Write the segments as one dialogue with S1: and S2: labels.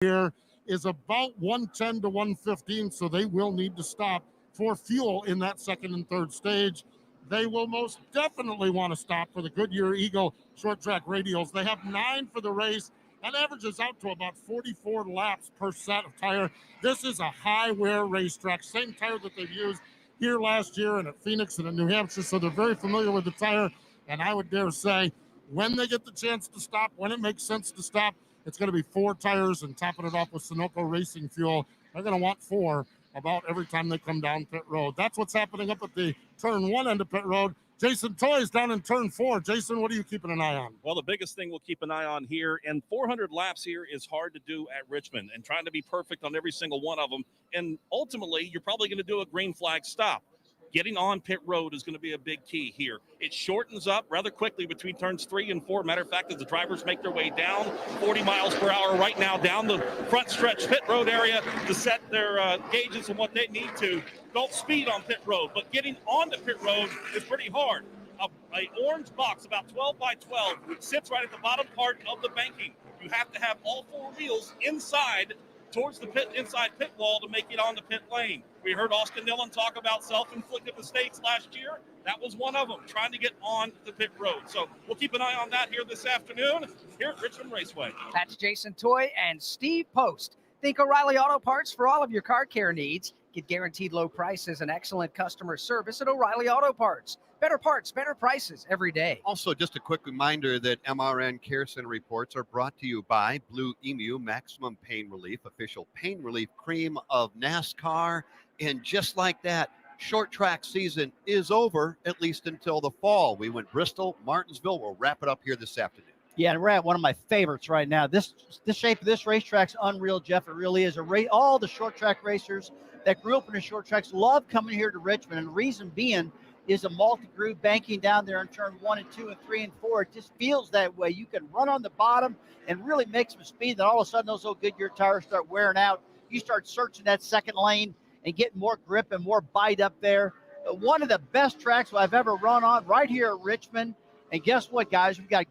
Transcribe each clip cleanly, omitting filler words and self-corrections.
S1: here is about 110 to 115, so they will need to stop for fuel in that second and third stage. They will most definitely want to stop for the Goodyear Eagle short track radials. They have 9 for the race. That averages out to about 44 laps per set of tire. This is a high wear racetrack, same tire that they've used here last year and at Phoenix and at New Hampshire, so they're very familiar with the tire. And I would dare say, when they get the chance to stop, when it makes sense to stop, it's going to be 4 tires and topping it off with Sunoco Racing fuel. They're going to want 4 about every time they come down pit road. That's what's happening up at the turn 1 end of pit road. Jason Toy's down in turn 4. Jason, what are you keeping an eye on?
S2: Well, the biggest thing we'll keep an eye on here, and 400 laps here is hard to do at Richmond, and trying to be perfect on every single one of them. And ultimately, you're probably going to do a green flag stop. Getting on pit road is going to be a big key here. It shortens up rather quickly between turns 3 and 4. Matter of fact, as the drivers make their way down 40 miles per hour right now down the front stretch pit road area to set their gauges and what they need to. Don't speed on pit road, but getting onto pit road is pretty hard. A orange box about 12 by 12 sits right at the bottom part of the banking. You have to have all 4 wheels inside towards the inside pit wall to make it on the pit lane. We heard Austin Dillon talk about self-inflicted mistakes last year. That was one of them, trying to get on the pit road. So we'll keep an eye on that here this afternoon here at Richmond Raceway.
S3: That's Jason Toy and Steve Post. Think O'Reilly Auto Parts for all of your car care needs. Get guaranteed low prices and excellent customer service at O'Reilly Auto Parts. Better parts, better prices every day.
S4: Also, just a quick reminder that MRN Care Center reports are brought to you by Blue Emu Maximum Pain Relief, official pain relief cream of NASCAR. And just like that, short track season is over, at least until the fall. We went Bristol, Martinsville. We'll wrap it up here this afternoon.
S5: Yeah, and we're at one of my favorites right now. This shape of this racetrack's unreal, Jeff. It really is. All the short track racers that grew up in the short tracks love coming here to Richmond, and the reason being is a multi-groove banking down there in turn 1 and 2 and 3 and 4. It just feels that way. You can run on the bottom and really make some speed. Then all of a sudden, those old Goodyear tires start wearing out. You start searching that second lane and getting more grip and more bite up there. One of the best tracks I've ever run on right here at Richmond. And guess what, guys? We've got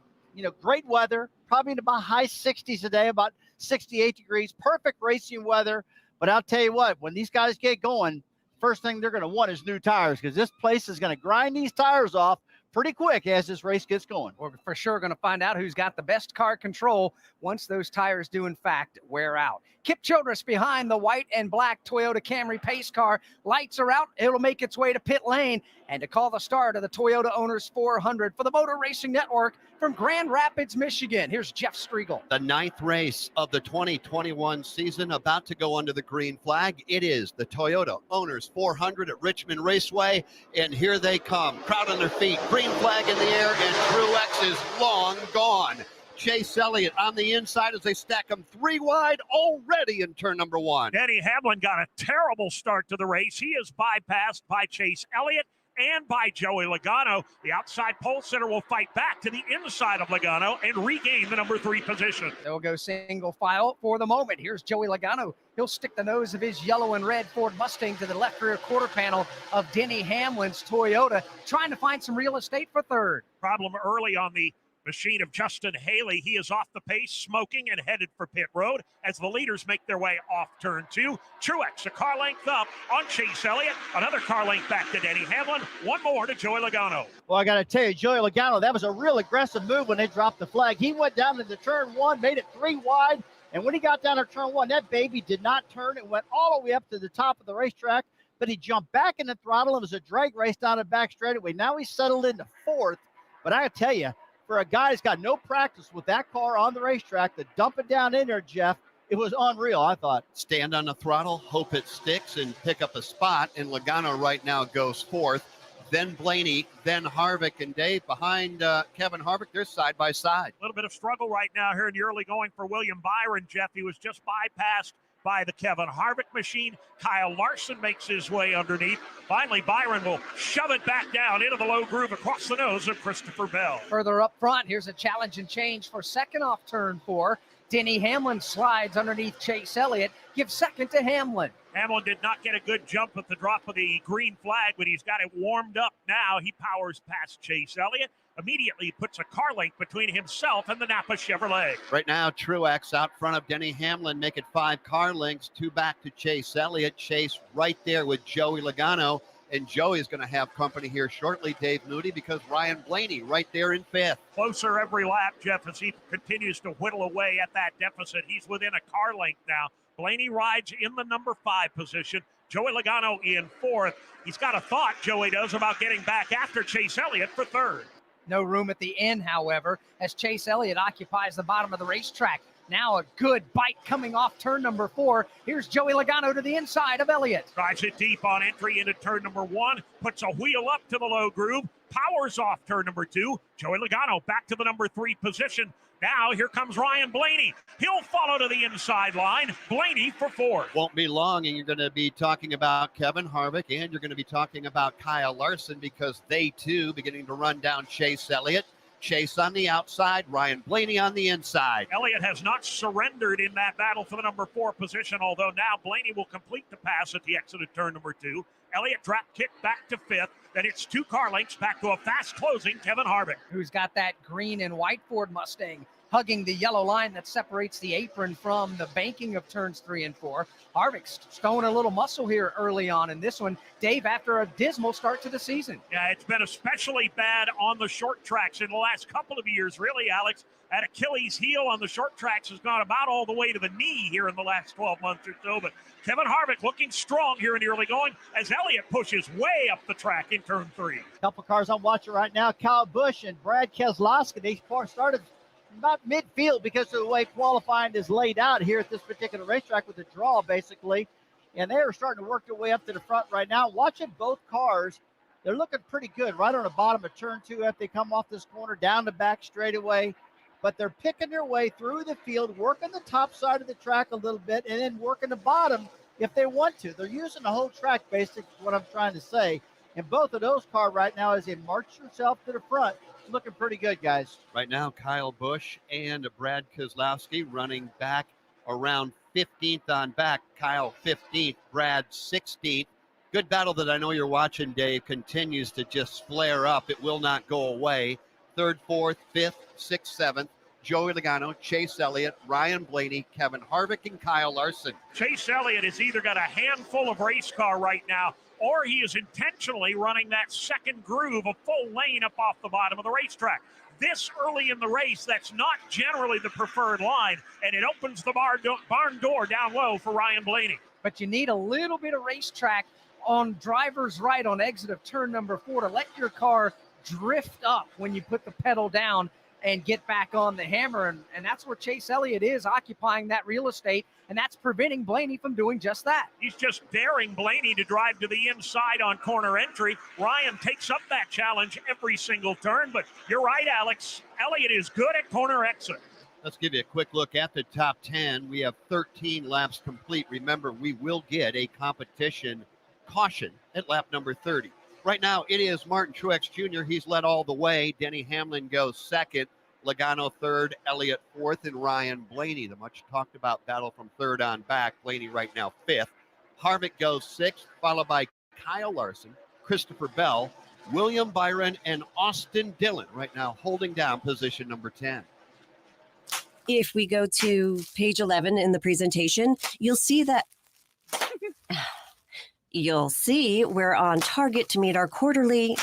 S5: great weather, probably in about high 60s today, about 68 degrees, perfect racing weather. But I'll tell you what, when these guys get going, first thing they're going to want is new tires, because this place is going to grind these tires off pretty quick as this race gets going.
S3: We're for sure going to find out who's got the best car control once those tires do, in fact, wear out. Kip Childress behind the white and black Toyota Camry pace car. Lights are out. It'll make its way to pit lane. And to call the start of the Toyota Owners 400 for the Motor Racing Network from Grand Rapids, Michigan, here's Jeff Striegel.
S4: The 9th race of the 2021 season about to go under the green flag. It is the Toyota Owners 400 at Richmond Raceway, and here they come. Crowd on their feet, green flag in the air, and Truex is long gone. Chase Elliott on the inside as they stack them 3 wide already in turn number 1.
S6: Denny Hamlin got a terrible start to the race. He is bypassed by Chase Elliott and by Joey Logano. The outside pole sitter will fight back to the inside of Logano and regain the number 3 position.
S3: They'll go single file for the moment. Here's Joey Logano. He'll stick the nose of his yellow and red Ford Mustang to the left rear quarter panel of Denny Hamlin's Toyota, trying to find some real estate for third.
S6: Problem early on the machine of Justin Haley. He is off the pace, smoking, and headed for pit road as the leaders make their way off turn 2. Truex, a car length up on Chase Elliott. Another car length back to Denny Hamlin. One more to Joey Logano.
S5: Well, I got to tell you, Joey Logano, that was a real aggressive move when they dropped the flag. He went down into turn 1, made it 3 wide, and when he got down to turn 1, that baby did not turn. It went all the way up to the top of the racetrack, but he jumped back in the throttle. It was a drag race down the back straightaway. Now he's settled into 4th, but I got to tell you, for a guy who's got no practice with that car on the racetrack, to dump it down in there, Jeff, it was unreal, I thought.
S4: Stand on the throttle, hope it sticks, and pick up a spot. And Logano right now goes 4th. Then Blaney, then Harvick, and Dave behind Kevin Harvick. They're side by side.
S6: A little bit of struggle right now here in the early going for William Byron, Jeff. He was just bypassed by the Kevin Harvick machine. Kyle Larson makes his way underneath. Finally, Byron will shove it back down into the low groove across the nose of Christopher Bell.
S3: Further up front, here's a challenge and change for second off turn 4. Denny Hamlin slides underneath Chase Elliott, gives second to Hamlin.
S6: Hamlin did not get a good jump at the drop of the green flag, but he's got it warmed up now. He powers past Chase Elliott. Immediately puts a car link between himself and the Napa Chevrolet.
S4: Right now, Truex out front of Denny Hamlin, make it 5 car lengths, 2 back to Chase Elliott. Chase right there with Joey Logano, and Joey's going to have company here shortly, Dave Moody, because Ryan Blaney right there in 5th.
S6: Closer every lap, Jeff, as he continues to whittle away at that deficit. He's within a car length now. Blaney rides in the number 5 position. Joey Logano in 4th. He's got a thought, Joey does, about getting back after Chase Elliott for 3rd.
S3: No room at the end, however, as Chase Elliott occupies the bottom of the racetrack. Now a good bite coming off turn number 4. Here's Joey Logano to the inside of Elliott.
S6: Drives it deep on entry into turn number 1. Puts a wheel up to the low groove. Powers off turn number 2. Joey Logano back to the number 3 position. Now here comes Ryan Blaney. He'll follow to the inside line. Blaney for 4th.
S4: Won't be long, and you're going to be talking about Kevin Harvick, and you're going to be talking about Kyle Larson, because they too beginning to run down Chase Elliott. Chase on the outside, Ryan Blaney on the inside.
S6: Elliott has not surrendered in that battle for the number 4 position, although now Blaney will complete the pass at the exit of turn number 2. Elliott drop kick back to 5th. Then it's 2 car lengths back to a fast closing Kevin Harvick.
S3: Who's got that green and white Ford Mustang hugging the yellow line that separates the apron from the banking of turns 3 and 4. Harvick's showing a little muscle here early on in this one, Dave, after a dismal start to the season.
S6: Yeah, it's been especially bad on the short tracks in the last couple of years, really, Alex. That Achilles heel on the short tracks has gone about all the way to the knee here in the last 12 months or so. But Kevin Harvick looking strong here in the early going as Elliott pushes way up the track in turn 3.
S5: Couple cars I'm watching right now, Kyle Busch and Brad Keselowski. They started about midfield because of the way qualifying is laid out here at this particular racetrack with the draw, basically. And they're starting to work their way up to the front right now. Watching both cars, they're looking pretty good right on the bottom of turn 2 after they come off this corner, down the back straightaway. But they're picking their way through the field, working the top side of the track a little bit, and then working the bottom if they want to. They're using the whole track, basically, what I'm trying to say. And both of those cars right now, as they march themselves to the front, looking pretty good, guys.
S4: Right now, Kyle Busch and Brad Keselowski running back around 15th on back. Kyle 15th, Brad 16th. Good battle that I know you're watching, Dave, continues to just flare up. It will not go away. 3rd, 4th, 5th, 6th, 7th. Joey Logano, Chase Elliott, Ryan Blaney, Kevin Harvick, and Kyle Larson.
S6: Chase Elliott has either got a handful of race car right now, or he is intentionally running that second groove, a full lane up off the bottom of the racetrack. This early in the race, that's not generally the preferred line, and it opens the barn door down low for Ryan Blaney.
S3: But you need a little bit of racetrack on driver's right on exit of turn number 4 to let your car drift up when you put the pedal down and get back on the hammer. And that's where Chase Elliott is, occupying that real estate, and that's preventing Blaney from doing just that.
S6: He's just daring Blaney to drive to the inside on corner entry. Ryan takes up that challenge every single turn, but you're right, Alex. Elliott is good at corner exit.
S4: Let's give you a quick look at the top 10. We have 13 laps complete. Remember, we will get a competition caution at lap number 30. Right now, it is Martin Truex Jr. He's led all the way. Denny Hamlin goes 2nd. Logano 3rd, Elliott 4th, and Ryan Blaney, the much talked about battle from 3rd on back. Blaney right now 5th. Harvick goes 6th, followed by Kyle Larson, Christopher Bell, William Byron, and Austin Dillon right now holding down position number 10.
S7: If we go to page 11 in the presentation, you'll see that we're on target to meet our quarterly.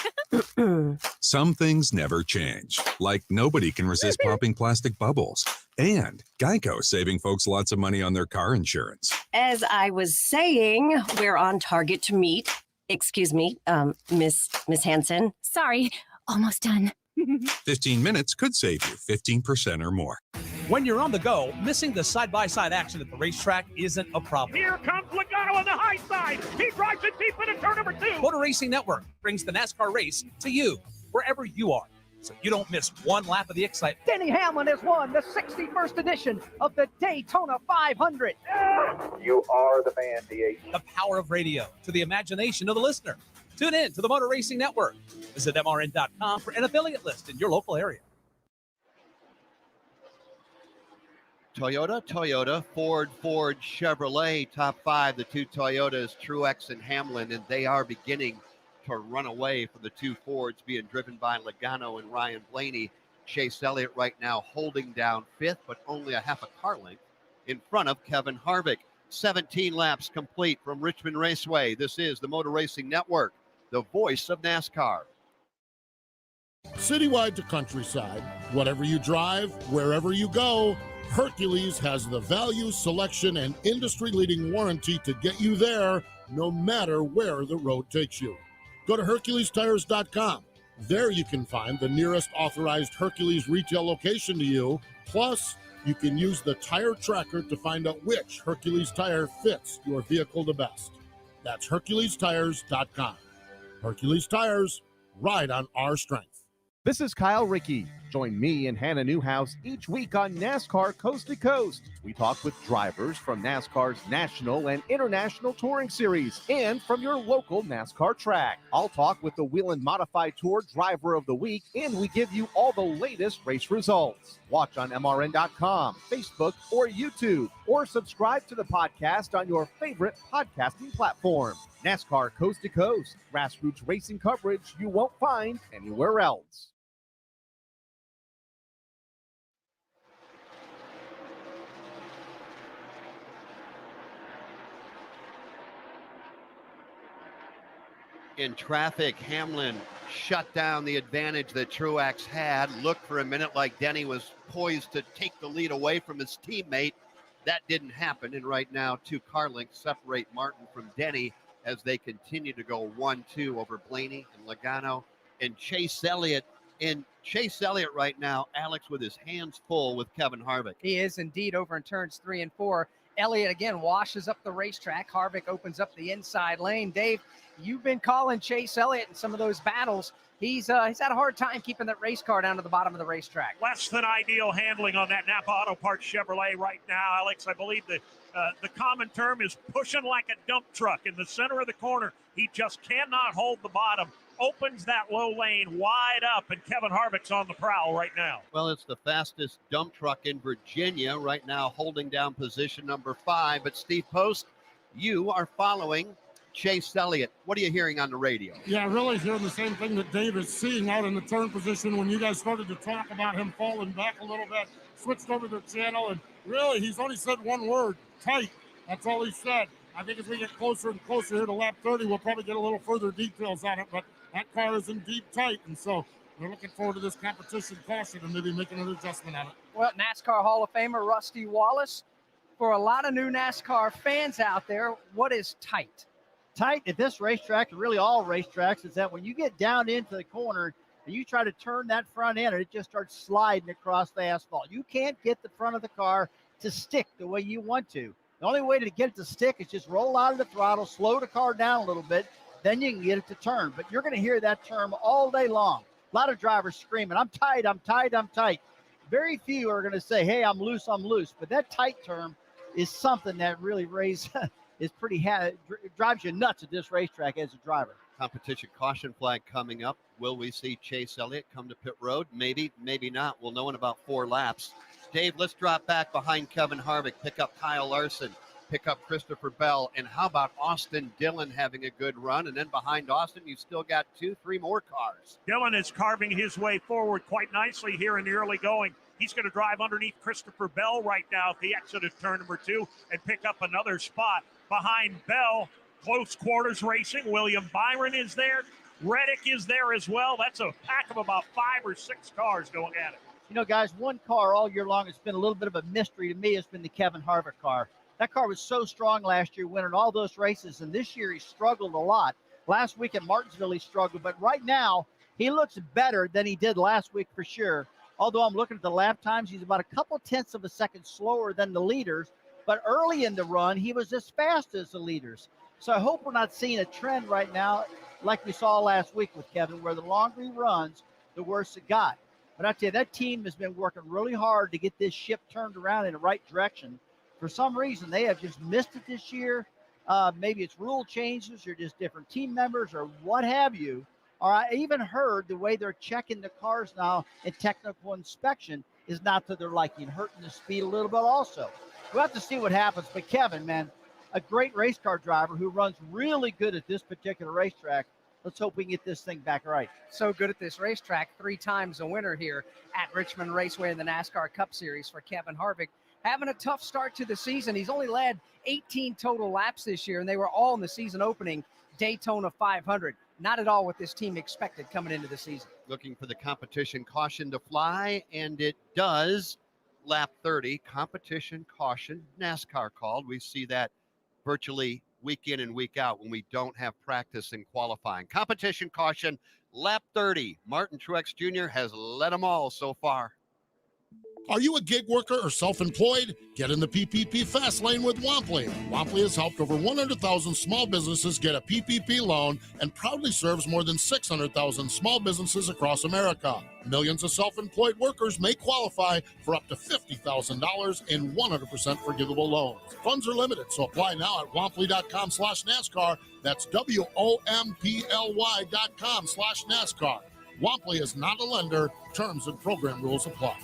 S8: Some things never change, like nobody can resist popping plastic bubbles, and Geico saving folks lots of money on their car insurance.
S7: As I was saying, we're on target to meet. Excuse me, Miss Hansen.
S9: Sorry, almost done.
S8: 15 minutes could save you 15% or more.
S10: When you're on the go, missing the side-by-side action at the racetrack isn't a problem.
S6: Here comes Logano on the high side. He drives it deep into turn number 2.
S10: Motor Racing Network brings the NASCAR race to you, wherever you are, so you don't miss one lap of the excitement.
S3: Denny Hamlin has won the 61st edition of the Daytona 500.
S11: You are the man, DH.
S10: The power of radio to the imagination of the listener. Tune in to the Motor Racing Network. Visit MRN.com for an affiliate list in your local area.
S4: Toyota, Ford, Chevrolet, top five, the two Toyotas, Truex and Hamlin, and they are beginning to run away from the two Fords being driven by Logano and Ryan Blaney. Chase Elliott right now holding down fifth, but only a half a car length in front of Kevin Harvick. 17 laps complete from Richmond Raceway. This is the Motor Racing Network, the voice of NASCAR.
S1: Citywide to countryside, whatever you drive, wherever you go, Hercules has the value, selection, and industry-leading warranty to get you there no matter where the road takes you. Go to HerculesTires.com. There you can find the nearest authorized Hercules retail location to you. Plus, you can use the tire tracker to find out which Hercules tire fits your vehicle the best. That's HerculesTires.com. Hercules Tires, ride on our strength.
S12: This is Kyle Rickey. Join me and Hannah Newhouse each week on NASCAR Coast to Coast. We talk with drivers from NASCAR's national and international touring series and from your local NASCAR track. I'll talk with the Whelen Modified Tour Driver of the Week, and we give you all the latest race results. Watch on MRN.com, Facebook, or YouTube, or subscribe to the podcast on your favorite podcasting platform. NASCAR Coast to Coast, grassroots racing coverage you won't find anywhere else.
S4: In traffic, Hamlin shut down the advantage that Truex had. Looked for a minute like Denny was poised to take the lead away from his teammate. That didn't happen, and right now 2 car lengths separate Martin from Denny as they continue to go 1-2 over Blaney and Logano and Chase Elliott. And Chase Elliott right now, Alex, with his hands full with Kevin Harvick.
S3: He is indeed over in turns 3 and 4. Elliott again washes up the racetrack. Harvick opens up the inside lane. Dave, you've been calling Chase Elliott in some of those battles. He's had a hard time keeping that race car down to the bottom of the racetrack.
S6: Less than ideal handling on that Napa Auto Parts Chevrolet right now, Alex. I believe the common term is pushing like a dump truck in the center of the corner. He just cannot hold the bottom. Opens that low lane wide up, and Kevin Harvick's on the prowl right now.
S4: Well, it's the fastest dump truck in Virginia right now, holding down position number 5. But Steve Post, you are following Chase Elliott. What are you hearing on the radio?
S1: Yeah, really hearing the same thing that Dave is seeing out in the turn position. When you guys started to talk about him falling back a little bit, switched over the channel, and really he's only said one word, tight. That's all he said. I think as we get closer and closer here to lap 30, we'll probably get a little further details on it, but that car is indeed tight, and so we're looking forward to this competition caution and maybe making an adjustment on it.
S3: Well, NASCAR Hall of Famer Rusty Wallace, for a lot of new NASCAR fans out there, what is tight?
S5: Tight at this racetrack, and really all racetracks, is that when you get down into the corner and you try to turn that front end, it just starts sliding across the asphalt. You can't get the front of the car to stick the way you want to. The only way to get it to stick is just roll out of the throttle, slow the car down a little bit, then you can get it to turn. But you're going to hear that term all day long. A lot of drivers screaming, I'm tight, I'm tight, I'm tight. Very few are going to say, hey, I'm loose, I'm loose. But that tight term is something that really is pretty drives you nuts at this racetrack as a driver.
S4: Competition caution flag coming up. Will we see Chase Elliott come to pit road? Maybe, maybe not. We'll know in about 4 laps. Dave, let's drop back behind Kevin Harvick, pick up Kyle Larson, pick up Christopher Bell, and how about Austin Dillon having a good run? And then behind Austin, you've still got 2-3 more cars.
S6: Dillon is carving his way forward quite nicely here in the early going. He's going to drive underneath Christopher Bell right now at the exit of turn number 2 and pick up another spot. Behind Bell, close quarters racing. William Byron is there. Reddick is there as well. That's a pack of about 5 or 6 cars going at it.
S5: You know, guys, one car all year long has been a little bit of a mystery to me has been the Kevin Harvick car. That car was so strong last year, winning all those races, and this year he struggled a lot. Last week at Martinsville he struggled, but right now he looks better than he did last week for sure. Although I'm looking at the lap times, he's about a couple tenths of a second slower than the leaders, but early in the run he was as fast as the leaders. So I hope we're not seeing a trend right now like we saw last week with Kevin, where the longer he runs, the worse it got. But I tell you, that team has been working really hard to get this ship turned around in the right direction. For some reason, they have just missed it this year. Maybe it's rule changes or just different team members or what have you. Or I even heard the way they're checking the cars now in technical inspection. is not to their liking, hurting the speed a little bit also. We'll have to see what happens. But Kevin, man, a great race car driver who runs really good at this particular racetrack. Let's hope we can get this thing back right.
S3: So good at this racetrack, 3 times a winner here at Richmond Raceway in the NASCAR Cup Series for Kevin Harvick. Having a tough start to the season. He's only led 18 total laps this year, and they were all in the season opening Daytona 500. Not at all what this team expected coming into the season.
S4: Looking for the competition caution to fly, and it does. Lap 30, competition caution, NASCAR called. We see that virtually week in and week out when we don't have practice in qualifying. Competition caution, lap 30. Martin Truex Jr. has led them all so far.
S1: Are you a gig worker or self-employed? Get in the PPP fast lane with Wampley. Wampley has helped over 100,000 small businesses get a PPP loan and proudly serves more than 600,000 small businesses across America. Millions of self-employed workers may qualify for up to $50,000 in 100% forgivable loans. Funds are limited, so apply now at Wampley.com/NASCAR. That's WOMPLY.com/NASCAR. Wampley is not a lender. Terms and program rules apply.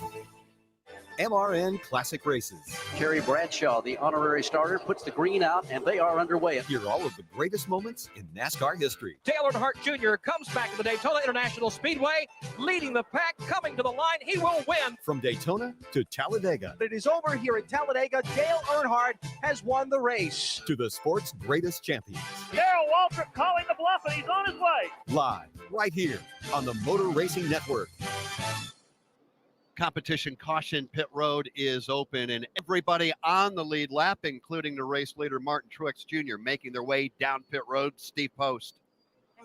S13: MRN Classic Races.
S14: Kerry Bradshaw, the honorary starter, puts the green out, and they are underway.
S13: Hear all of the greatest moments in NASCAR history.
S10: Dale Earnhardt Jr. comes back to the Daytona International Speedway, leading the pack, coming to the line. He will win.
S13: From Daytona to Talladega.
S10: It is over here at Talladega. Dale Earnhardt has won the race.
S13: To the sport's greatest champions.
S6: Darrell Waltrip calling the bluff, and he's on his way.
S13: Live, right here on the Motor Racing Network.
S4: Competition caution pit road is open, and everybody on the lead lap, including the race leader Martin Truex Jr., making their way down pit road. Steve Post.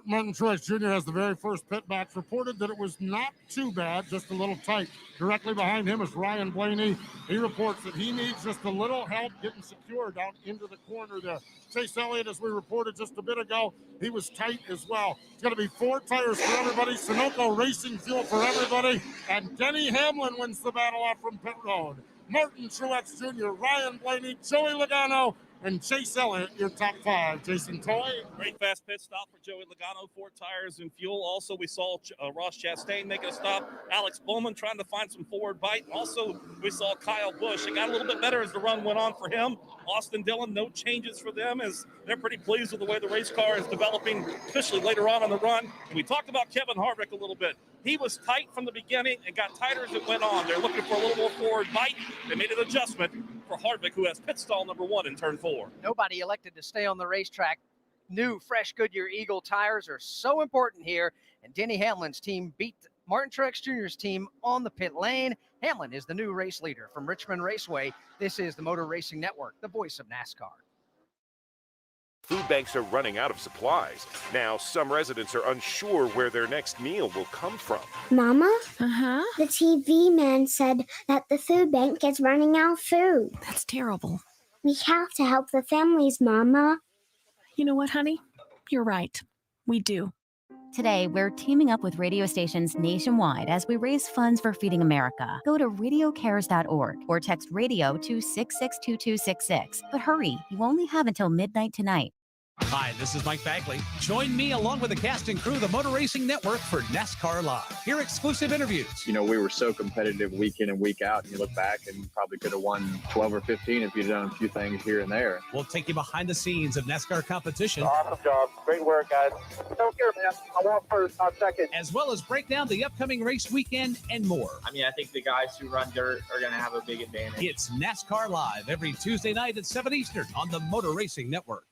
S1: Martin Truex Jr. has the very first pit box. Reported that it was not too bad, just a little tight. Directly behind him is Ryan Blaney. He reports that he needs just a little help getting secure down into the corner there. Chase Elliott, as we reported just a bit ago, he was tight as well. It's going to be 4 tires for everybody, Sunoco Racing Fuel for everybody, and Denny Hamlin wins the battle off from pit road. Martin Truex Jr., Ryan Blaney, Joey Logano, and Chase Elliott, your top 5. Jason Toy.
S2: Great fast pit stop for Joey Logano, 4 tires and fuel. Also, we saw Ross Chastain making a stop. Alex Bowman trying to find some forward bite. And also, we saw Kyle Busch. It got a little bit better as the run went on for him. Austin Dillon, no changes for them as they're pretty pleased with the way the race car is developing, especially later on in the run. And we talked about Kevin Harvick a little bit. He was tight from the beginning and got tighter as it went on. They're looking for a little more forward bite. They made an adjustment for Harvick, who has pit stall number 1 in turn 4.
S3: Nobody elected to stay on the racetrack. New, fresh Goodyear Eagle tires are so important here, and Denny Hamlin's team beat Martin Truex Jr.'s team on the pit lane. Hamlin is the new race leader from Richmond Raceway. This is the Motor Racing Network, the voice of NASCAR.
S15: Food banks are running out of supplies. Now, some residents are unsure where their next meal will come from.
S16: Mama? The TV man said that the food bank is running out of food.
S9: That's terrible.
S16: We have to help the families, Mama.
S9: You know what, honey? You're right. We do.
S17: Today, we're teaming up with radio stations nationwide as we raise funds for Feeding America. Go to radiocares.org or text radio to 662266. But hurry, you only have until midnight tonight.
S10: Hi, this is Mike Bagley. Join me along with the cast and crew of the Motor Racing Network for NASCAR Live. Hear exclusive interviews.
S11: You know, we were so competitive week in and week out. And you look back and probably could have won 12 or 15 if you'd done a few things here and there.
S10: We'll take you behind the scenes of NASCAR competition.
S11: Awesome job. Great work, guys. Don't care, man. I want first, not second.
S10: As well as break down the upcoming race weekend and more.
S11: I mean, I think the guys who run dirt are going to have a big advantage.
S10: It's NASCAR Live every Tuesday night at 7 Eastern on the Motor Racing Network.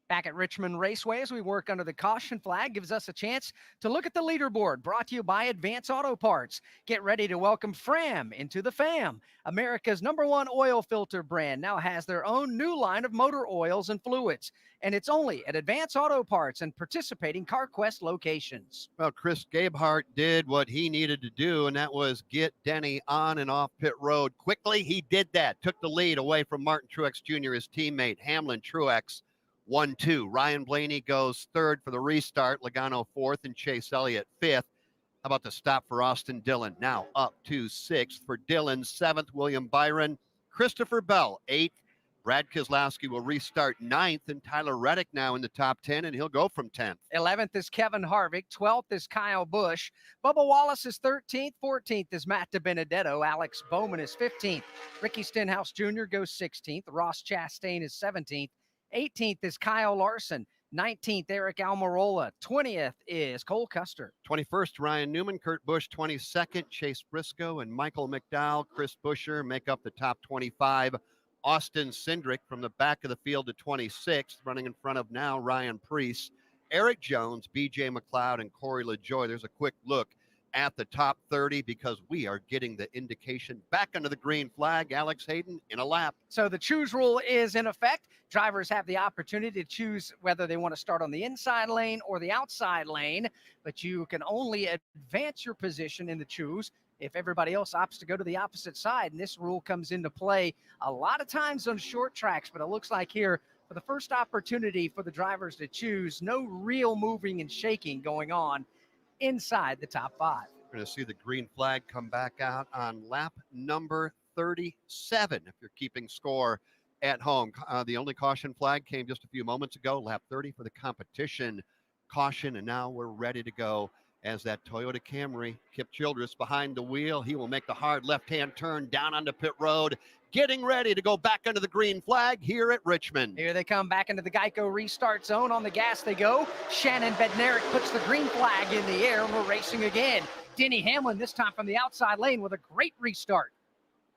S3: Back at Richmond Raceway, as we work under the caution flag, gives us a chance to look at the leaderboard, brought to you by Advance Auto Parts. Get ready to welcome Fram into the fam. America's #1 oil filter brand now has their own new line of motor oils and fluids, and it's only at Advance Auto Parts and participating CarQuest locations.
S4: Well, Chris Gabehart did what he needed to do, and that was get Denny on and off pit road quickly. He did that, took the lead away from Martin Truex Jr., his teammate, Hamlin Truex. 1-2. Ryan Blaney goes 3rd for the restart. Logano 4th and Chase Elliott 5th. How about the stop for Austin Dillon? Now up to 6th for Dillon. 7th, William Byron. Christopher Bell 8th. Brad Keselowski will restart 9th, and Tyler Reddick now in the top 10, and he'll go from 10th.
S3: 11th is Kevin Harvick. 12th is Kyle Busch. Bubba Wallace is 13th. 14th is Matt DiBenedetto. Alex Bowman is 15th. Ricky Stenhouse Jr. goes 16th. Ross Chastain is 17th. 18th is Kyle Larson. 19th, Eric Almirola. 20th is Cole Custer.
S4: 21st, Ryan Newman. Kurt Busch, 22nd. Chase Briscoe and Michael McDowell. Chris Buescher make up the top 25. Austin Cindric from the back of the field to 26th, running in front of now Ryan Preece, Eric Jones, BJ McLeod, and Corey LaJoie. There's a quick look at the top 30 because we are getting the indication back under the green flag. Alex Hayden in a lap.
S3: So the choose rule is in effect. Drivers have the opportunity to choose whether they want to start on the inside lane or the outside lane, but you can only advance your position in the choose if everybody else opts to go to the opposite side. And this rule comes into play a lot of times on short tracks, but it looks like here for the first opportunity for the drivers to choose, no real moving and shaking going on inside the top 5.
S4: We're going to see the green flag come back out on lap number 37 if you're keeping score at home. The only caution flag came just a few moments ago, lap 30 for the competition caution, and now we're ready to go as that Toyota Camry, Kip Childress behind the wheel. He will make the hard left-hand turn down onto pit road, getting ready to go back under the green flag here at Richmond.
S3: Here they come back into the Geico restart zone. On the gas they go. Shannon Bednarik puts the green flag in the air, and we're racing again. Denny Hamlin this time from the outside lane with a great restart.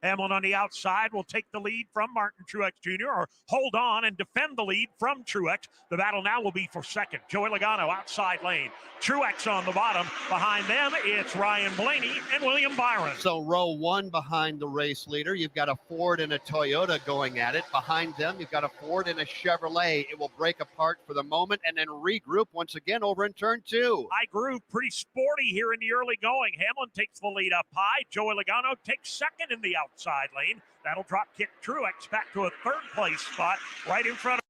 S6: Hamlin on the outside will take the lead from Martin Truex Jr. or hold on and defend the lead from Truex. The battle now will be for second. Joey Logano outside lane. Truex on the bottom. Behind them, it's Ryan Blaney and William Byron.
S4: So row 1 behind the race leader. You've got a Ford and a Toyota going at it. Behind them, you've got a Ford and a Chevrolet. It will break apart for the moment and then regroup once again over in turn 2.
S6: High groove, pretty sporty here in the early going. Hamlin takes the lead up high. Joey Logano takes second in the outside lane. That'll drop kick Truex back to a third place spot right in front of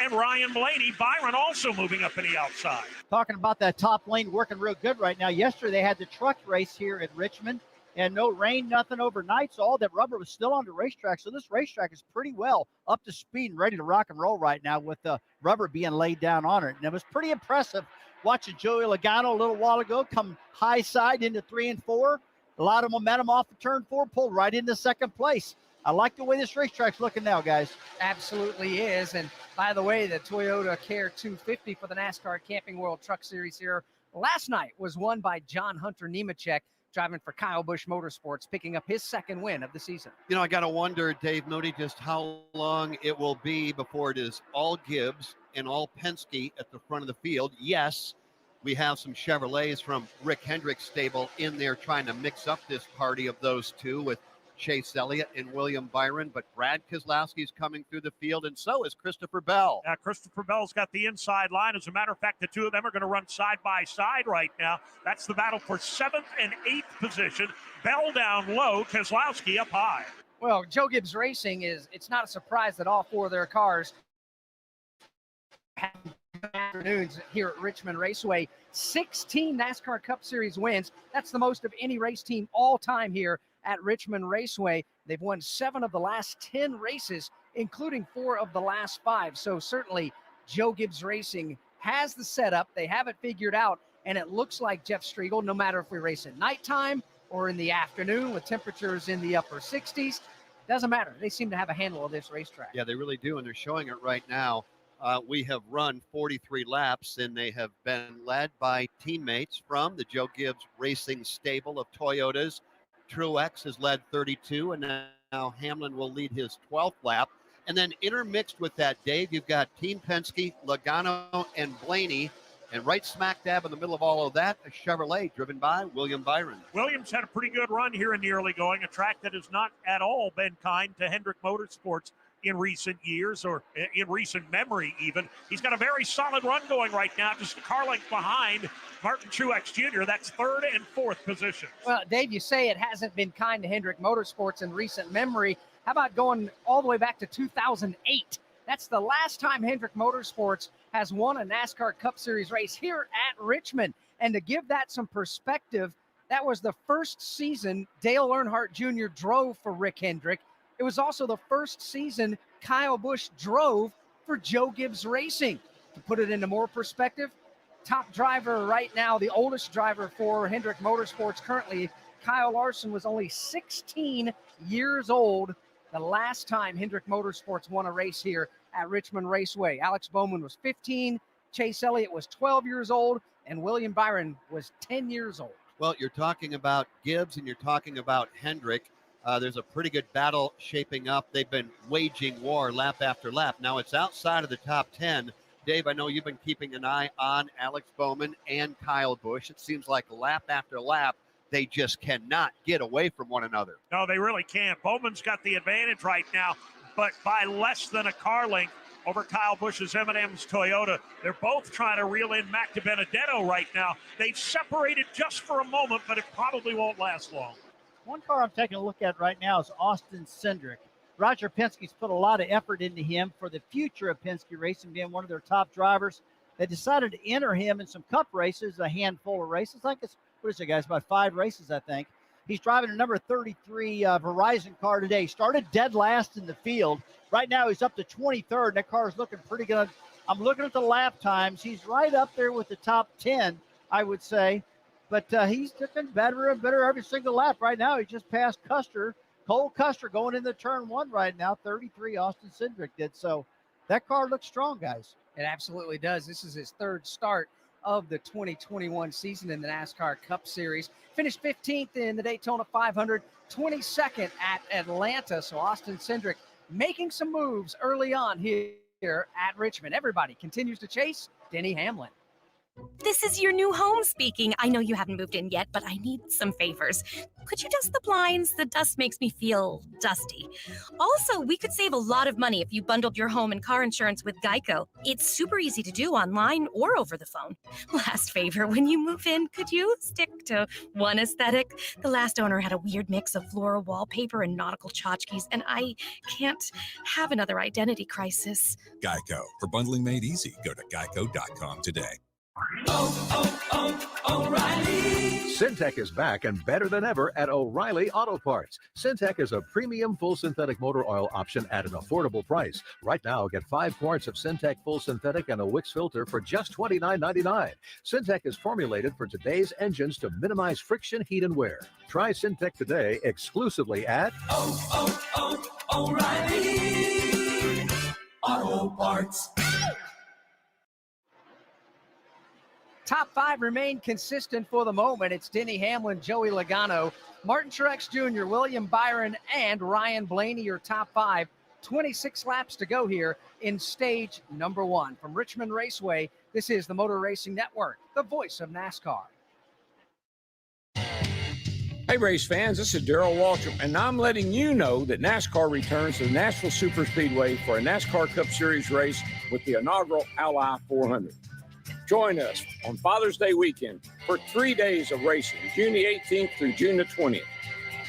S6: and Ryan Blaney. Byron also moving up in the outside.
S5: Talking about that top lane working real good right now. Yesterday they had the truck race here at Richmond and no rain, nothing overnight. So all that rubber was still on the racetrack. So this racetrack is pretty well up to speed and ready to rock and roll right now with the rubber being laid down on it. And it was pretty impressive watching Joey Logano a little while ago come high side into 3 and 4. A lot of momentum off of turn 4, pulled right into second place. I like the way this racetrack's looking now, guys.
S3: Absolutely is. And by the way, the Toyota Care 250 for the NASCAR Camping World Truck Series here last night was won by John Hunter Nemechek, driving for Kyle Busch Motorsports, picking up his second win of the season.
S4: You know, I got to wonder, Dave Moody, just how long it will be before it is all Gibbs and all Penske at the front of the field. Yes, we have some Chevrolets from Rick Hendrick's stable in there trying to mix up this party of those two with Chase Elliott and William Byron, but Brad Keselowski's coming through the field, and so is Christopher Bell.
S6: Christopher Bell's got the inside line. As a matter of fact, the two of them are going to run side by side right now. That's the battle for 7th and 8th position. Bell down low, Keselowski up high.
S3: Well, Joe Gibbs Racing it's not a surprise that all 4 of their cars have afternoons here at Richmond Raceway. 16 NASCAR Cup Series wins. That's the most of any race team all time here at Richmond Raceway. They've won 7 of the last 10 races, including 4 of the last 5. So certainly Joe Gibbs Racing has the setup. They have it figured out, and it looks like Jeff Striegel, no matter if we race at nighttime or in the afternoon with temperatures in the upper 60s, doesn't matter. They seem to have a handle of this racetrack.
S4: Yeah, they really do, and they're showing it right now. We have run 43 laps, and they have been led by teammates from the Joe Gibbs Racing stable of Toyotas. Truex has led 32, and now Hamlin will lead his 12th lap. And then intermixed with that, Dave, you've got Team Penske, Logano, and Blaney. And right smack dab in the middle of all of that, a Chevrolet driven by William Byron.
S6: Williams had a pretty good run here in the early going, a track that has not at all been kind to Hendrick Motorsports in recent years, or in recent memory even. He's got a very solid run going right now, just a car length behind Martin Truex Jr. That's 3rd and 4th position.
S3: Well, Dave, you say it hasn't been kind to Hendrick Motorsports in recent memory. How about going all the way back to 2008? That's the last time Hendrick Motorsports has won a NASCAR Cup Series race here at Richmond. And to give that some perspective, that was the first season Dale Earnhardt Jr. drove for Rick Hendrick. It was also the first season Kyle Busch drove for Joe Gibbs Racing. To put it into more perspective, top driver right now, the oldest driver for Hendrick Motorsports currently, Kyle Larson, was only 16 years old the last time Hendrick Motorsports won a race here at Richmond Raceway. Alex Bowman was 15, Chase Elliott was 12 years old, and William Byron was 10 years old.
S4: Well, you're talking about Gibbs and you're talking about Hendrick. There's a pretty good battle shaping up. They've been waging war lap after lap. Now it's outside of the top 10. Dave, I know you've been keeping an eye on Alex Bowman and Kyle Busch. It seems like lap after lap, they just cannot get away from one another.
S6: No, they really can't. Bowman's got the advantage right now, but by less than a car length over Kyle Busch's M&M's Toyota. They're both trying to reel in Mac DiBenedetto right now. They've separated just for a moment, but it probably won't last long.
S5: One car I'm taking a look at right now is Austin Cindric. Roger Penske's put a lot of effort into him for the future of Penske Racing, being one of their top drivers. They decided to enter him in some cup races, a handful of races. I think it's, what is it, guys, about 5 races, I think. He's driving a number 33 Verizon car today. Started dead last in the field. Right now he's up to 23rd, and that car is looking pretty good. I'm looking at the lap times. He's right up there with the top 10, I would say. But he's looking better and better every single lap. Right now he just passed Custer. Cole Custer going into turn 1 right now. 33, Austin Cindric did. So that car looks strong, guys.
S3: It absolutely does. This is his 3rd start of the 2021 season in the NASCAR Cup Series. Finished 15th in the Daytona 500, 22nd at Atlanta. So Austin Cindric making some moves early on here at Richmond. Everybody continues to chase Denny Hamlin.
S18: This is your new home speaking. I know you haven't moved in yet, but I need some favors. Could you dust the blinds? The dust makes me feel dusty. Also, we could save a lot of money if you bundled your home and car insurance with Geico. It's super easy to do online or over the phone. Last favor, when you move in, could you stick to one aesthetic? The last owner had a weird mix of floral wallpaper and nautical tchotchkes, and I can't have another identity crisis.
S8: Geico. For bundling made easy, go to geico.com today.
S19: O'Reilly. Syntec is back and better than ever at O'Reilly Auto Parts. Syntec is a premium full synthetic motor oil option at an affordable price. Right now, get 5 quarts of Syntec full synthetic and a Wix filter for just $29.99. Syntec is formulated for today's engines to minimize friction, heat, and wear. Try Syntec today exclusively at
S10: O'Reilly Auto Parts.
S3: Top 5 remain consistent for the moment. It's Denny Hamlin, Joey Logano, Martin Truex Jr., William Byron, and Ryan Blaney, your top 5. 26 laps to go here in stage number 1. From Richmond Raceway, this is the Motor Racing Network, the voice of NASCAR.
S20: Hey, race fans, this is Darrell Waltrip, and I'm letting you know that NASCAR returns to the Nashville Superspeedway for a NASCAR Cup Series race with the inaugural Ally 400. Join us on Father's Day weekend for 3 days of racing, June the 18th through June the 20th.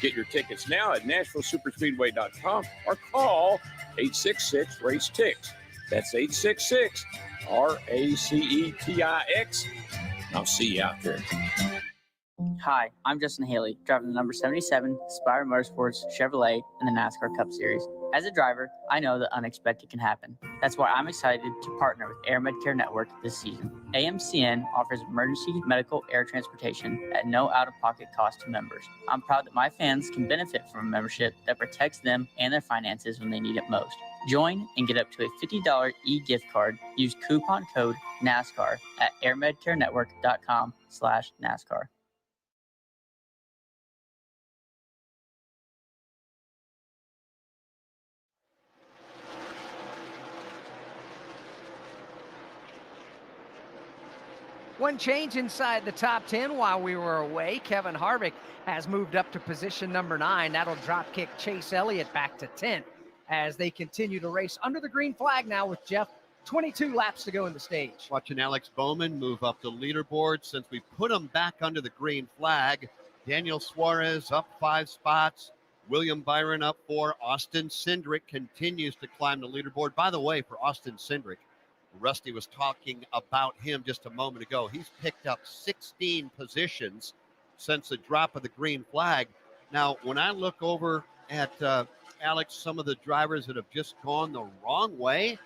S20: Get your tickets now at NashvilleSuperspeedway.com or call 866-RACE-TIX. That's 866-RACETIX. I'll see you out there.
S21: Hi, I'm Justin Haley, driving the number 77 Spire Motorsports Chevrolet in the NASCAR Cup Series. As a driver, I know that unexpected can happen. That's why I'm excited to partner with Air Medcare Network this season. AMCN offers emergency medical air transportation at no out-of-pocket cost to members. I'm proud that my fans can benefit from a membership that protects them and their finances when they need it most. Join and get up to a $50 e-gift card. Use coupon code NASCAR at airmedcarenetwork.com/NASCAR.
S3: One change inside the top 10 while we were away. Kevin Harvick has moved up to position number 9. That'll drop kick Chase Elliott back to 10th as they continue to race under the green flag now with Jeff. 22 laps to go in the stage.
S4: Watching Alex Bowman move up the leaderboard since we put him back under the green flag. Daniel Suarez up 5 spots. William Byron up 4. Austin Cindric continues to climb the leaderboard. By the way, for Austin Cindric, Rusty was talking about him just a moment ago. He's picked up 16 positions since the drop of the green flag. Now, when I look over at Alex, some of the drivers that have just gone the wrong way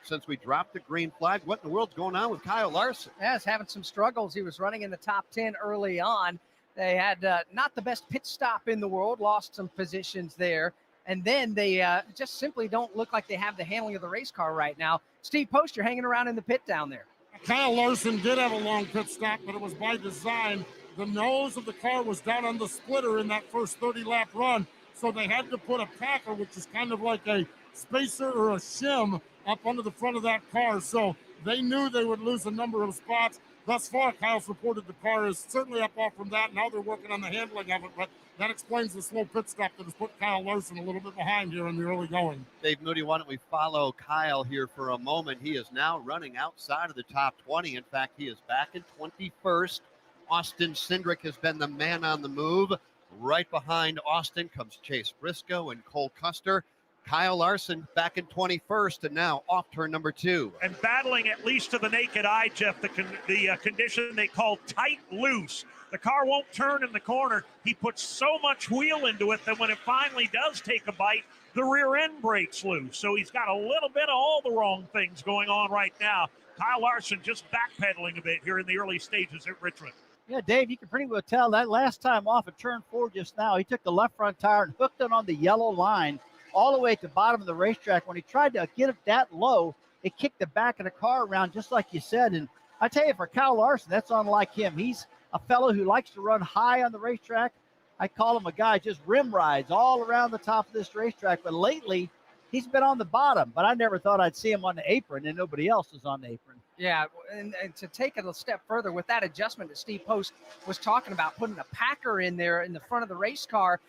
S4: since we dropped the green flag. What in the world's going on with Kyle Larson?
S3: Yeah, he's having some struggles. He was running in the top 10 early on. They had not the best pit stop in the world, lost some positions there. And then they just simply don't look like they have the handling of the race car right now. Steve Post, you're hanging around in the pit down there.
S1: Kyle Larson did have a long pit stop, but it was by design. The nose of the car was down on the splitter in that first 30-lap run, so they had to put a packer, which is kind of like a spacer or a shim, up under the front of that car. So they knew they would lose a number of spots. Thus far, Kyle's reported the car is certainly up off from that. Now they're working on the handling of it, but that explains the slow pit stop that has put Kyle Larson a little bit behind here in the early going.
S4: Dave Moody, why don't we follow Kyle here for a moment? He is now running outside of the top 20. In fact, he is back in 21st. Austin Cindric has been the man on the move. Right behind Austin comes Chase Briscoe and Cole Custer. Kyle Larson back in 21st and now off turn number 2.
S6: And battling, at least to the naked eye, Jeff, the condition they call tight loose. The car won't turn in the corner. He puts so much wheel into it that when it finally does take a bite, the rear end breaks loose. So he's got a little bit of all the wrong things going on right now. Kyle Larson just backpedaling a bit here in the early stages at Richmond.
S5: Yeah, Dave, you can pretty well tell that last time off at turn 4 just now, he took the left front tire and hooked it on the yellow line all the way at the bottom of the racetrack. When he tried to get it that low, it kicked the back of the car around, just like you said. And I tell you, for Kyle Larson, that's unlike him. He's a fellow who likes to run high on the racetrack. I call him a guy just rim rides all around the top of this racetrack. But lately, he's been on the bottom. But I never thought I'd see him on the apron, and nobody else is on the apron.
S3: Yeah, and to take it a step further with that adjustment that Steve Post was talking about, putting a packer in there in the front of the race car.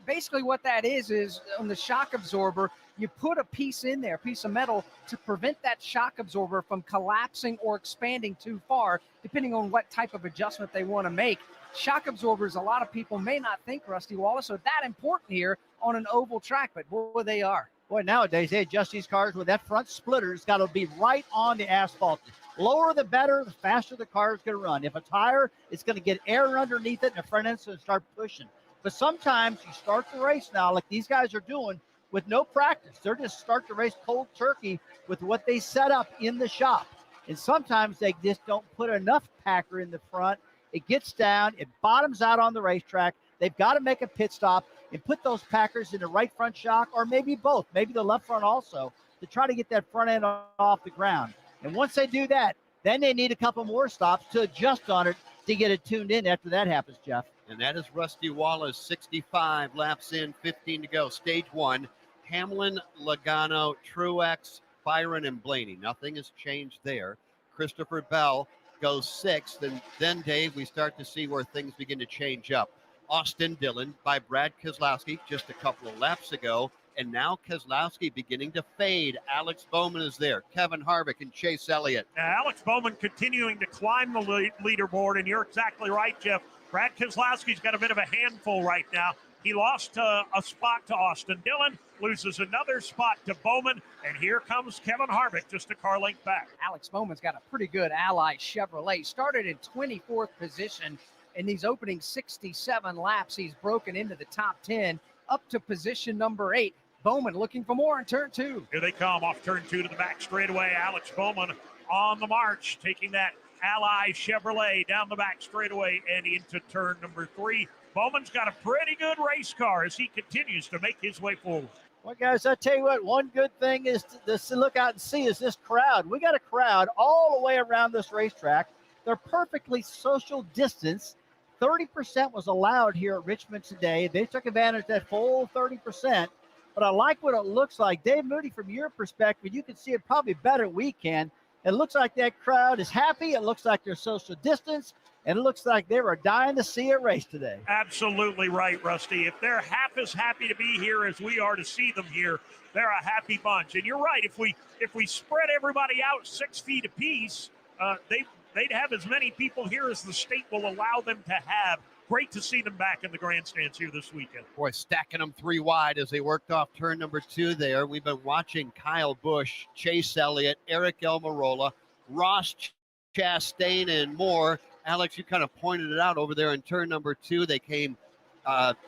S3: Basically what that is on the shock absorber, you put a piece in there, a piece of metal, to prevent that shock absorber from collapsing or expanding too far, depending on what type of adjustment they want to make. Shock absorbers, a lot of people may not think, Rusty Wallace, are that important here on an oval track, but boy, they are.
S5: Boy, nowadays, they adjust these cars with that front splitter. It's got to be right on the asphalt. Lower the better, the faster the car is going to run. If it's higher, it's going to get air underneath it, and the front end's going to start pushing. But sometimes you start the race now, like these guys are doing, with no practice. They're just start the race cold turkey with what they set up in the shop. And sometimes they just don't put enough packer in the front. It gets down, it bottoms out on the racetrack. They've got to make a pit stop and put those packers in the right front shock, or maybe both, maybe the left front also, to try to get that front end off the ground. And once they do that, then they need a couple more stops to adjust on it to get it tuned in after that happens, Jeff.
S4: And that is Rusty Wallace, 65 laps in, 15 to go. Stage 1, Hamlin, Logano, Truex, Byron, and Blaney. Nothing has changed there. Christopher Bell goes 6th, and then, Dave, we start to see where things begin to change up. Austin Dillon by Brad Keselowski just a couple of laps ago, and now Keselowski beginning to fade. Alex Bowman is there, Kevin Harvick, and Chase Elliott.
S6: Now, Alex Bowman continuing to climb the leaderboard, and you're exactly right, Jeff. Brad Keselowski's got a bit of a handful right now. He lost a spot to Austin Dillon, loses another spot to Bowman, and here comes Kevin Harvick just a car length back.
S3: Alex Bowman's got a pretty good Ally Chevrolet. Started in 24th position. In these opening 67 laps, he's broken into the top 10, up to position number 8. Bowman looking for more in turn 2.
S6: Here they come off turn 2 to the back straightaway. Alex Bowman on the march, taking that Ally Chevrolet down the back straightaway and into turn number 3. Bowman's got a pretty good race car as he continues to make his way forward.
S5: Well, guys, I tell you what, one good thing is to look out and see is this crowd. We got a crowd all the way around this racetrack. They're perfectly social distance. 30% was allowed here at Richmond today. They took advantage of that full 30%. But I like what it looks like. Dave Moody, from your perspective, you can see it probably better than we can. It looks like that crowd is happy. It looks like they're social distance. And it looks like they were dying to see a race today.
S6: Absolutely right, Rusty. If they're half as happy to be here as we are to see them here, they're a happy bunch. And you're right. If we spread everybody out 6 feet apiece, they'd have as many people here as the state will allow them to have. Great to see them back in the grandstands here this weekend.
S4: Boy, stacking them 3 wide as they worked off turn number 2 there. We've been watching Kyle Busch, Chase Elliott, Eric Almirola, Ross Chastain, and more. Alex, you kind of pointed it out over there in turn number 2. They came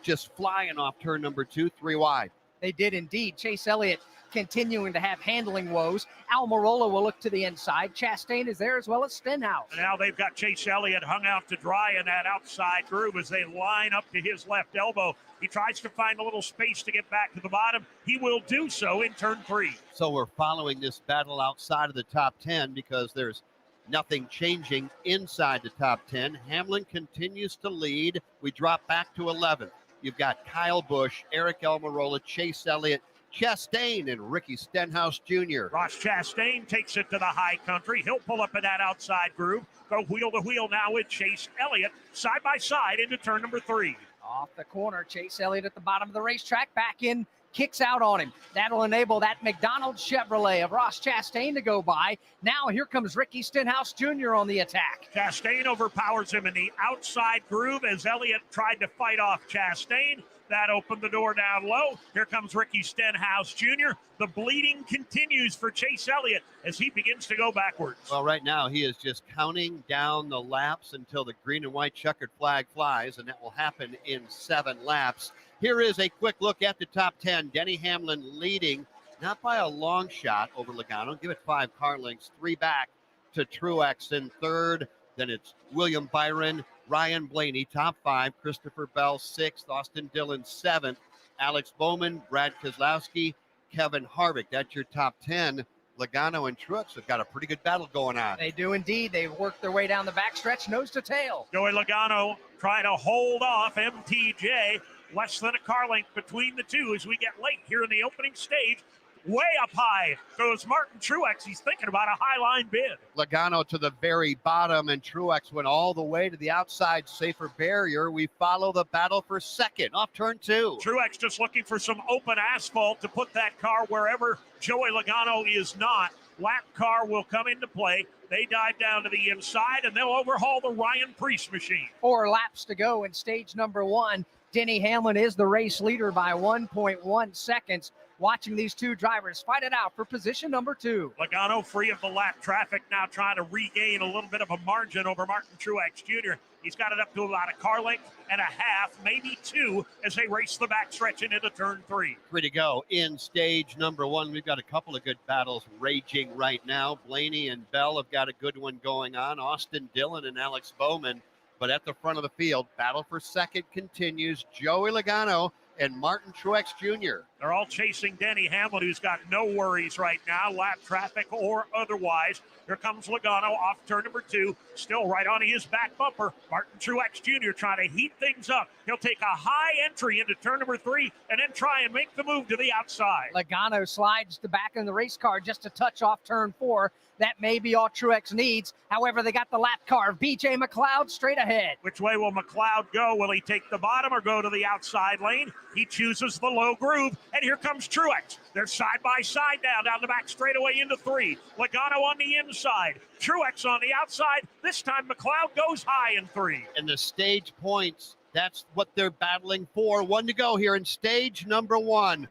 S4: just flying off turn number 2, 3 wide.
S3: They did indeed. Chase Elliott continuing to have handling woes. Almirola will look to the inside. Chastain is there as well as Stenhouse.
S6: And now they've got Chase Elliott hung out to dry in that outside groove as they line up to his left elbow. He tries to find a little space to get back to the bottom. He will do so in turn 3.
S4: So we're following this battle outside of the top 10 because there's nothing changing inside the top 10. Hamlin continues to lead. We drop back to 11th. You've got Kyle Busch, Eric Almirola, Chase Elliott, Chastain, and Ricky Stenhouse Jr.
S6: Ross Chastain takes it to the high country. He'll pull up in that outside groove. Go wheel to wheel now with Chase Elliott side by side into turn number 3.
S3: Off the corner, Chase Elliott at the bottom of the racetrack. Back in, kicks out on him. That'll enable that McDonald's Chevrolet of Ross Chastain to go by. Now here comes Ricky Stenhouse Jr. on the attack.
S6: Chastain overpowers him in the outside groove as Elliott tried to fight off Chastain. That opened the door down low. Here comes Ricky Stenhouse Jr. The bleeding continues for Chase Elliott as he begins to go backwards.
S4: Well, right now he is just counting down the laps until the green and white checkered flag flies, and that will happen in 7 laps. Here is a quick look at the top 10. Denny Hamlin leading, not by a long shot over Logano. Give it 5 car lengths, 3 back to Truex in third. Then it's William Byron, Ryan Blaney, top 5. Christopher Bell, 6th. Austin Dillon, 7th. Alex Bowman, Brad Keselowski, Kevin Harvick. That's your top 10. Logano and Truex have got a pretty good battle going on.
S3: They do indeed. They've worked their way down the backstretch, nose to tail.
S6: Joey Logano trying to hold off MTJ. Less than a car length between the two as we get late here in the opening stage. Way up high goes Martin Truex. He's thinking about a high line bid.
S4: Logano to the very bottom, and Truex went all the way to the outside safer barrier. We follow the battle for second off turn 2.
S6: Truex just looking for some open asphalt to put that car wherever Joey Logano is not. Lap car will come into play. They dive down to the inside, and they'll overhaul the Ryan Preece machine.
S3: 4 laps to go in stage number 1. Denny Hamlin is the race leader by 1.1 seconds. Watching these two drivers fight it out for position number 2.
S6: Logano free of the lap traffic, now trying to regain a little bit of a margin over Martin Truex Jr. He's got it up to about a car length and a half, maybe 2, as they race the backstretch and into turn 3.
S4: 3 to go in stage number 1. We've got a couple of good battles raging right now. Blaney and Bell have got a good one going on. Austin Dillon and Alex Bowman. But at the front of the field, battle for second continues. Joey Logano and Martin Truex Jr.
S6: They're all chasing Denny Hamlin, who's got no worries right now, lap traffic or otherwise. Here comes Logano off turn number 2, still right on his back bumper. Martin Truex Jr. trying to heat things up. He'll take a high entry into turn number 3 and then try and make the move to the outside.
S3: Logano slides to back in the race car just a touch off turn 4. That may be all Truex needs. However, they got the lap car of B.J. McLeod straight ahead.
S6: Which way will McLeod go? Will he take the bottom or go to the outside lane? He chooses the low groove, and here comes Truex. They're side by side now, down the back straightaway into 3. Logano on the inside, Truex on the outside. This time McLeod goes high in 3.
S4: And the stage points, that's what they're battling for. 1 to go here in stage number 1.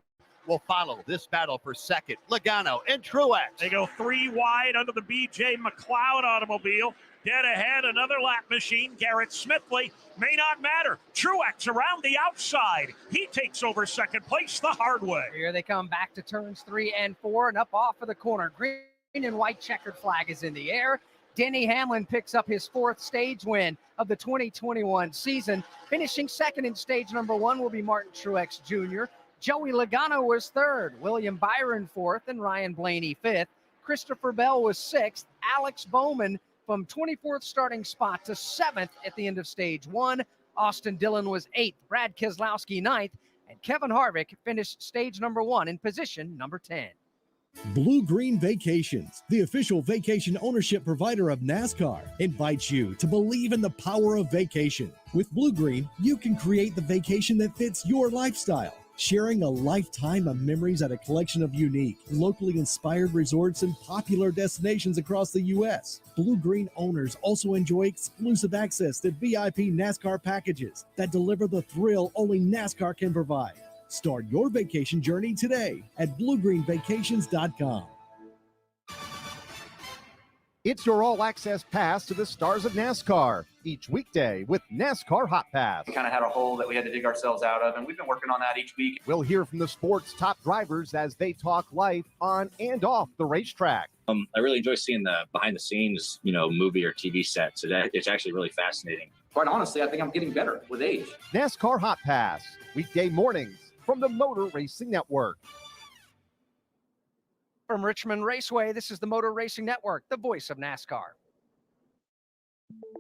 S4: Will follow this battle for second. Logano and Truex.
S6: They go 3 wide under the B.J. McLeod automobile. Dead ahead, another lap machine. Garrett Smithley may not matter. Truex around the outside. He takes over second place the hard way.
S3: Here they come back to turns 3 and 4 and up off of the corner. Green and white checkered flag is in the air. Denny Hamlin picks up his 4th stage win of the 2021 season. Finishing second in stage number 1 will be Martin Truex Jr. Joey Logano was 3rd, William Byron 4th, and Ryan Blaney 5th. Christopher Bell was 6th. Alex Bowman from 24th starting spot to 7th at the end of stage 1. Austin Dillon was 8th, Brad Keselowski 9th, and Kevin Harvick finished stage number 1 in position number 10.
S7: Blue Green Vacations, the official vacation ownership provider of NASCAR, invites you to believe in the power of vacation. With Blue Green, you can create the vacation that fits your lifestyle. Sharing a lifetime of memories at a collection of unique, locally inspired resorts and popular destinations across the U.S. Blue Green owners also enjoy exclusive access to VIP NASCAR packages that deliver the thrill only NASCAR can provide. Start your vacation journey today at bluegreenvacations.com.
S12: It's your all-access pass to the stars of NASCAR each weekday with NASCAR Hot Pass.
S22: We kind of had a hole that we had to dig ourselves out of, and we've been working on that each week.
S12: We'll hear from the sport's top drivers as they talk life on and off the racetrack.
S23: I really enjoy seeing the behind-the-scenes, movie or TV sets. It's actually really fascinating.
S22: Quite honestly, I think I'm getting better with age.
S12: NASCAR Hot Pass, weekday mornings from the Motor Racing Network.
S3: From Richmond Raceway, this is the Motor Racing Network, the voice of NASCAR.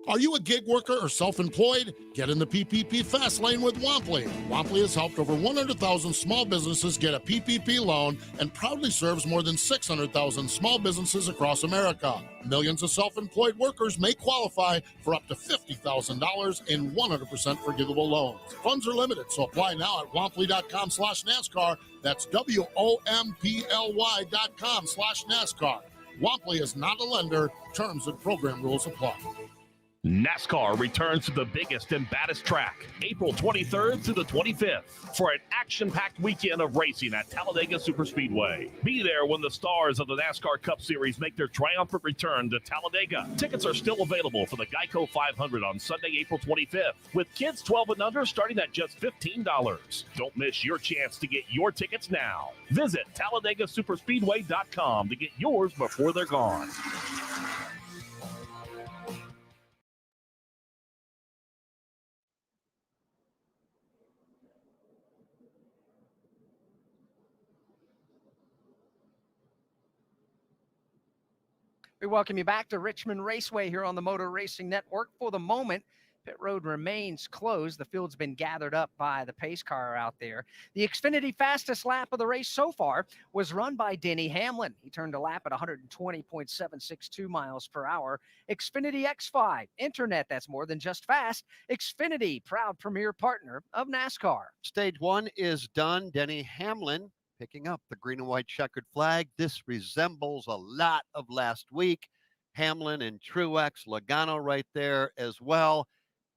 S1: Are you a gig worker or self-employed? Get in the PPP fast lane with Wampley. Wampley has helped over 100,000 small businesses get a PPP loan and proudly serves more than 600,000 small businesses across America. Millions of self-employed workers may qualify for up to $50,000 in 100% forgivable loans. Funds are limited, so apply now at wampley.com/NASCAR. That's WOMPLY.com/NASCAR. Wampley is not a lender. Terms and program rules apply.
S2: NASCAR returns to the biggest and baddest track, April 23rd through the 25th, for an action-packed weekend of racing at Talladega Superspeedway. Be there when the stars of the NASCAR Cup Series make their triumphant return to Talladega. Tickets are still available for the Geico 500 on Sunday, April 25th, with kids 12 and under starting at just $15. Don't miss your chance to get your tickets now. Visit TalladagaSuperspeedway.com to get yours before they're gone.
S3: We welcome you back to Richmond Raceway here on the Motor Racing Network. For the moment, pit road remains closed. The field's been gathered up by the pace car out there. The Xfinity fastest lap of the race so far was run by Denny Hamlin. He turned a lap at 120.762 miles per hour. Xfinity X5, internet that's more than just fast. Xfinity, proud premier partner of NASCAR.
S4: Stage one is done. Denny Hamlin picking up the green and white checkered flag. This resembles a lot of last week. Hamlin and Truex, Logano right there as well.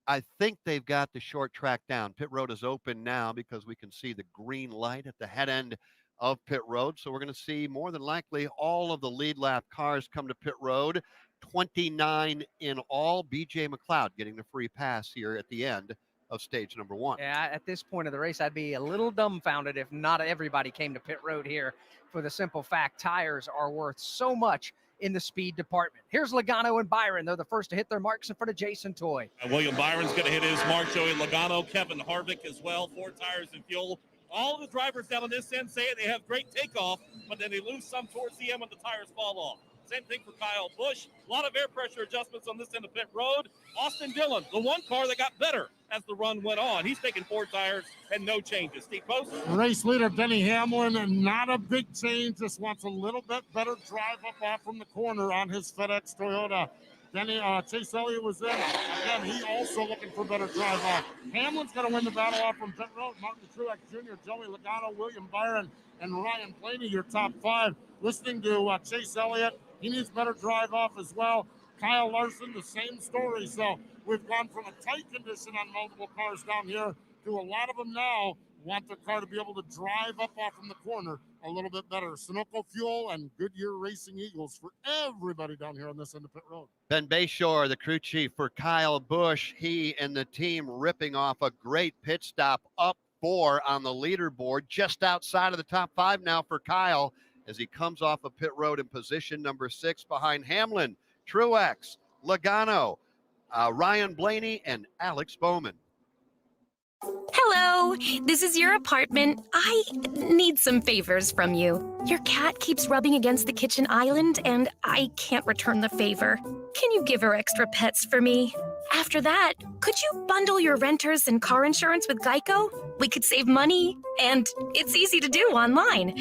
S4: I think they've got the short track down. Pit road is open now because we can see the green light at the head end of pit road. So we're going to see more than likely all of the lead lap cars come to pit road. 29 in all. BJ McLeod getting the free pass here at the end of stage number one.
S3: Yeah, at this point of the race, I'd be a little dumbfounded if not everybody came to pit road here, for the simple fact tires are worth so much in the speed department. Here's Logano and Byron. They're the first to hit their marks in front of Jason Toy.
S2: William Byron's going to hit his mark. Joey Logano, Kevin Harvick as well. 4 tires and fuel. All of the drivers down on this end say they have great takeoff, but then they lose some towards the end when the tires fall off. Same thing for Kyle Busch. A lot of air pressure adjustments on this end of pit road. Austin Dillon, the one car that got better as the run went on. He's taking 4 tires and no changes. Steve Post.
S1: Race leader Denny Hamlin, and not a big change. Just wants a little bit better drive up off from the corner on his FedEx Toyota. Chase Elliott was in. Again, he also looking for better drive off. Hamlin's going to win the battle off from pit road. Martin Truex Jr., Joey Logano, William Byron, and Ryan Blaney, your top 5. Listening to Chase Elliott, he needs better drive off as well. Kyle Larson, the same story. So we've gone from a tight condition on multiple cars down here to a lot of them now want the car to be able to drive up off from the corner a little bit better. Sunoco Fuel and Goodyear Racing Eagles for everybody down here on this end of pit road.
S4: Ben Bayshore, the crew chief for Kyle Busch, he and the team ripping off a great pit stop, up 4 on the leaderboard, just outside of the top 5 now for Kyle as he comes off of pit road in position number 6 behind Hamlin, Truex, Logano, Ryan Blaney, and Alex Bowman.
S18: Hello, this is your apartment. I need some favors from you. Your cat keeps rubbing against the kitchen island, and I can't return the favor. Can you give her extra pets for me? After that, could you bundle your renters and car insurance with Geico? We could save money, and it's easy to do online.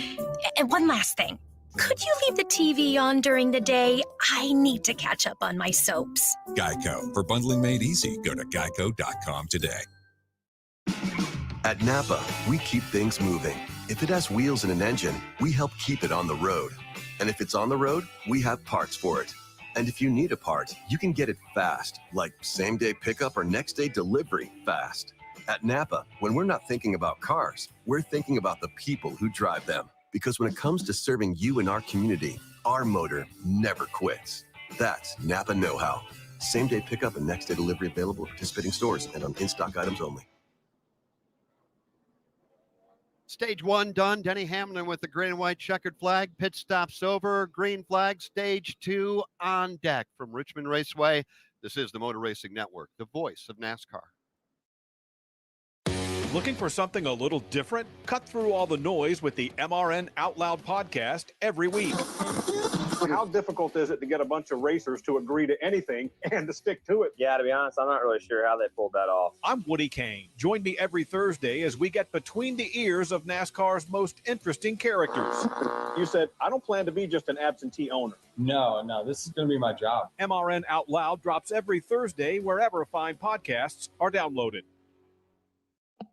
S18: And one last thing. Could you leave the TV on during the day? I need to catch up on my soaps.
S8: Geico. For bundling made easy, go to geico.com today.
S13: At Napa, we keep things moving. If it has wheels and an engine, we help keep it on the road. And if it's on the road, we have parts for it. And if you need a part, you can get it fast, like same-day pickup or next-day delivery fast. At Napa, when we're not thinking about cars, we're thinking about the people who drive them. Because when it comes to serving you and our community, our motor never quits. That's Napa know-how. Same-day pickup and next-day delivery available at participating stores and on in-stock items only.
S4: Stage 1 done. Denny Hamlin with the green and white checkered flag. Pit stops over. Green flag. Stage 2 on deck from Richmond Raceway. This is the Motor Racing Network, the voice of NASCAR.
S14: Looking for something a little different? Cut through all the noise with the MRN Out Loud podcast every week.
S15: How difficult is it to get a bunch of racers to agree to anything and to stick to it?
S16: Yeah, to be honest, I'm not really sure how they pulled that off.
S14: I'm Woody Kane. Join me every Thursday as we get between the ears of NASCAR's most interesting characters.
S15: You said, I don't plan to be just an absentee owner.
S16: No, this is going to be my job.
S14: MRN Out Loud drops every Thursday wherever fine podcasts are downloaded.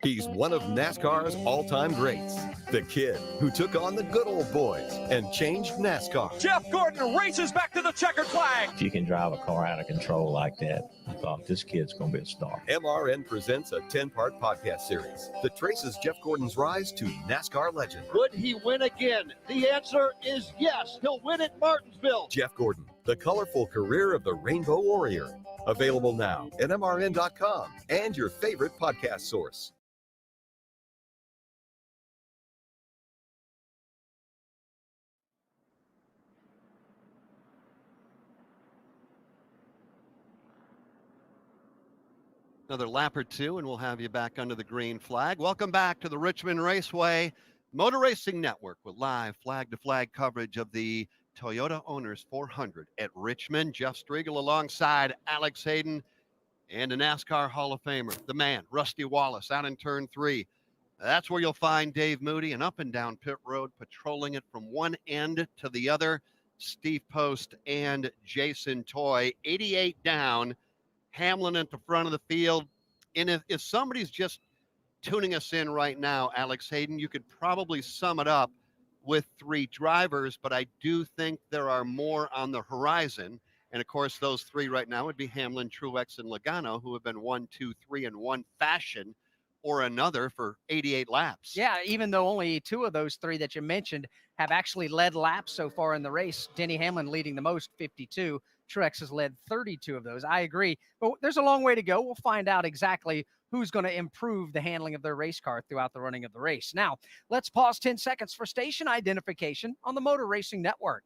S24: He's one of NASCAR's all-time greats, the kid who took on the good old boys and changed NASCAR.
S10: Jeff Gordon races back to the checkered flag.
S25: If you can drive a car out of control like that, I thought this kid's going to be a star.
S24: MRN presents a 10-part podcast series that traces Jeff Gordon's rise to NASCAR legend.
S4: Would he win again? The answer is yes. He'll win at Martinsville.
S24: Jeff Gordon, the colorful career of the Rainbow Warrior. Available now at MRN.com and your favorite podcast source.
S4: Another lap or two, and we'll have you back under the green flag. Welcome back to the Richmond Raceway Motor Racing Network with live flag-to-flag coverage of the Toyota Owners 400 at Richmond. Jeff Striegel alongside Alex Hayden and a NASCAR Hall of Famer, the man, Rusty Wallace, out in turn 3. That's where you'll find Dave Moody, and up and down pit road, patrolling it from one end to the other, Steve Post and Jason Toy. 88 down. Hamlin at the front of the field. And if somebody's just tuning us in right now, Alex Hayden, you could probably sum it up with 3 drivers, but I do think there are more on the horizon. And of course, those 3 right now would be Hamlin, Truex, and Logano, who have been 1, 2, 3 in one fashion or another for 88 laps.
S3: Yeah, even though only 2 of those 3 that you mentioned have actually led laps so far in the race. Denny Hamlin leading the most, 52. Truex has led 32 of those. I agree, but there's a long way to go. We'll find out exactly who's going to improve the handling of their race car throughout the running of the race. Now, let's pause 10 seconds for station identification on the Motor Racing Network.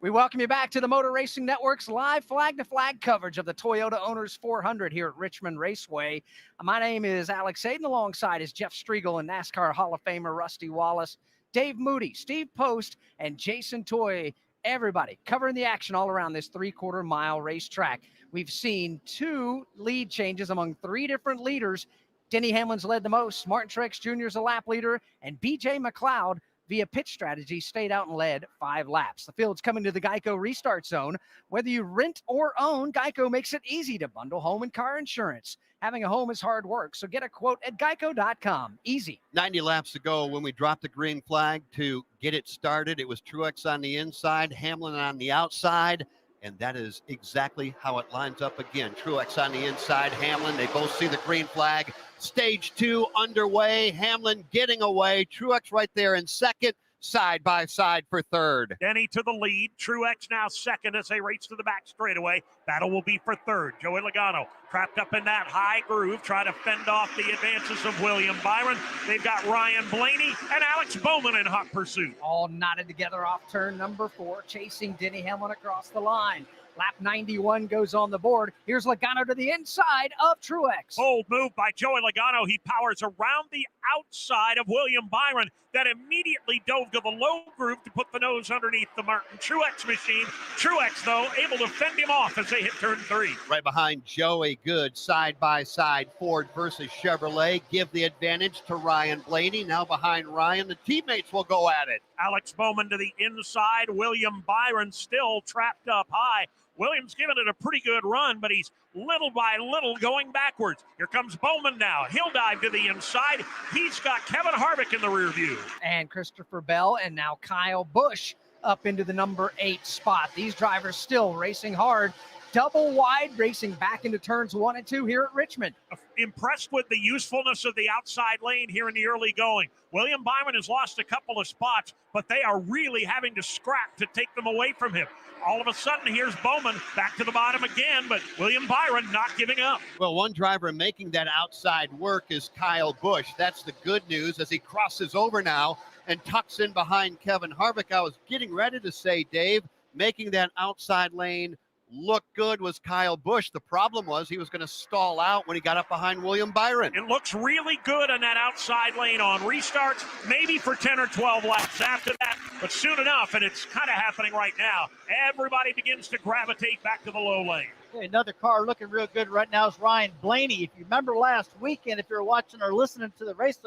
S3: We welcome you back to the Motor Racing Network's live flag-to-flag coverage of the Toyota Owners 400 here at Richmond Raceway. My name is Alex Hayden. Alongside is Jeff Striegel and NASCAR Hall of Famer Rusty Wallace, Dave Moody, Steve Post, and Jason Toy. Everybody covering the action all around this 3/4-mile racetrack. We've seen 2 lead changes among 3 different leaders. Denny Hamlin's led the most. Martin Truex Jr. is a lap leader, and B.J. McLeod, via pitch strategy, stayed out and led 5 laps. The field's coming to the Geico restart zone. Whether you rent or own, Geico makes it easy to bundle home and car insurance. Having a home is hard work, so get a quote at geico.com. Easy.
S4: 90 laps ago when we dropped the green flag to get it started, it was Truex on the inside, Hamlin on the outside, and that is exactly how it lines up again. Truex on the inside, Hamlin, they both see the green flag. Stage 2 underway. Hamlin getting away. Truex right there in second, side by side for third.
S6: Denny to the lead. Truex now second as they race to the back straightaway. Battle will be for third. Joey Logano trapped up in that high groove, trying to fend off the advances of William Byron. They've got Ryan Blaney and Alex Bowman in hot pursuit.
S3: All knotted together off turn number 4, chasing Denny Hamlin across the line. Lap 91 goes on the board. Here's Logano to the inside of Truex.
S6: Bold move by Joey Logano. He powers around the outside of William Byron, that immediately dove to the low groove to put the nose underneath the Martin Truex machine. Truex, though, able to fend him off as they hit turn 3.
S4: Right behind Joey, good side by side. Ford versus Chevrolet. Give the advantage to Ryan Blaney. Now behind Ryan, the teammates will go at it.
S6: Alex Bowman to the inside. William Byron still trapped up high. Williams giving it a pretty good run, but he's little by little going backwards. Here comes Bowman now. He'll dive to the inside. He's got Kevin Harvick in the rear view.
S3: And Christopher Bell and now Kyle Busch up into the number 8 spot. These drivers still racing hard. double wide, racing back into turns 1 and 2 here at Richmond.
S6: Impressed with the usefulness of the outside lane here in the early going. William Byron has lost a couple of spots, but they are really having to scrap to take them away from him. All of a sudden, here's Bowman back to the bottom again, but William Byron not giving up.
S4: Well, one driver making that outside work is Kyle Busch. That's the good news as he crosses over now and tucks in behind Kevin Harvick. I was getting ready to say, Dave, making that outside lane look good was Kyle Busch. The problem was he was going to stall out when he got up behind William Byron.
S6: It looks really good on that outside lane on restarts, maybe for 10 or 12 laps after that, but soon enough, and it's kind of happening right now, everybody begins to gravitate back to the low lane.
S5: Okay, another car looking real good right now is Ryan Blaney. If you remember last weekend, if you're watching or listening to the race,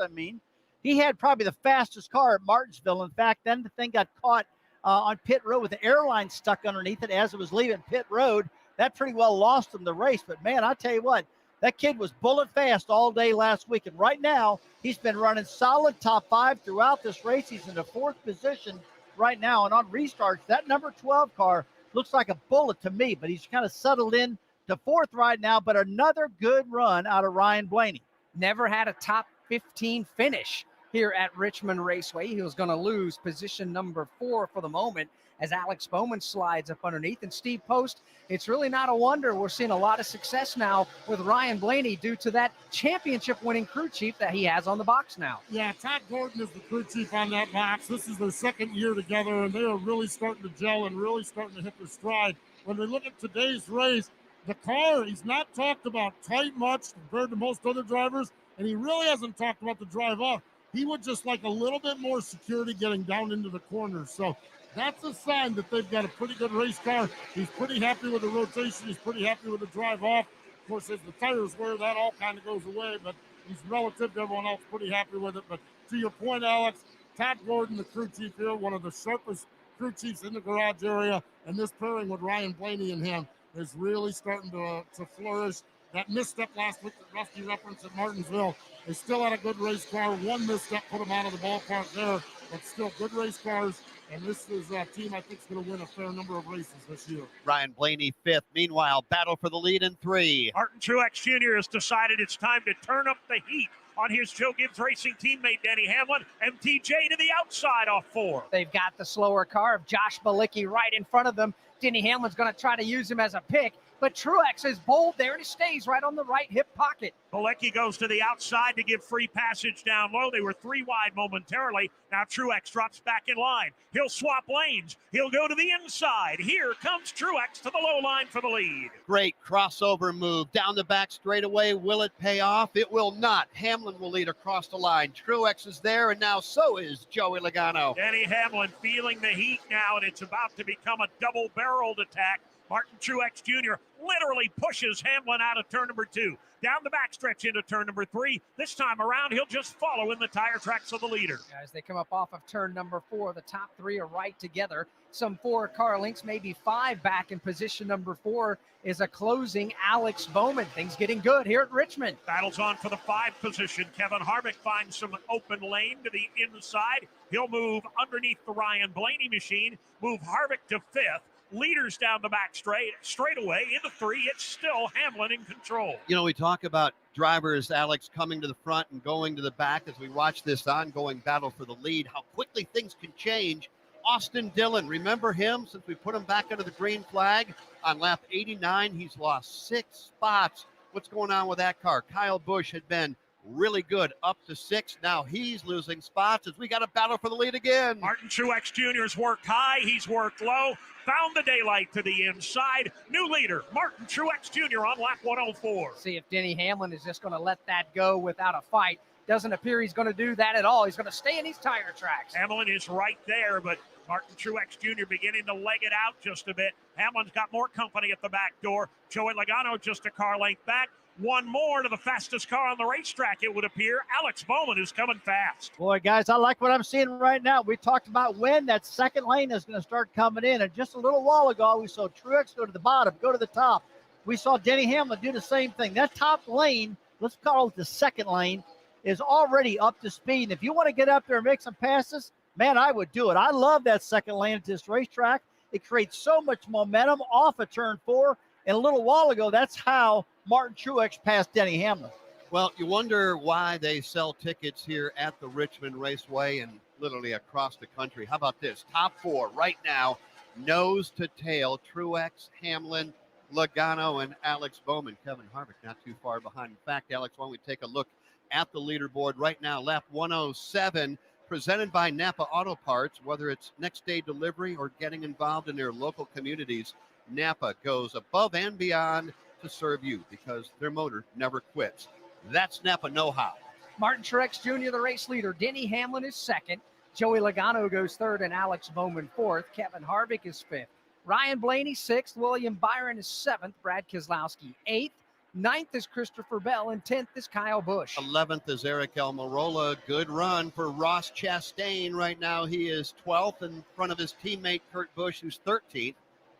S5: he had probably the fastest car at Martinsville. In fact, then the thing got caught on pit road with the airline stuck underneath it as it was leaving pit road. That pretty well lost him the race. But, man, I tell you what, that kid was bullet fast all day last week. And right now, he's been running solid top 5 throughout this race. He's in the 4th position right now. And on restarts, that number 12 car looks like a bullet to me. But he's kind of settled in to 4th right now. But another good run out of Ryan Blaney.
S3: Never had a top 15 finish here at Richmond Raceway. He was going to lose position number 4 for the moment as Alex Bowman slides up underneath. And Steve Post, it's really not a wonder we're seeing a lot of success now with Ryan Blaney due to that championship-winning crew chief that he has on the box now.
S1: Yeah, Todd Gordon is the crew chief on that box. This is their 2nd year together, and they are really starting to gel and really starting to hit their stride. When we look at today's race, the car, he's not talked about tight much compared to most other drivers, and he really hasn't talked about the drive off. He would just like a little bit more security getting down into the corners. So that's a sign that they've got a pretty good race car. He's pretty happy with the rotation. He's pretty happy with the drive off. Of course, as the tires wear, that all kind of goes away, but he's relative to everyone else pretty happy with it. But to your point, Alex, Todd Gordon, the crew chief here, one of the sharpest crew chiefs in the garage area, and this pairing with Ryan Blaney and him is really starting to flourish. That misstep last week that Rusty referenced at Martinsville, they still had a good race car. One misstep put them out of the ballpark there, but still good race cars. And this is a team I think is going to win a fair number of races this year.
S4: Ryan Blaney 5th. Meanwhile, battle for the lead in 3.
S6: Martin Truex Jr. has decided it's time to turn up the heat on his Joe Gibbs Racing teammate, Denny Hamlin. MTJ to the outside off 4.
S3: They've got the slower car of Josh Bilicki right in front of them. Denny Hamlin's going to try to use him as a pick, but Truex is bold there and he stays right on the right hip pocket.
S6: Bilicki goes to the outside to give free passage down low. They were 3 wide momentarily. Now Truex drops back in line. He'll swap lanes. He'll go to the inside. Here comes Truex to the low line for the lead.
S4: Great crossover move down the back straightaway. Will it pay off? It will not. Hamlin will lead across the line. Truex is there, and now so is Joey Logano.
S6: Denny Hamlin feeling the heat now, and it's about to become a double-barreled attack. Martin Truex Jr. literally pushes Hamlin out of turn number 2. Down the backstretch into turn number 3. This time around, he'll just follow in the tire tracks of the leader.
S3: As they come up off of turn number 4, the top 3 are right together. Some 4 car lengths, maybe 5 back in position number 4 is a closing Alex Bowman. Things getting good here at Richmond.
S6: Battles on for the 5 position. Kevin Harvick finds some open lane to the inside. He'll move underneath the Ryan Blaney machine, move Harvick to 5th. Leaders down the back straightaway into 3. It's still Hamlin in control.
S4: You know, we talk about drivers, Alex, coming to the front and going to the back as we watch this ongoing battle for the lead, how quickly things can change. Austin Dillon, remember him since we put him back under the green flag on lap 89? He's lost 6 spots. What's going on with that car? Kyle Busch had been really good up to 6. Now he's losing spots as we got a battle for the lead again.
S6: Martin Truex Jr.'s worked high. He's worked low. Found the daylight to the inside. New leader, Martin Truex Jr. on lap 104.
S3: See if Denny Hamlin is just going to let that go without a fight. Doesn't appear he's going to do that at all. He's going to stay in these tire tracks.
S6: Hamlin is right there, but Martin Truex Jr. beginning to leg it out just a bit. Hamlin's got more company at the back door. Joey Logano just a car length back. One more to the fastest car on the racetrack, it would appear. Alex Bowman is coming fast.
S5: Boy, guys, I like what I'm seeing right now. We talked about when that second lane is going to start coming in. And just a little while ago, we saw Truex go to the bottom, go to the top. We saw Denny Hamlin do the same thing. That top lane, let's call it the second lane, is already up to speed. And if you want to get up there and make some passes, man, I would do it. I love that second lane at this racetrack. It creates so much momentum off of turn 4. And a little while ago, that's how Martin Truex passed Denny Hamlin.
S4: Well, you wonder why they sell tickets here at the Richmond Raceway and literally across the country. How about this? Top 4 right now, nose to tail, Truex, Hamlin, Logano, and Alex Bowman. Kevin Harvick not too far behind. In fact, Alex, why don't we take a look at the leaderboard right now? Lap 107, presented by Napa Auto Parts. Whether it's next day delivery or getting involved in their local communities, Napa goes above and beyond to serve you because their motor never quits. That's Napa know-how.
S3: Martin Truex Jr., the race leader. Denny Hamlin is second. Joey Logano goes third, and Alex Bowman fourth. Kevin Harvick is fifth. Ryan Blaney sixth. William Byron is seventh. Brad Keselowski eighth. Ninth is Christopher Bell, and 10th is Kyle Busch.
S4: 11th is Eric Almirola. Good run for Ross Chastain. Right now he is 12th in front of his teammate Kurt Busch, who's 13th.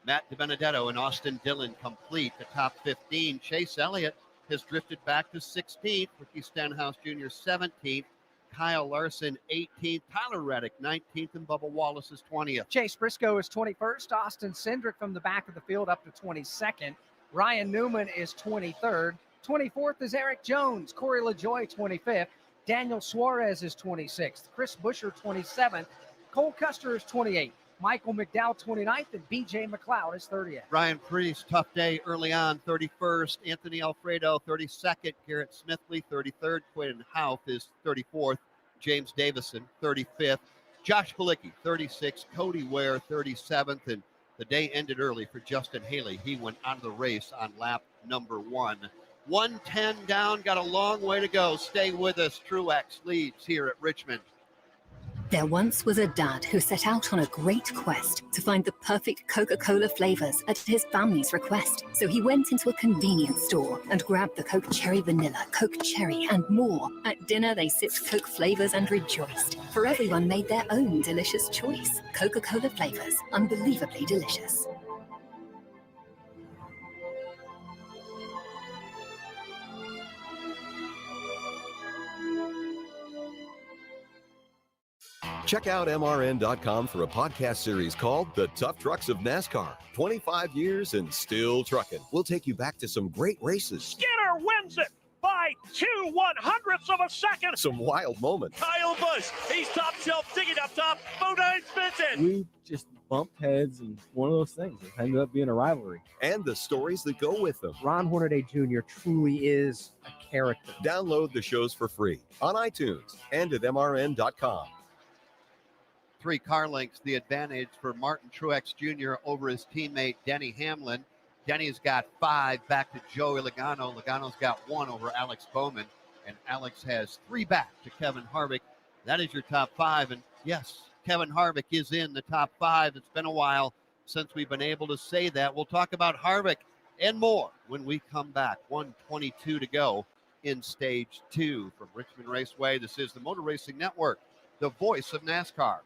S4: Matt DiBenedetto and Austin Dillon complete the top 15. Chase Elliott has drifted back to 16th. Ricky Stenhouse Jr. 17th. Kyle Larson 18th. Tyler Reddick 19th, and Bubba Wallace is 20th.
S3: Chase Briscoe is 21st. Austin Cindric from the back of the field up to 22nd. Ryan Newman is 23rd. 24th is Eric Jones. Corey LaJoie 25th. Daniel Suarez is 26th. Chris Buescher 27th. Cole Custer is 28th. Michael McDowell 29th, and B.J. McLeod is 30th.
S4: Ryan Preece, tough day early on, 31st. Anthony Alfredo, 32nd. Garrett Smithley, 33rd. Quinn Houff is 34th. James Davison, 35th. Josh Bilicki, 36th. Cody Ware, 37th. And the day ended early for Justin Haley. He went out of the race on lap number 1. 110 down, got a long way to go. Stay with us. Truex leads here at Richmond.
S9: There once was a dad who set out on a great quest to find the perfect Coca-Cola flavors at his family's request. So he went into a convenience store and grabbed the Coke Cherry Vanilla, Coke Cherry, and more. At dinner, they sipped Coke flavors and rejoiced, for everyone made their own delicious choice. Coca-Cola flavors, unbelievably delicious.
S24: Check out MRN.com for a podcast series called The Tough Trucks of NASCAR. 25 years and still trucking. We'll take you back to some great races.
S6: Skinner wins it by 2/100ths of a second.
S24: Some wild moments.
S11: Kyle Busch, he's top shelf digging up top. Bodine Benson.
S17: We just bumped heads, and one of those things. It ended up being a rivalry.
S24: And the stories that go with them.
S17: Ron Hornaday Jr. truly is a character.
S24: Download the shows for free on iTunes and at MRN.com.
S4: 3 car lengths the advantage for Martin Truex Jr. over his teammate Denny Hamlin. Denny's got 5 back to Joey Logano. Logano's got 1 over Alex Bowman. And Alex has 3 back to Kevin Harvick. That is your top 5. And yes, Kevin Harvick is in the top 5. It's been a while since we've been able to say that. We'll talk about Harvick and more when we come back. 1:22 to go in stage 2 from Richmond Raceway. This is the Motor Racing Network, the voice of NASCAR.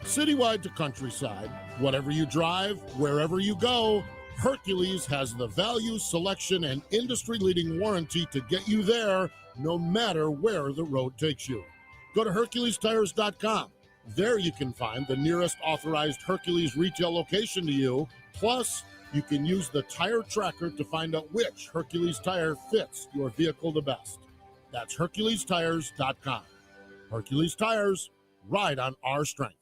S1: Citywide to countryside, whatever you drive, wherever you go, Hercules has the value, selection, and industry-leading warranty to get you there, no matter where the road takes you. Go to HerculesTires.com. There you can find the nearest authorized Hercules retail location to you. Plus, you can use the tire tracker to find out which Hercules tire fits your vehicle the best. That's HerculesTires.com. Hercules Tires, ride on our strength.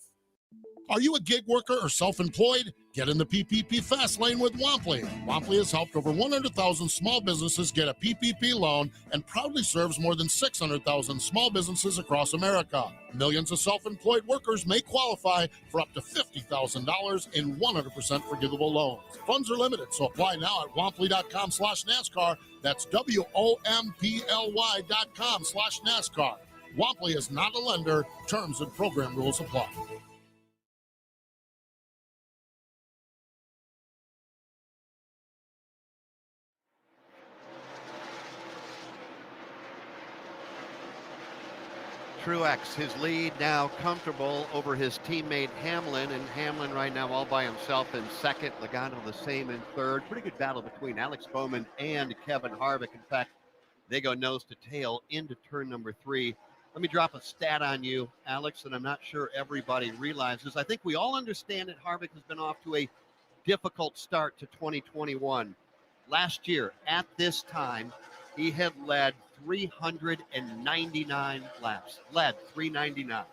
S1: Are you a gig worker or self-employed? Get in the PPP fast lane with Wampley. Wampley has helped over 100,000 small businesses get a PPP loan and proudly serves more than 600,000 small businesses across America. Millions of self-employed workers may qualify for up to $50,000 in 100% forgivable loans. Funds are limited, so apply now at Wampley.com/NASCAR. That's WOMPLY.com/NASCAR. Wampley is not a lender. Terms and program rules apply.
S4: Truex, his lead now comfortable over his teammate Hamlin, and Hamlin right now all by himself in second. Logano the same in third. Pretty good battle between Alex Bowman and Kevin Harvick. In fact, they go nose to tail into turn number 3. Let me drop a stat on you, Alex, that I'm not sure everybody realizes. I think we all understand that Harvick has been off to a difficult start to 2021. Last year, at this time, he had led 399 laps. Led 399.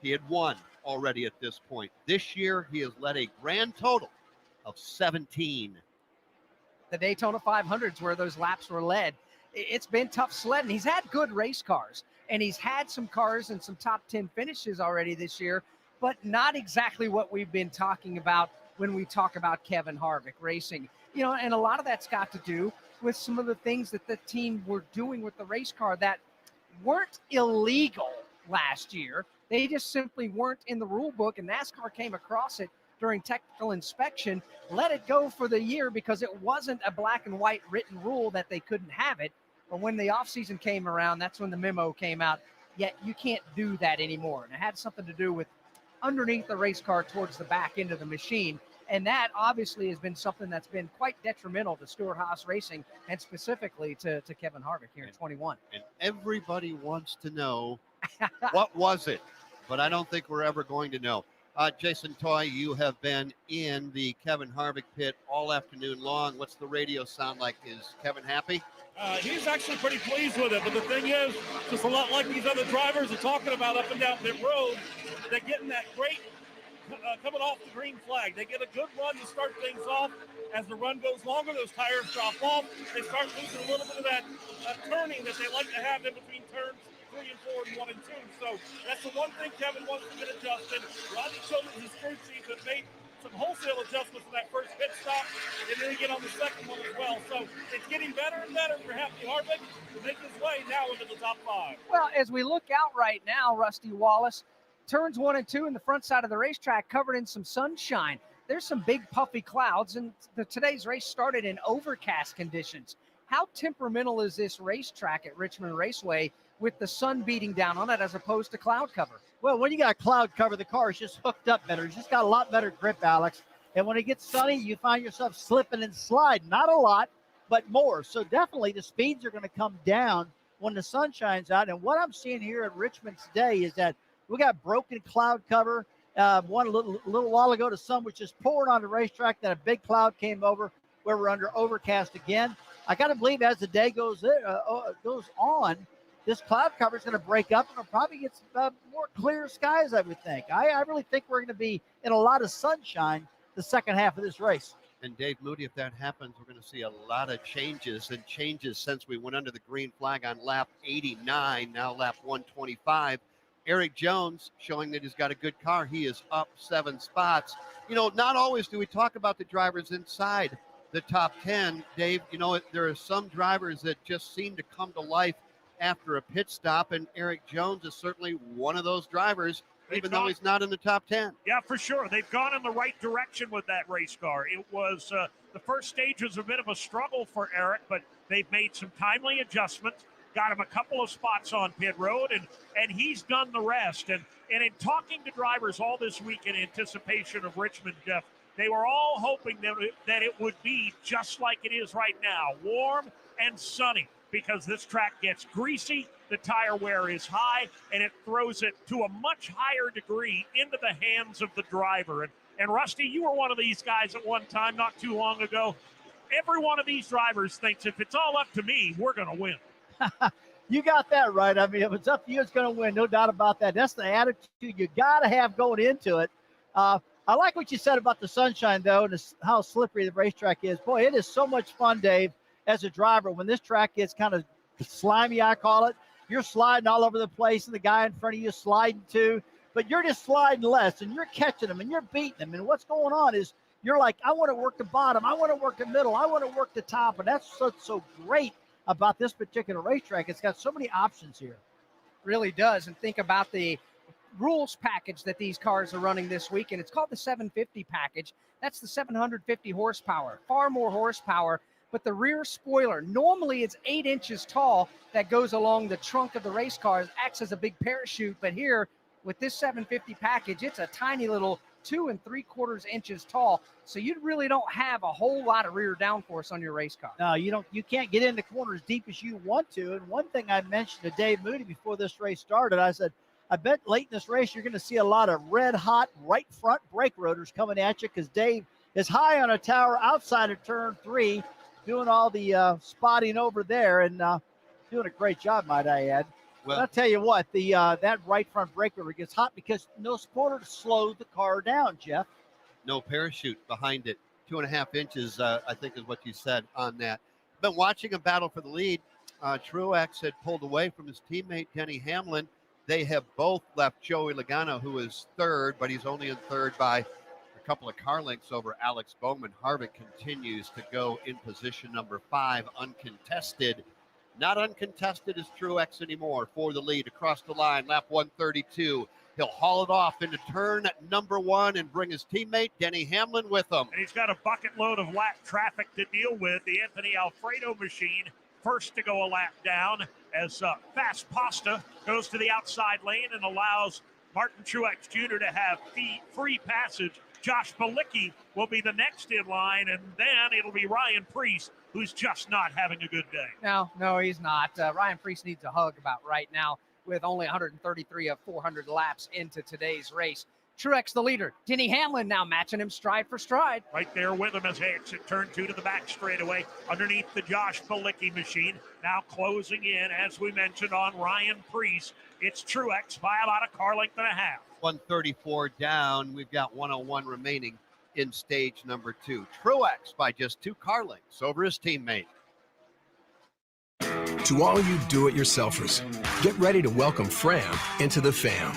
S4: He had won already at this point. This year, he has led a grand total of 17.
S3: The Daytona 500s where those laps were led. It's been tough sledding. He's had good race cars, and he's had some cars and some top 10 finishes already this year, but not exactly what we've been talking about when we talk about Kevin Harvick racing. You know, and a lot of that's got to do with some of the things that the team were doing with the race car that weren't illegal last year. They just simply weren't in the rule book, and NASCAR came across it during technical inspection, let it go for the year because it wasn't a black and white written rule that they couldn't have it. But when the offseason came around, that's when the memo came out. Yet you can't do that anymore. And it had something to do with underneath the race car towards the back end of the machine. And that obviously has been something that's been quite detrimental to Stewart-Haas Racing and specifically to Kevin Harvick here in 21.
S4: And everybody wants to know what was it, but I don't think we're ever going to know. Jason Toy, you have been in the Kevin Harvick pit all afternoon long. What's the radio sound like? Is Kevin happy?
S11: He's actually pretty pleased with it, but the thing is, just a lot like these other drivers are talking about up and down pit road, they're getting that great coming off the green flag. They get a good run to start things off. As the run goes longer, those tires drop off. They start losing a little bit of that turning that they like to have in between turns 3 and 4 and 1 and 2. So that's the one thing Kevin wants to get adjusted. Rodney Childers' crew chief have made some wholesale adjustments in that first pit stop, and then get on the second one as well. So it's getting better and better for Happy Harvick to make his way now into the top 5.
S3: Well, as we look out right now, Rusty Wallace, turns 1 and 2 in the front side of the racetrack covered in some sunshine. There's some big puffy clouds, and today's race started in overcast conditions. How temperamental is this racetrack at Richmond Raceway with the sun beating down on it as opposed to cloud cover?
S5: Well, when you got cloud cover, the car is just hooked up better. It's just got a lot better grip, Alex. And when it gets sunny, you find yourself slipping and sliding. Not a lot, but more. So definitely the speeds are going to come down when the sun shines out. And what I'm seeing here at Richmond today is that we got broken cloud cover. One a little while ago, the sun was just pouring on the racetrack. Then a big cloud came over where we're under overcast again. I got to believe as the day goes on, this cloud cover is going to break up and it'll probably get more clear skies, I would think. I really think we're going to be in a lot of sunshine the second half of this race.
S4: And Dave Moody, if that happens, we're going to see a lot of changes since we went under the green flag on lap 89, now lap 125. Eric Jones showing that he's got a good car. He is up 7 spots. You know, not always do we talk about the drivers inside the top 10. Dave, you know, there are some drivers that just seem to come to life after a pit stop, and Eric Jones is certainly one of those drivers, even though he's not in the top 10.
S6: Yeah, for sure. They've gone in the right direction with that race car. It was the first stage was a bit of a struggle for Eric, but they've made some timely adjustments, got him a couple of spots on pit road, and he's done the rest. And in talking to drivers all this week in anticipation of Richmond, Jeff, they were all hoping that it would be just like it is right now, warm and sunny, because this track gets greasy, the tire wear is high, and it throws it to a much higher degree into the hands of the driver. And Rusty, you were one of these guys at one time not too long ago. Every one of these drivers thinks if it's all up to me, we're going to win.
S5: You got that right. I mean, if it's up to you, it's going to win. No doubt about that. That's the attitude you got to have going into it. I like what you said about the sunshine, though, and how slippery the racetrack is. Boy, it is so much fun, Dave, as a driver. When this track gets kind of slimy, I call it, you're sliding all over the place, and the guy in front of you is sliding too, but you're just sliding less, and you're catching them, and you're beating them. And what's going on is you're like, I want to work the bottom. I want to work the middle. I want to work the top. And that's so great about this particular racetrack. It's got so many options here.
S3: Really does. And think about the rules package that these cars are running this week, and it's called the 750 package. That's the 750 horsepower, far more horsepower, but the rear spoiler, normally it's 8 inches tall, that goes along the trunk of the race car, acts as a big parachute, but here with this 750 package, it's a tiny little 2 3/4 inches tall, so you really don't have a whole lot of rear downforce on your race car.
S5: No, you don't. You can't get in the corner as deep as you want to. And one thing I mentioned to Dave Moody before this race started, I said, I bet late in this race you're going to see a lot of red hot right front brake rotors coming at you, because Dave, is high on a tower outside of turn 3, doing all the spotting over there and doing a great job, might I add. Well, I'll tell you what, that right front brake rubber gets hot because no spoiler to slow the car down, Jeff.
S4: No parachute behind it. 2.5 inches, I think is what you said on that. Been watching a battle for the lead. Truex had pulled away from his teammate, Denny Hamlin. They have both left Joey Logano, who is third, but he's only in third by a couple of car lengths over Alex Bowman. Harvick continues to go in position number 5, uncontested. Not uncontested is Truex anymore for the lead across the line, lap 132. He'll haul it off into turn number 1 and bring his teammate Denny Hamlin with him.
S6: And he's got a bucket load of lap traffic to deal with. The Anthony Alfredo machine first to go a lap down as Fast Pasta goes to the outside lane and allows Martin Truex Jr. to have free passage. Josh Bilicki will be the next in line, and then it'll be Ryan Preece, who's just not having a good day.
S3: No, he's not. Ryan Preece needs a hug about right now with only 133 of 400 laps into today's race. Truex the leader. Denny Hamlin now matching him stride for stride.
S6: Right there with him as they exit turn 2 to the back straightaway underneath the Josh Bilicki machine. Now closing in, as we mentioned, on Ryan Preece. It's Truex by about a car length and a half.
S4: 134 down. We've got 101 remaining in stage number 2. Truex by just 2 car lengths over his teammate.
S7: To all you do-it-yourselfers, get ready to welcome Fram into the fam.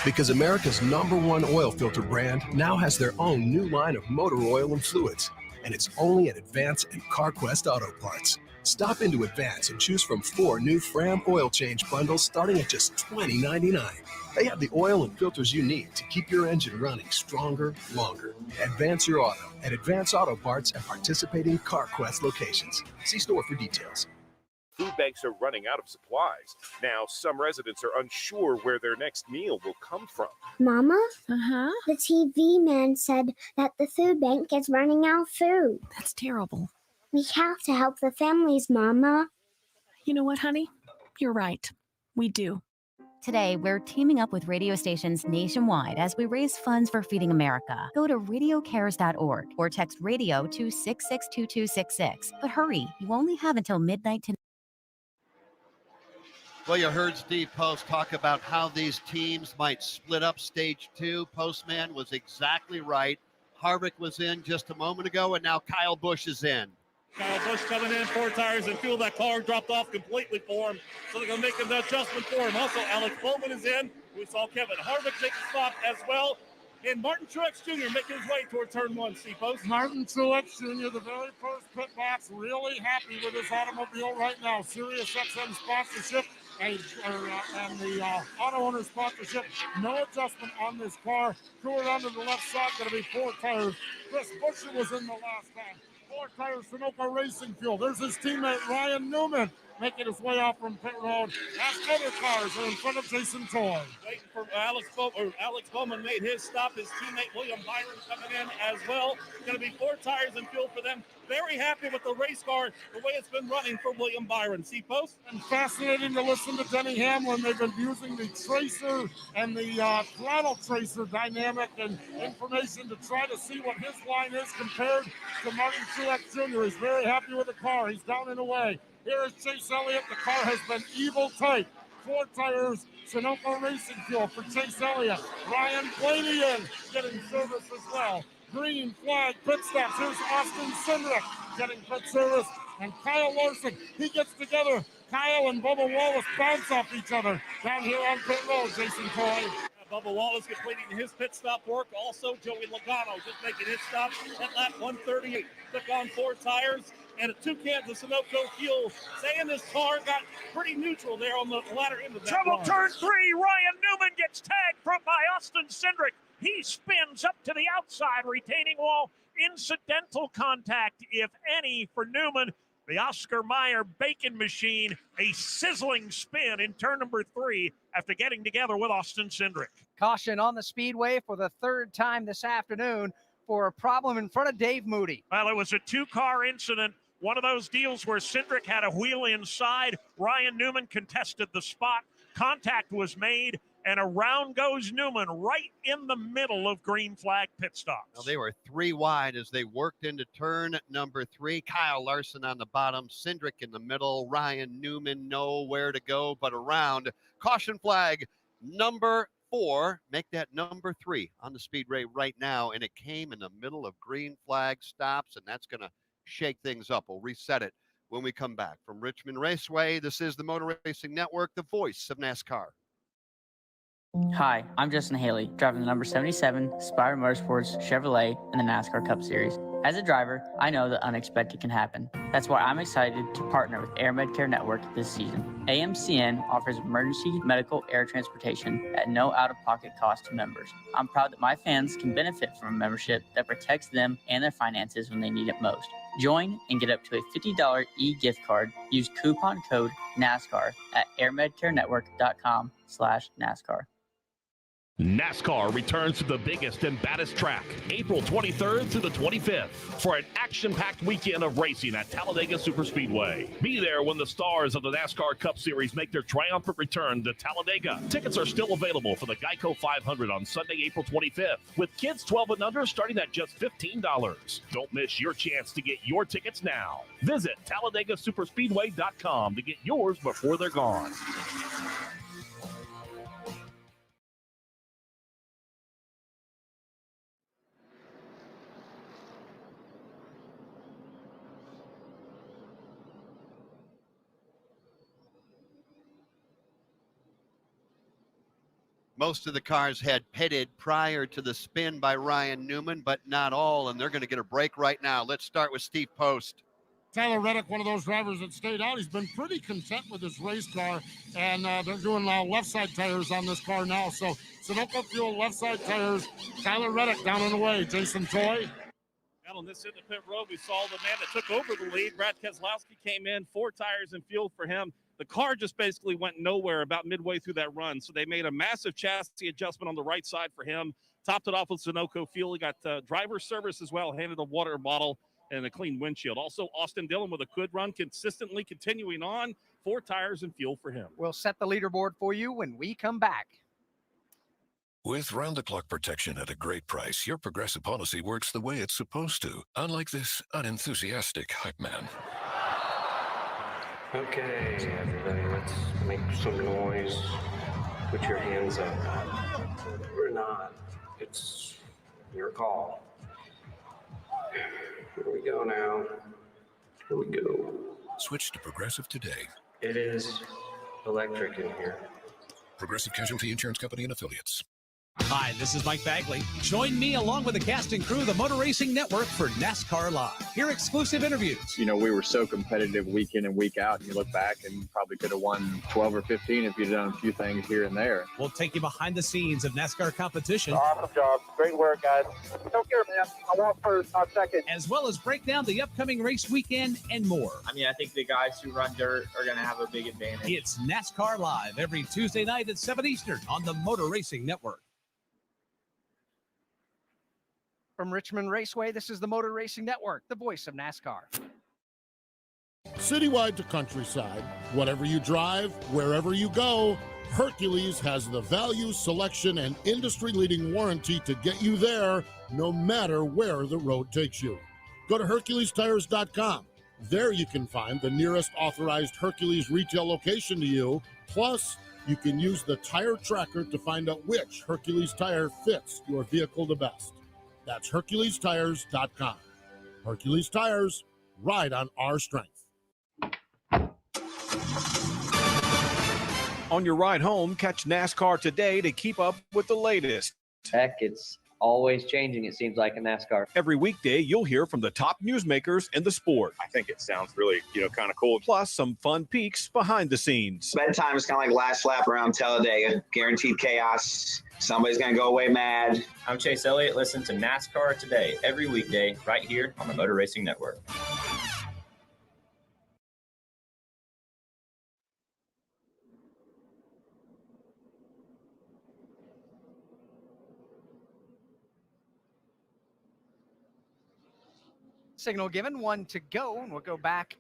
S7: Because America's #1 oil filter brand now has their own new line of motor oil and fluids. And it's only at Advance and CarQuest Auto Parts. Stop into Advance and choose from 4 new Fram oil change bundles starting at just $20.99. They have the oil and filters you need to keep your engine running stronger, longer. Advance your auto at Advance Auto Parts and participating CarQuest locations. See store for details.
S19: Food banks are running out of supplies. Now, some residents are unsure where their next meal will come from.
S20: Mama? The TV man said that the food bank is running out of food.
S21: That's terrible.
S20: We have to help the families, Mama.
S21: You know what, honey? You're right. We do.
S23: Today, we're teaming up with radio stations nationwide as we raise funds for Feeding America. Go to radiocares.org or text radio to 662266. But hurry, you only have until midnight tonight.
S4: Well, you heard Steve Post talk about how these teams might split up stage 2. Postman was exactly right. Harvick was in just a moment ago, and now Kyle Busch is in.
S11: Kyle Busch coming in, 4 tires and fuel. That car dropped off completely for him, so they're going to make an adjustment for him. Also, Alex Bowman is in. We saw Kevin Harvick take a stop as well. And Martin Truex Jr. making his way toward turn 1, Post.
S1: Martin Truex Jr., the very first pit box, really happy with his automobile right now. Sirius XM sponsorship and the auto owner sponsorship. No adjustment on this car. Cooler onto the left side, going to be 4 tires. Chris Buescher was in the last time. 4 tires, Sunoco Racing Fuel. There's his teammate, Ryan Newman, making his way off from pit road. As other cars are in front of Jason Toy.
S11: Waiting for Alex Bowman made his stop. His teammate, William Byron, coming in as well. Going to be 4 tires and fuel for them. Very happy with the race car, the way it's been running for William Byron. Post?
S1: And fascinating to listen to Denny Hamlin. They've been using the tracer and the throttle tracer dynamic and information to try to see what his line is compared to Martin Truex Jr. He's very happy with the car. He's down and away. Here is Chase Elliott. The car has been evil tight. 4 tires, Sunoco Racing Fuel for Chase Elliott. Ryan Blaney in, getting service as well. Green flag pit stops. Here's Austin Cindric getting pit service. And Kyle Larson, he gets together. Kyle and Bubba Wallace bounce off each other down here on pit road, Jason Toy.
S11: Bubba Wallace completing his pit stop work. Also, Joey Logano just making his stop at lap 138. Took on 4 tires and 2 cans of Sunoco fuel. Saying this car got pretty neutral there on the latter end of that
S6: Trouble
S11: line.
S6: turn 3. Ryan Newman gets tagged from by Austin Cindric. He spins up to the outside retaining wall. Incidental contact, if any, for Newman. The Oscar Mayer Bacon machine, a sizzling spin in turn number 3 after getting together with Austin Cindric.
S3: Caution on the speedway for the 3rd time this afternoon for a problem in front of Dave Moody.
S6: Well, it was a 2-car incident. One of those deals where Cindric had a wheel inside. Ryan Newman contested the spot. Contact was made, and around goes Newman right in the middle of green flag pit stops.
S4: Well, they were 3 wide as they worked into turn number 3. Kyle Larson on the bottom, Cindric in the middle, Ryan Newman nowhere to go but around. Caution flag number 4, make that number 3 on the speedway right now, and it came in the middle of green flag stops, and that's going to shake things up. We'll reset it when we come back. From Richmond Raceway, this is the Motor Racing Network, the voice of NASCAR.
S2: Hi, I'm Justin Haley, driving the number 77 Spire Motorsports Chevrolet in the NASCAR Cup Series. As a driver, I know that unexpected can happen. That's why I'm excited to partner with Air Med Care Network this season. AMCN offers emergency medical air transportation at no out-of-pocket cost to members. I'm proud that my fans can benefit from a membership that protects them and their finances when they need it most. Join and get up to a $50 e-gift card. Use coupon code NASCAR at airmedcarenetwork.com/NASCAR.
S8: NASCAR returns to the biggest and baddest track, April 23rd through the 25th, for an action-packed weekend of racing at Talladega Superspeedway. Be there when the stars of the NASCAR Cup Series make their triumphant return to Talladega. Tickets are still available for the Geico 500 on Sunday, April 25th, with kids 12 and under starting at just $15. Don't miss your chance to get your tickets now. Visit TalladagaSuperspeedway.com to get yours before they're gone.
S4: Most of the cars had pitted prior to the spin by Ryan Newman, but not all, and they're going to get a break right now. Let's start with Steve Post.
S1: Tyler Reddick, one of those drivers that stayed out. He's been pretty content with his race car, and they're doing left side tires on this car now. So Sunoco Fuel left side tires. Tyler Reddick down and away. Jason Toy.
S11: Out on this end of pit road, we saw the man that took over the lead. Brad Keselowski came in, 4 tires and fuel for him. The car just basically went nowhere about midway through that run. So they made a massive chassis adjustment on the right side for him. Topped it off with Sunoco Fuel. He got driver service as well, handed a water bottle and a clean windshield. Also, Austin Dillon with a good run, consistently continuing on. 4 tires and fuel for him.
S3: We'll set the leaderboard for you when we come back.
S12: With round-the-clock protection at a great price, your Progressive policy works the way it's supposed to, unlike this unenthusiastic hype man.
S18: Okay, everybody, let's make some noise. Put your hands up. Or not. It's your call. Here we go now. Here we go.
S12: Switch to Progressive today.
S18: It is electric in here.
S12: Progressive Casualty Insurance Company and Affiliates.
S10: Hi, this is Mike Bagley. Join me along with the cast and crew of the Motor Racing Network for NASCAR Live. Hear exclusive interviews.
S17: You know, we were so competitive week in and week out. And you look back and probably could have won 12 or 15 if you'd done a few things here and there.
S10: We'll take you behind the scenes of NASCAR competition.
S15: Awesome job. Great work, guys. Don't care, man. I want first, not second.
S10: As well as break down the upcoming race weekend and more.
S16: I mean, I think the guys who run dirt are going to have a big advantage.
S10: It's NASCAR Live every Tuesday night at 7 Eastern on the Motor Racing Network.
S3: From Richmond Raceway, this is the Motor Racing Network, the voice of NASCAR.
S1: Citywide to countryside, whatever you drive, wherever you go, Hercules has the value, selection, and industry-leading warranty to get you there no matter where the road takes you. Go to HerculesTires.com. There you can find the nearest authorized Hercules retail location to you. Plus, you can use the tire tracker to find out which Hercules tire fits your vehicle the best. That's HerculesTires.com. Hercules Tires, ride on our strength.
S14: On your ride home, catch NASCAR Today to keep up with the latest.
S16: Heck, it's always changing, it seems like, in NASCAR.
S14: Every weekday, you'll hear from the top newsmakers in the sport.
S15: I think it sounds really, kind of cool.
S14: Plus, some fun peeks behind the scenes.
S22: Bedtime is kind of like last lap around Talladega. Guaranteed chaos. Somebody's going to go away mad.
S16: I'm Chase Elliott. Listen to NASCAR Today every weekday right here on the Motor Racing Network.
S3: Signal given, 1 to go, and we'll go back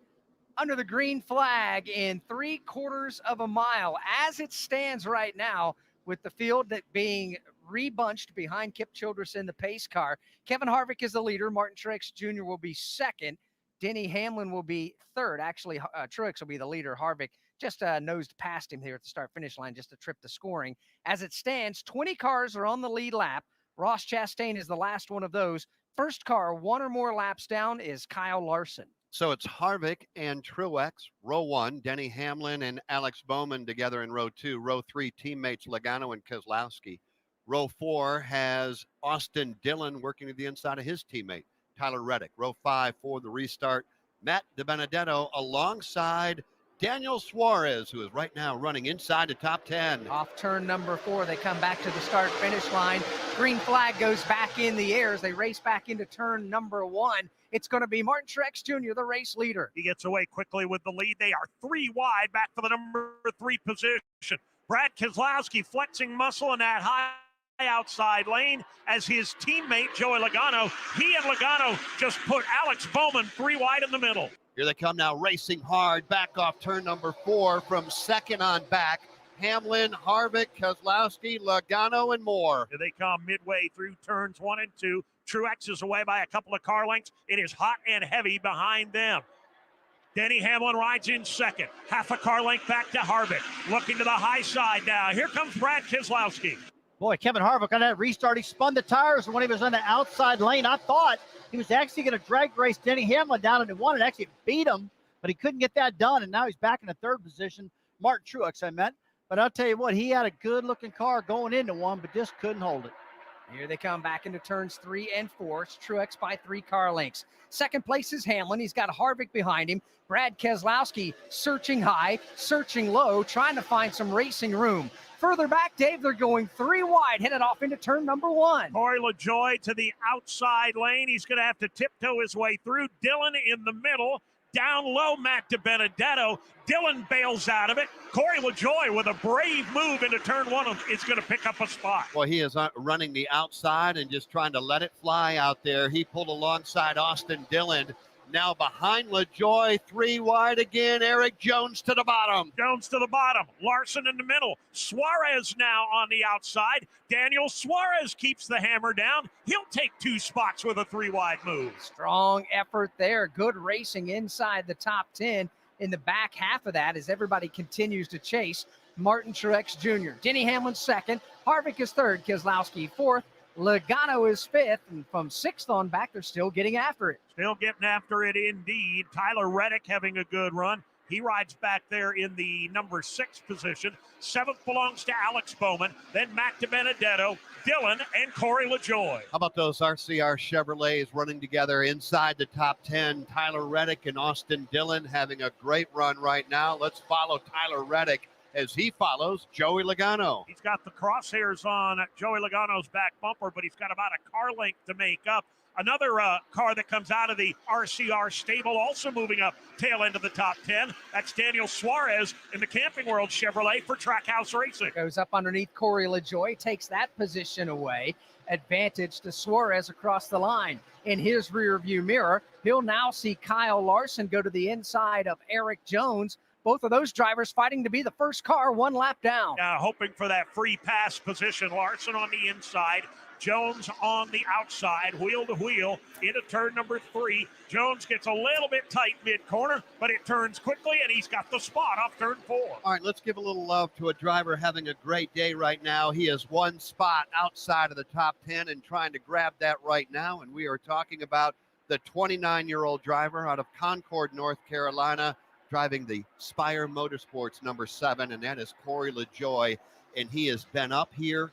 S3: under the green flag in 3/4 of a mile. As it stands right now, with the field that being rebunched behind Kip Childress in the pace car. Kevin Harvick is the leader. Martin Truex Jr. will be second. Denny Hamlin will be third. Actually, Truex will be the leader. Harvick just nosed past him here at the start-finish line just to trip the scoring. As it stands, 20 cars are on the lead lap. Ross Chastain is the last one of those. First car, one or more laps down, is Kyle Larson.
S4: So it's Harvick and Truex, row 1, Denny Hamlin and Alex Bowman together in row 2. Row 3, teammates Logano and Keselowski. Row 4 has Austin Dillon working to the inside of his teammate, Tyler Reddick. Row 5 for the restart, Matt DiBenedetto alongside Daniel Suarez, who is right now running inside the top 10.
S3: Off turn number 4, they come back to the start-finish line. Green flag goes back in the air as they race back into turn number 1. It's going to be Martin Truex Jr., the race leader.
S6: He gets away quickly with the lead. They are 3 wide back for the number 3 position. Brad Keselowski flexing muscle in that high outside lane as his teammate Joey Logano. He and Logano just put Alex Bowman 3 wide in the middle.
S4: Here they come now, racing hard, back off turn number 4 from second on back. Hamlin, Harvick, Keselowski, Logano, and more.
S6: Here they come midway through turns 1 and 2. Truex is away by a couple of car lengths. It is hot and heavy behind them. Denny Hamlin rides in second. Half a car length back to Harvick. Looking to the high side now. Here comes Brad Keselowski.
S5: Boy, Kevin Harvick on that restart, he spun the tires when he was on the outside lane. I thought he was actually going to drag race Denny Hamlin down into 1 and actually beat him, but he couldn't get that done, and now he's back in the 3rd position. Martin Truex, I meant. But I'll tell you what, he had a good-looking car going into 1, but just couldn't hold it.
S3: Here they come back into turns 3 and 4. It's Truex by 3 car lengths. Second place is Hamlin. He's got Harvick behind him. Brad Keselowski searching high, searching low, trying to find some racing room. Further back, Dave, they're going 3 wide, headed off into turn number 1.
S6: Corey LaJoie to the outside lane. He's going to have to tiptoe his way through. Dillon in the middle. Down low, Matt DiBenedetto. Dillon bails out of it. Corey LaJoie with a brave move into turn 1 is going to pick up a spot.
S4: Well, he is running the outside and just trying to let it fly out there. He pulled alongside Austin Dillon. Now behind LaJoie, 3 wide again. Eric Jones to the bottom.
S6: Jones to the bottom. Larson in the middle. Suarez now on the outside. Daniel Suarez keeps the hammer down. He'll take 2 spots with a 3 wide move.
S3: Strong effort there. Good racing inside the top 10 in the back half of that as everybody continues to chase. Martin Truex Jr. Denny Hamlin 2nd. Harvick is 3rd. Keselowski 4th. Logano is 5th, and from 6th on back, they're still getting after it.
S6: Still getting after it indeed. Tyler Reddick having a good run. He rides back there in the number 6 position. 7th belongs to Alex Bowman, then Matt DiBenedetto, Dillon, and Corey LaJoie.
S4: How about those RCR Chevrolets running together inside the top 10? Tyler Reddick and Austin Dillon having a great run right now. Let's follow Tyler Reddick as he follows Joey Logano.
S6: He's got the crosshairs on Joey Logano's back bumper, but he's got about a car length to make up. Another car that comes out of the RCR stable also moving up tail end of the top 10. That's Daniel Suarez in the Camping World Chevrolet for Trackhouse Racing.
S3: Goes up underneath Corey LaJoie, takes that position away. Advantage to Suarez across the line. In his rear view mirror, he'll now see Kyle Larson go to the inside of Eric Jones. Both of those drivers fighting to be the first car 1 lap down.
S6: Hoping for that free pass position. Larson on the inside, Jones on the outside, wheel to wheel into turn number 3. Jones gets a little bit tight mid-corner, but it turns quickly, and he's got the spot off turn 4.
S4: All right, let's give a little love to a driver having a great day right now. He is 1 spot outside of the top 10 and trying to grab that right now, and we are talking about the 29-year-old driver out of Concord, North Carolina, driving the Spire Motorsports number 7, and that is Corey LaJoie, and he has been up here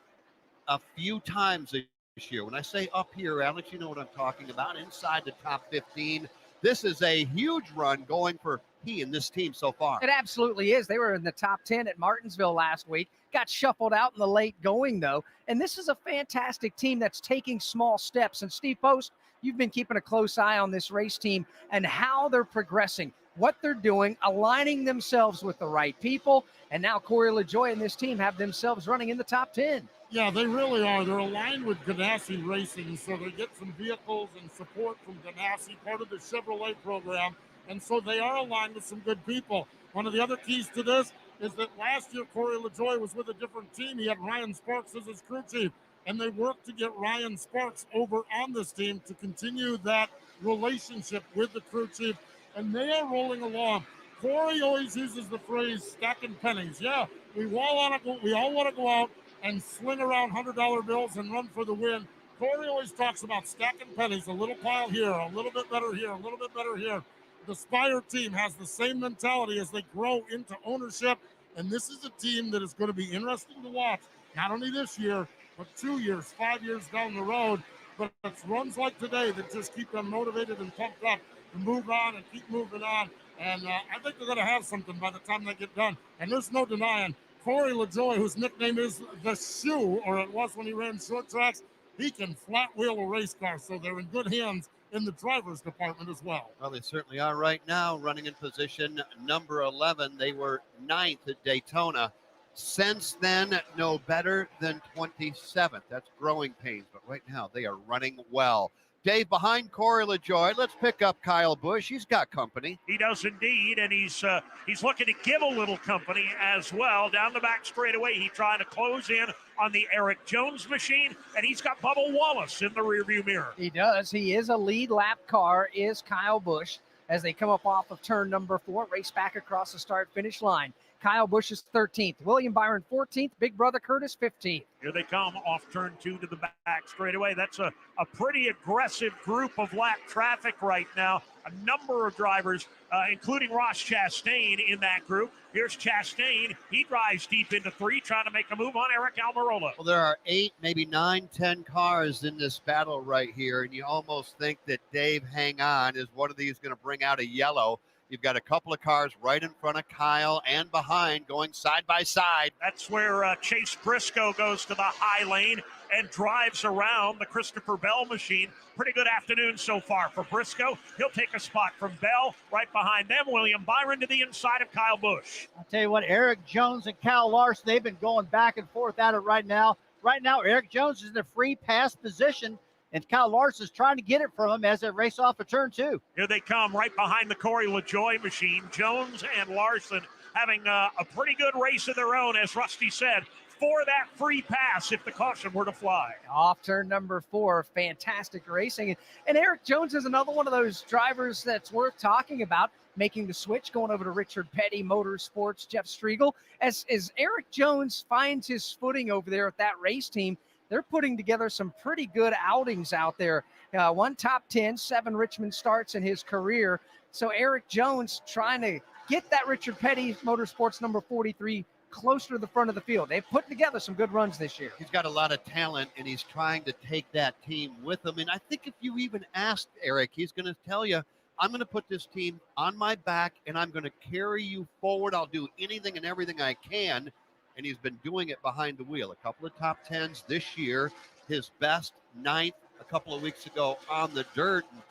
S4: a few times this year. When I say up here, Alex, you know what I'm talking about, inside the top 15. This is a huge run going for he and this team so far.
S3: It absolutely is. They were in the top 10 at Martinsville last week, got shuffled out in the late going, though, and this is a fantastic team that's taking small steps. And Steve Post, you've been keeping a close eye on this race team and how they're progressing, what they're doing, aligning themselves with the right people, and now Corey LaJoie and this team have themselves running in the top 10.
S1: Yeah, they really are. They're aligned with Ganassi Racing, so they get some vehicles and support from Ganassi, part of the Chevrolet program, and so they are aligned with some good people. One of the other keys to this, is that last year Corey LaJoie was with a different team. He had Ryan Sparks as his crew chief, and they worked to get Ryan Sparks over on this team to continue that relationship with the crew chief, and they are rolling along. Corey always uses the phrase stacking pennies. Yeah, we all want to go out and sling around $100 bills and run for the win. Corey always talks about stacking pennies, a little pile here, a little bit better here, a little bit better here. The Spire team has the same mentality as they grow into ownership, and this is a team that is going to be interesting to watch, not only this year, but 2 years, 5 years down the road. But it's runs like today that just keep them motivated and pumped up to move on and keep moving on. And I think they're going to have something by the time they get done. And there's no denying Corey LaJoie, whose nickname is the Shoe, or it was when he ran short tracks, he can flat wheel a race car. So they're in good hands in the driver's department as well.
S4: Well, they certainly are right now, running in position number 11. They were 9th at Daytona. Since then, no better than 27th. That's growing pains, but right now they are running well. Dave, behind Corey LaJoie, let's pick up Kyle Busch. He's got company.
S6: He does indeed, and he's looking to give a little company as well. Down the back straightaway, he's trying to close in on the Eric Jones machine, and he's got Bubba Wallace in the rearview mirror.
S3: He does. He is a lead lap car, is Kyle Busch, as they come up off of turn number 4, race back across the start-finish line. Kyle Busch is 13th. William Byron 14th. Big brother Curtis 15th.
S6: Here they come off turn 2 to the back straightaway. That's a pretty aggressive group of lap traffic right now. A number of drivers, including Ross Chastain in that group. Here's Chastain. He drives deep into 3, trying to make a move on Eric Almirola.
S4: Well, there are 8, maybe 9, 10 cars in this battle right here, and you almost think that Dave, hang on, is one of these going to bring out a yellow? You've got a couple of cars right in front of Kyle and behind going side by side.
S6: That's where Chase Briscoe goes to the high lane and drives around the Christopher Bell machine. Pretty good afternoon so far for Briscoe. He'll take a spot from Bell. Right behind them, William Byron to the inside of Kyle Busch.
S5: I'll tell you what, Eric Jones and Kyle Larson, they've been going back and forth at it right now. Right now, Eric Jones is in a free pass position, and Kyle Larson is trying to get it from him as they race off of turn 2.
S6: Here they come right behind the Corey LaJoie machine. Jones and Larson having a pretty good race of their own, as Rusty said, for that free pass if the caution were to fly.
S3: Off turn number 4, fantastic racing. And Eric Jones is another one of those drivers that's worth talking about, making the switch, going over to Richard Petty Motorsports, Jeff Striegel. As Eric Jones finds his footing over there at that race team, they're putting together some pretty good outings out there. 1 top 10, 7 Richmond starts in his career. So Eric Jones trying to get that Richard Petty Motorsports number 43 closer to the front of the field. They've put together some good runs this year.
S4: He's got a lot of talent, and he's trying to take that team with him. And I think if you even asked Eric, he's going to tell you, I'm going to put this team on my back, and I'm going to carry you forward. I'll do anything and everything I can. And he's been doing it behind the wheel. A couple of top 10s this year. His best 9th a couple of weeks ago on the dirt. And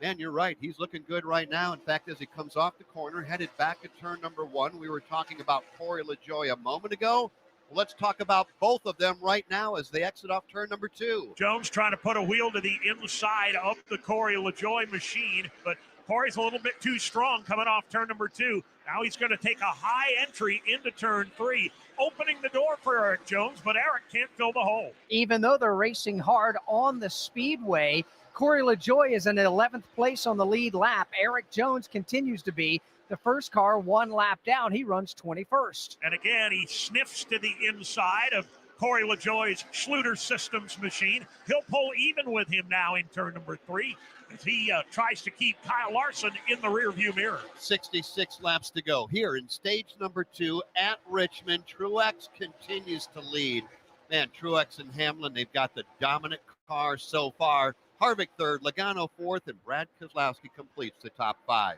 S4: man, you're right. He's looking good right now. In fact, as he comes off the corner, headed back at turn number 1, we were talking about Corey LaJoie a moment ago. Well, let's talk about both of them right now as they exit off turn number 2.
S6: Jones trying to put a wheel to the inside of the Corey LaJoie machine, but Corey's a little bit too strong coming off turn number 2. Now he's going to take a high entry into turn 3, opening the door for Eric Jones, but Eric can't fill the hole.
S3: Even though they're racing hard on the speedway, Corey LaJoie is in 11th place on the lead lap. Eric Jones continues to be the first car 1 lap down. He runs 21st.
S6: And again, he sniffs to the inside of Corey LaJoie's Schluter Systems machine. He'll pull even with him now in turn number 3 as he tries to keep Kyle Larson in the rearview mirror.
S4: 66 laps to go here in stage number 2 at Richmond. Truex continues to lead. Man, Truex and Hamlin, they've got the dominant car so far. Harvick 3rd, Logano 4th, and Brad Keselowski completes the top 5.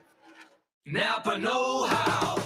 S7: Napa know-how.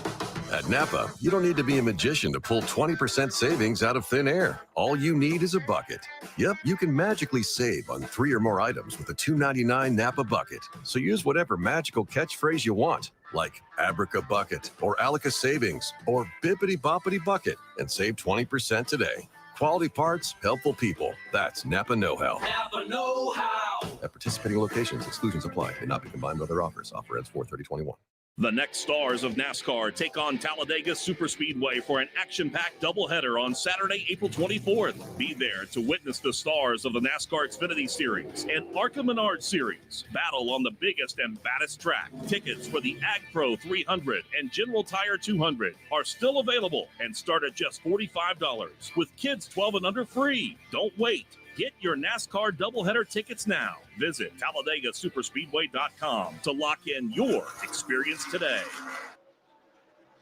S7: At Napa, you don't need to be a magician to pull 20% savings out of thin air. All you need is a bucket. Yep, you can magically save on 3 or more items with a $2.99 Napa bucket. So use whatever magical catchphrase you want, like Abraca Bucket, or Alica Savings, or Bippity Boppity Bucket, and save 20% today. Quality parts, helpful people. That's Napa know-how.
S9: Napa know-how.
S7: At participating locations, exclusions apply. May not be combined with other offers. Offer ends 4/30/21.
S8: The next stars of NASCAR take on Talladega Superspeedway for an action-packed doubleheader on Saturday, April 24th. Be there to witness the stars of the NASCAR Xfinity Series and ARCA Menard Series battle on the biggest and baddest track. Tickets for the Ag Pro 300 and General Tire 200 are still available and start at just $45, with kids 12 and under free. Don't wait. Get your NASCAR doubleheader tickets now. Visit TalladegaSuperspeedway.com to lock in your experience today.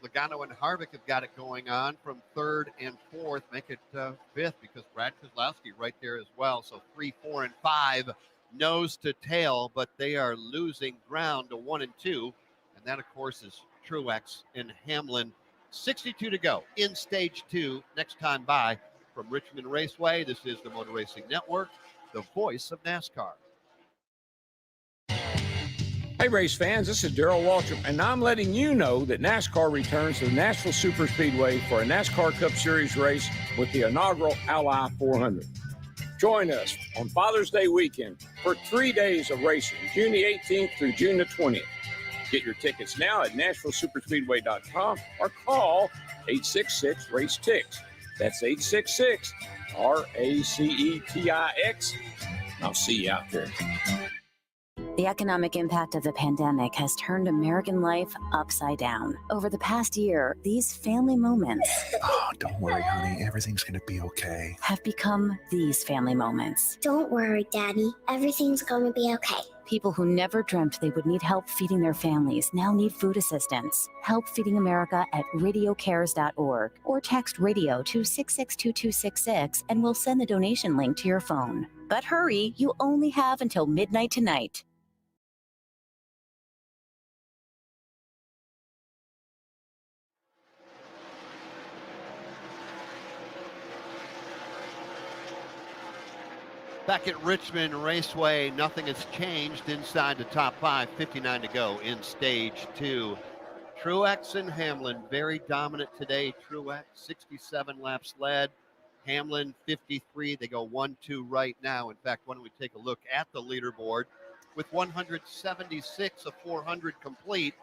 S4: Logano and Harvick have got it going on from third and fourth. Make it fifth because Brad Keselowski right there as well. So 3, 4, and 5 nose to tail, but they are losing ground to 1 and 2. And that, of course, is Truex and Hamlin. 62 to go in stage 2. Next time by. From Richmond Raceway, this is the Motor Racing Network, the voice of NASCAR.
S9: Hey, race fans, this is Darrell Waltrip, and I'm letting you know that NASCAR returns to the Nashville Superspeedway for a NASCAR Cup Series race with the inaugural Ally 400. Join us on Father's Day weekend for 3 days of racing, June the 18th through June the 20th. Get your tickets now at NashvilleSuperspeedway.com or call 866-RACE-TIX. That's 866-RACETIX. I'll see you out there.
S23: The economic impact of the pandemic has turned American life upside down. Over the past year, these family moments
S13: don't worry, honey. Everything's going to be okay.
S23: have become these family moments.
S20: Don't worry, Daddy. Everything's going to be okay.
S23: People who never dreamt they would need help feeding their families now need food assistance. Help Feeding America at radiocares.org or text radio to 662266 and we'll send the donation link to your phone. But hurry, you only have until midnight tonight.
S4: Back at Richmond Raceway, nothing has changed inside the top 5. 59 to go in stage 2. Truex and Hamlin very dominant today. Truex 67 laps led. Hamlin 53. They go 1-2 right now. In fact, why don't we take a look at the leaderboard with 176 of 400 complete.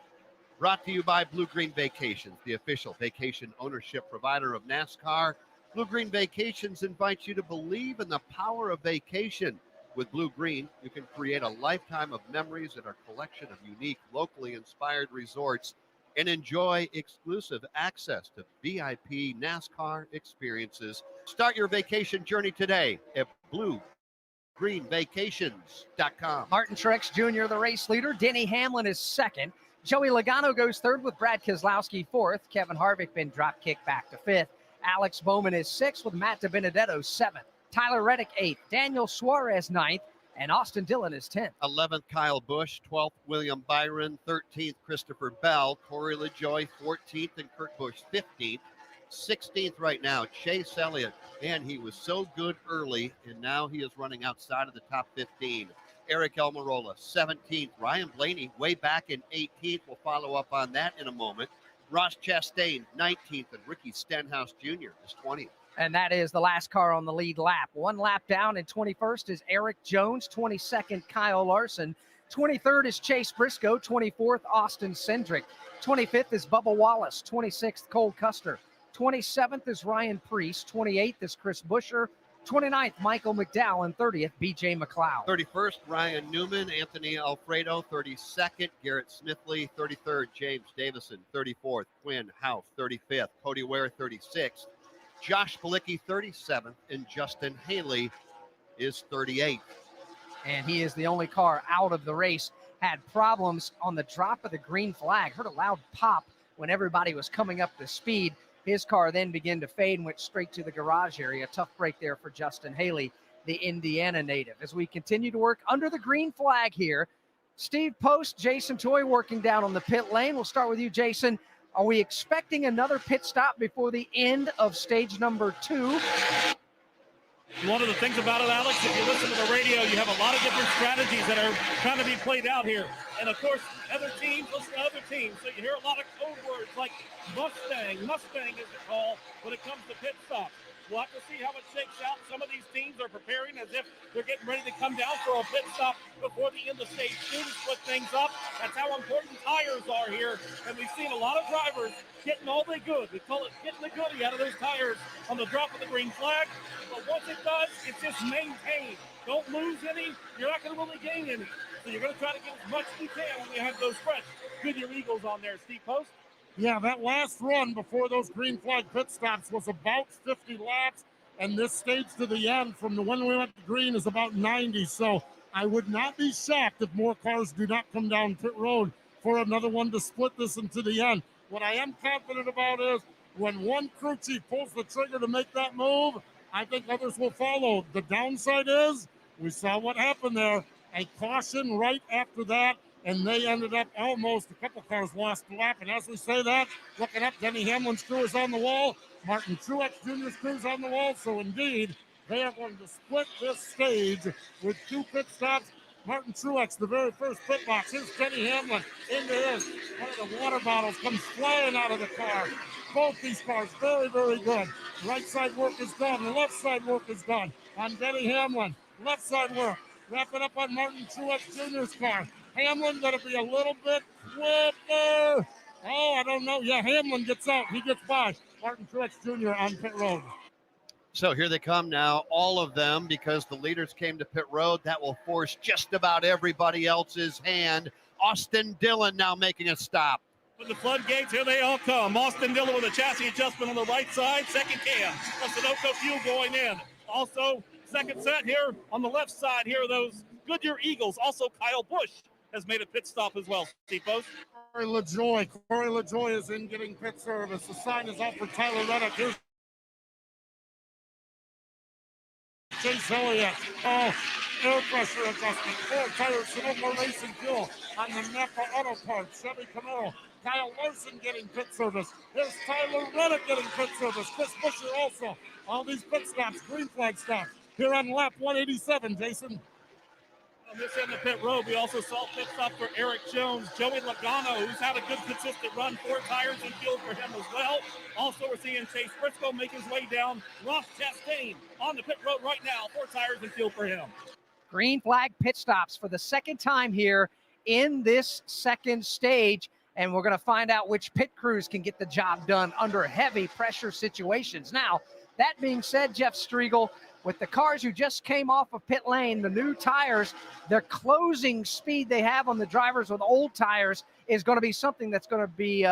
S4: Brought to you by Blue Green Vacations, the official vacation ownership provider of NASCAR. Blue Green Vacations invites you to believe in the power of vacation. With Blue Green, you can create a lifetime of memories at our collection of unique, locally inspired resorts and enjoy exclusive access to VIP NASCAR experiences. Start your vacation journey today at BlueGreenVacations.com.
S3: Martin Truex Jr., the race leader. Denny Hamlin is second. Joey Logano goes third with Brad Keselowski fourth. Kevin Harvick been drop kicked back to fifth. Alex Bowman is sixth with Matt DiBenedetto seventh. Tyler Reddick eighth. Daniel Suarez ninth. And Austin Dillon is 10th.
S4: 11th, Kyle Busch. 12th, William Byron. 13th, Christopher Bell. Corey LaJoie, 14th, and Kurt Busch, 15th. 16th right now, Chase Elliott. And he was so good early, and now he is running outside of the top 15. Eric Almirola, 17th. Ryan Blaney, way back in 18th. We'll follow up on that in a moment. Ross Chastain, 19th, and Ricky Stenhouse Jr. is 20th.
S3: And that is the last car on the lead lap. One lap down, and 21st is Eric Jones. 22nd, Kyle Larson. 23rd is Chase Briscoe. 24th, Austin Cindric. 25th is Bubba Wallace. 26th, Cole Custer. 27th is Ryan Preece. 28th is Chris Buescher. 29th, Michael McDowell. And 30th, B.J. McLeod.
S4: 31st, Ryan Newman. Anthony Alfredo. 32nd, Garrett Smithley. 33rd, James Davison. 34th, Quinn Houff. 35th, Cody Ware. 36th. Josh Bilicki, 37th, and Justin Haley is 38th.
S3: And he is the only car out of the race. Had problems on the drop of the green flag. Heard a loud pop when everybody was coming up to speed. His car then began to fade and went straight to the garage area. Tough break there for Justin Haley, the Indiana native. As we continue to work under the green flag here, Steve Post, Jason Toy working down on the pit lane. We'll start with you, Jason. Are we expecting another pit stop before the end of stage number 2?
S11: One of the things about it, Alex, if you listen to the radio, you have a lot of different strategies that are trying to be played out here. And of course, other teams, listen to other teams. So you hear a lot of code words like Mustang. Mustang is the call when it comes to pit stops. We'll have to see how it shakes out. Some of these teams are preparing as if they're getting ready to come down for a pit stop before the end of stage 2 to split things up. That's how important tires are here. And we've seen a lot of drivers getting all they good. We call it getting the goodie out of those tires on the drop of the green flag. But once it does, it's just maintained. Don't lose any. You're not going to really gain any. So you're going to try to get as much as you can when you have those fresh Goodyear Eagles on there, Steve Post.
S1: Yeah, that last run before those green flag pit stops was about 50 laps, and this stage to the end from the when we went to green is about 90. So I would not be shocked if more cars do not come down pit road for another one to split this into the end. What I am confident about is when one crew chief pulls the trigger to make that move, I think others will follow. The downside is we saw what happened there, a caution right after that, and they ended up almost, a couple cars lost the lap. And as we say that, looking up, Denny Hamlin's crew is on the wall. Martin Truex Jr.'s crew is on the wall. So indeed, they are going to split this stage with 2 pit stops. Martin Truex, the very first pit box. Here's Denny Hamlin into his. One of the water bottles comes flying out of the car. Both these cars very, very good. Right side work is done. The left side work is done on Denny Hamlin. Left side work. Wrapping up on Martin Truex Jr.'s car. Hamlin going to be a little bit quicker. Oh, I don't know. Yeah, Hamlin gets out. He gets by. Martin Truex Jr. on pit road.
S4: So here they come now, all of them, because the leaders came to pit road. That will force just about everybody else's hand. Austin Dillon now making a stop.
S11: With the floodgates, here they all come. Austin Dillon with a chassis adjustment on the right side. Second cam. Sunoco fuel going in. Also, second set here on the left side. Here are those Goodyear Eagles. Also, Kyle Busch has made a pit stop as well, Steve Post.
S1: Corey LaJoie is in getting pit service. The sign is out for Tyler Reddick. Here's Chase Elliott. Oh, air pressure adjustment. 4 tires, Sunoco Racing Fuel on the Napa Auto Parts. Chevy Camaro. Kyle Larson getting pit service. Here's Tyler Reddick getting pit service. Chris Buescher also. All these pit stops, green flag stops. Here on lap 187, Jason.
S11: On this end of pit road, we also saw pit stop for Eric Jones. Joey Logano, who's had a good, consistent run. 4 tires and fuel for him as well. Also, we're seeing Chase Briscoe make his way down. Ross Chastain on the pit road right now. 4 tires and fuel for him.
S3: Green flag pit stops for the second time here in this second stage. And we're going to find out which pit crews can get the job done under heavy pressure situations. Now, that being said, Jeff Striegel, with the cars who just came off of pit lane, the new tires, their closing speed they have on the drivers with old tires is going to be something that's going to be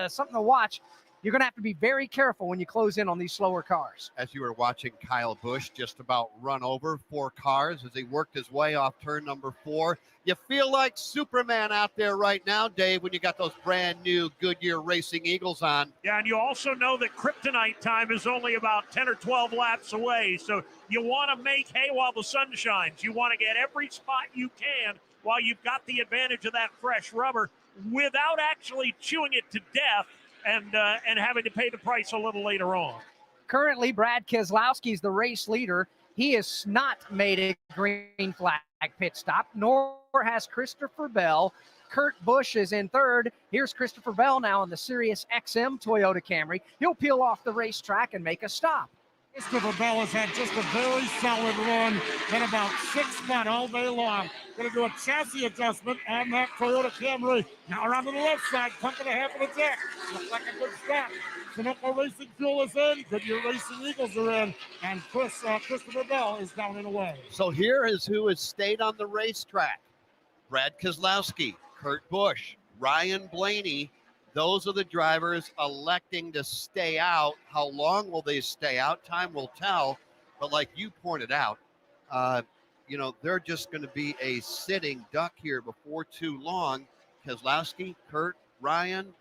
S3: something to watch. You're going to have to be very careful when you close in on these slower cars.
S4: As you were watching Kyle Busch just about run over 4 cars as he worked his way off turn number 4. You feel like Superman out there right now, Dave, when you got those brand new Goodyear Racing Eagles on.
S6: Yeah, and you also know that kryptonite time is only about 10 or 12 laps away. So you want to make hay while the sun shines. You want to get every spot you can while you've got the advantage of that fresh rubber without actually chewing it to death and having to pay the price a little later on.
S3: Currently, Brad Keselowski is the race leader. He has not made a green flag pit stop, nor has Christopher Bell. Kurt Busch is in third. Here's Christopher Bell now in the Sirius XM Toyota Camry. He'll peel off the racetrack and make a stop.
S1: Christopher Bell has had just a very solid run, been about 6 foot all day long. Going to do a chassis adjustment on that Toyota Camry. Now around to the left side, pumping a half of the deck. Looks like a good stop. Sunoco Racing Fuel is in, Goodyear Racing Eagles are in, and Christopher Bell is down and away.
S4: So here is who has stayed on the racetrack. Brad Keselowski, Kurt Busch, Ryan Blaney. Those are the drivers electing to stay out. How long will they stay out? Time will tell. But like you pointed out, they're just going to be a sitting duck here before too long. Keselowski, Kurt, Ryan,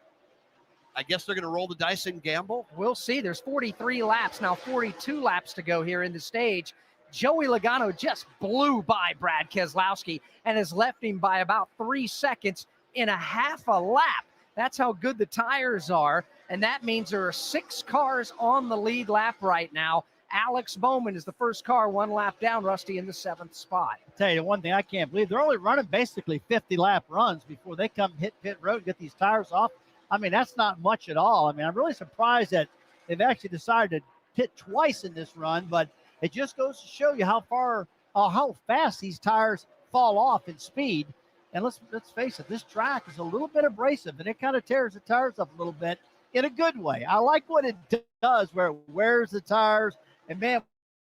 S4: I guess they're going to roll the dice and gamble.
S3: We'll see. There's 43 laps, now 42 laps to go here in the stage. Joey Logano just blew by Brad Keselowski and has left him by about 3 seconds in a half a lap. That's how good the tires are, and that means there are 6 cars on the lead lap right now Alex Bowman is the first car one lap down, Rusty, in the 7th spot.
S5: I'll tell you one thing I can't believe. They're only running basically 50-lap runs before they come hit pit road and get these tires off. I mean, that's not much at all. I mean, I'm really surprised that they've actually decided to pit twice in this run, but it just goes to show you how fast these tires fall off in speed. And let's face it, this track is a little bit abrasive, and it kind of tears the tires up a little bit in a good way. I like what it does where it wears the tires. And, man,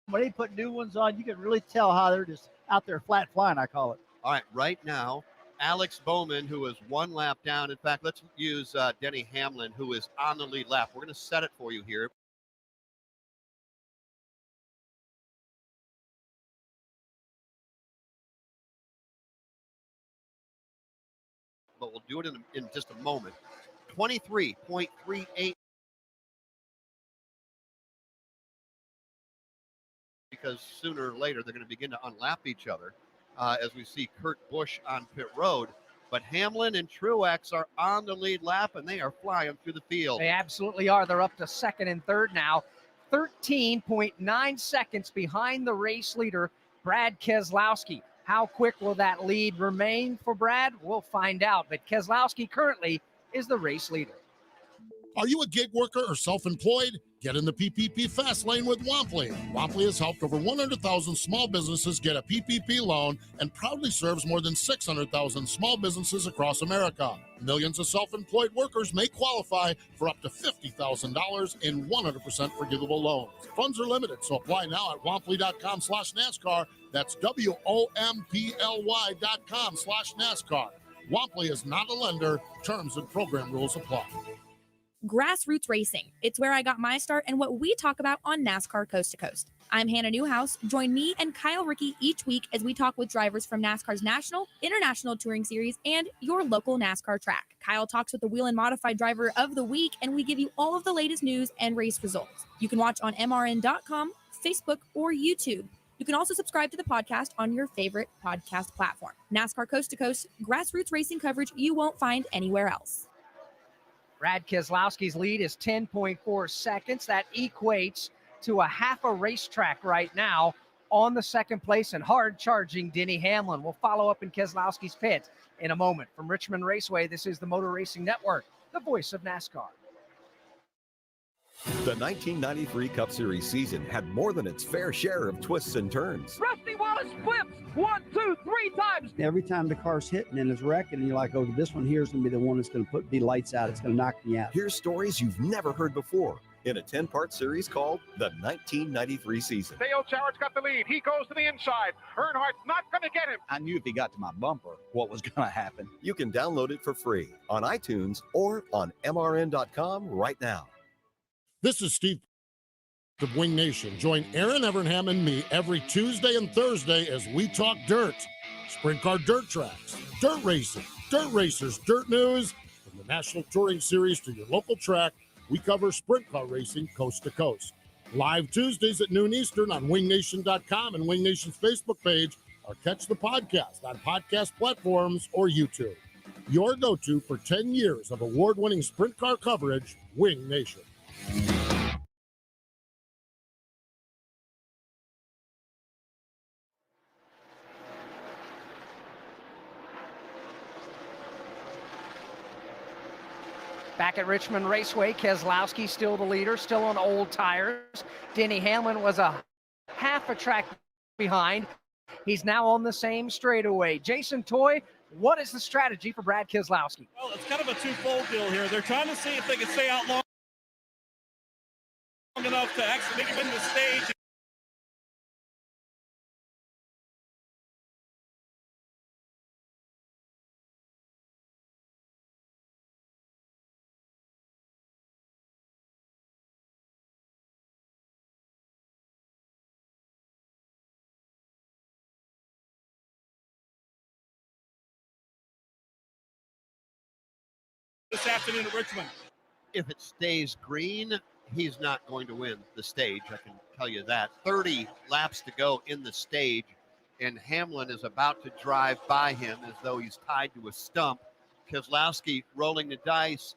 S5: when they put new ones on, you can really tell how they're just out there flat flying, I call it.
S4: All right, right now, Alex Bowman, who is 1 lap down. In fact, let's use Denny Hamlin, who is on the lead lap. We're going to set it for you here. But we'll do it in just a moment. 23.38. Because sooner or later they're going to begin to unlap each other as we see Kurt Busch on pit road. But Hamlin and Truex are on the lead lap, and they are flying through the field.
S3: They absolutely are. They're up to 2nd and 3rd now. 13.9 seconds behind the race leader, Brad Keselowski. How quick will that lead remain for Brad? We'll find out. But Keselowski currently is the race leader.
S1: Are you a gig worker or self-employed? Get in the PPP fast lane with Wampley. Wampley has helped over 100,000 small businesses get a PPP loan and proudly serves more than 600,000 small businesses across America. Millions of self-employed workers may qualify for up to $50,000 in 100% forgivable loans. Funds are limited, so apply now at wampley.com/NASCAR. That's WOMPLY.com/NASCAR. Wampley is not a lender. Terms and program rules apply.
S2: Grassroots Racing. It's where I got my start and what we talk about on NASCAR Coast to Coast. I'm Hannah Newhouse. Join me and Kyle Rickey each week as we talk with drivers from NASCAR's National, International Touring Series, and your local NASCAR track. Kyle talks with the Wheel and Modified Driver of the Week, and we give you all of the latest news and race results. You can watch on MRN.com, Facebook, or YouTube. You can also subscribe to the podcast on your favorite podcast platform. NASCAR Coast to Coast, grassroots racing coverage you won't find anywhere else.
S3: Brad Keselowski's lead is 10.4 seconds. That equates to a half a racetrack right now on the 2nd place and hard charging Denny Hamlin. We'll follow up in Keselowski's pit in a moment. From Richmond Raceway, this is the Motor Racing Network, the voice of NASCAR.
S19: The 1993 Cup Series season had more than its fair share of twists and turns.
S21: Rusty Wallace flips 1, 2, 3 times.
S24: Every time the car's hitting and it's wrecking, and you're like, oh, this one here is going to be the one that's going to be lights out. It's going to knock me out.
S19: Here's stories you've never heard before in a 10-part series called The 1993 Season.
S25: Dale Jarrett's got the lead. He goes to the inside. Earnhardt's not going to get him.
S19: I knew if he got to my bumper, what was going to happen. You can download it for free on iTunes or on MRN.com right now.
S1: This is Steve of Wing Nation. Join Aaron Evernham and me every Tuesday and Thursday as we talk dirt, sprint car dirt tracks, dirt racing, dirt racers, dirt news. From the National Touring Series to your local track, we cover sprint car racing coast to coast. Live Tuesdays at noon Eastern on wingnation.com and Wing Nation's Facebook page, or catch the podcast on podcast platforms or YouTube. Your go-to for 10 years of award-winning sprint car coverage, Wing Nation.
S3: Back at Richmond Raceway, Keselowski still the leader, still on old tires. Denny Hamlin was a half a track behind. He's now on the same straightaway. Jason Toy, what is the strategy for Brad Keselowski?
S11: Well, it's kind of a twofold deal here. They're trying to see if they can stay out long enough to actually maybe win the stage. This afternoon at Richmond.
S4: If it stays green, he's not going to win the stage. I can tell you that. 30 laps to go in the stage, and Hamlin is about to drive by him as though he's tied to a stump. Keselowski rolling the dice.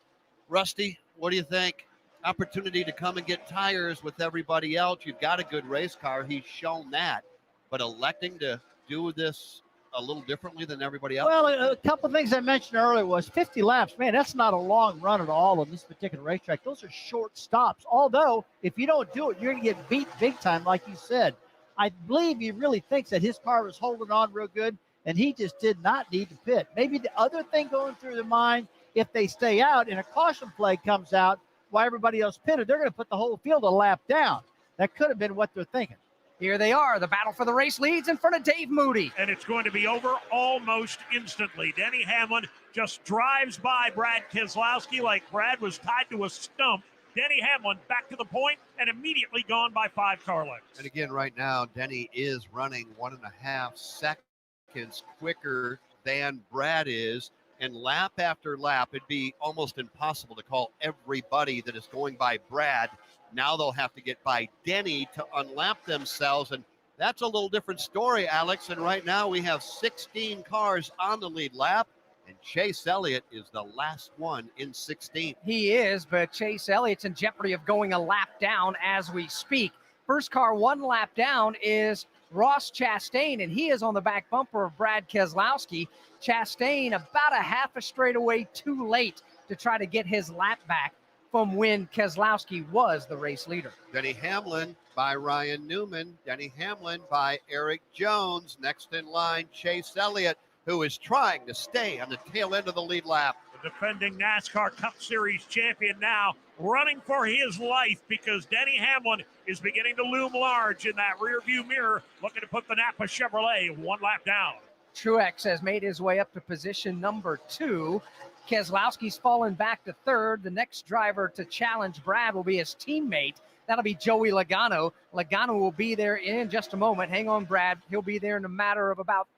S4: Rusty, what do you think? opportunity to come and get tires with everybody else. You've got a good race car. He's shown that. But electing to do this a little differently than everybody else?
S5: Well, a couple of things I mentioned earlier was 50 laps. Man, that's not a long run at all on this particular racetrack. Those are short stops. Although, if you don't do it, you're going to get beat big time, like you said. I believe he really thinks that his car was holding on real good, and he just did not need to pit. Maybe the other thing going through their mind, if they stay out and a caution flag comes out while everybody else pitted, they're going to put the whole field a lap down. That could have been what they're thinking.
S3: Here they are. The battle for the race leads in front of Dave Moody.
S6: And it's going to be over almost instantly. Denny Hamlin just drives by Brad Keselowski like Brad was tied to a stump. Denny Hamlin back to the point and immediately gone by 5 car lengths.
S4: And again, right now, Denny is running 1.5 seconds quicker than Brad is. And lap after lap, it'd be almost impossible to call everybody that is going by Brad. Now they'll have to get by Denny to unlap themselves, and that's a little different story, Alex. And right now we have 16 cars on the lead lap, and Chase Elliott is the last one in 16.
S3: He is, but Chase Elliott's in jeopardy of going a lap down as we speak. First car 1 lap down is Ross Chastain, and he is on the back bumper of Brad Keselowski. Chastain about a half a straightaway too late to try to get his lap back from when Keselowski was the race leader.
S4: Denny Hamlin by Ryan Newman. Denny Hamlin by Eric Jones. Next in line, Chase Elliott, who is trying to stay on the tail end of the lead lap.
S6: The defending NASCAR Cup Series champion now running for his life because Denny Hamlin is beginning to loom large in that rearview mirror, looking to put the Napa Chevrolet 1 lap down.
S3: Truex has made his way up to position number 2. Keselowski's fallen back to 3rd. The next driver to challenge Brad will be his teammate. That'll be Joey Logano. Logano will be there in just a moment. Hang on, Brad. He'll be there in a matter of about,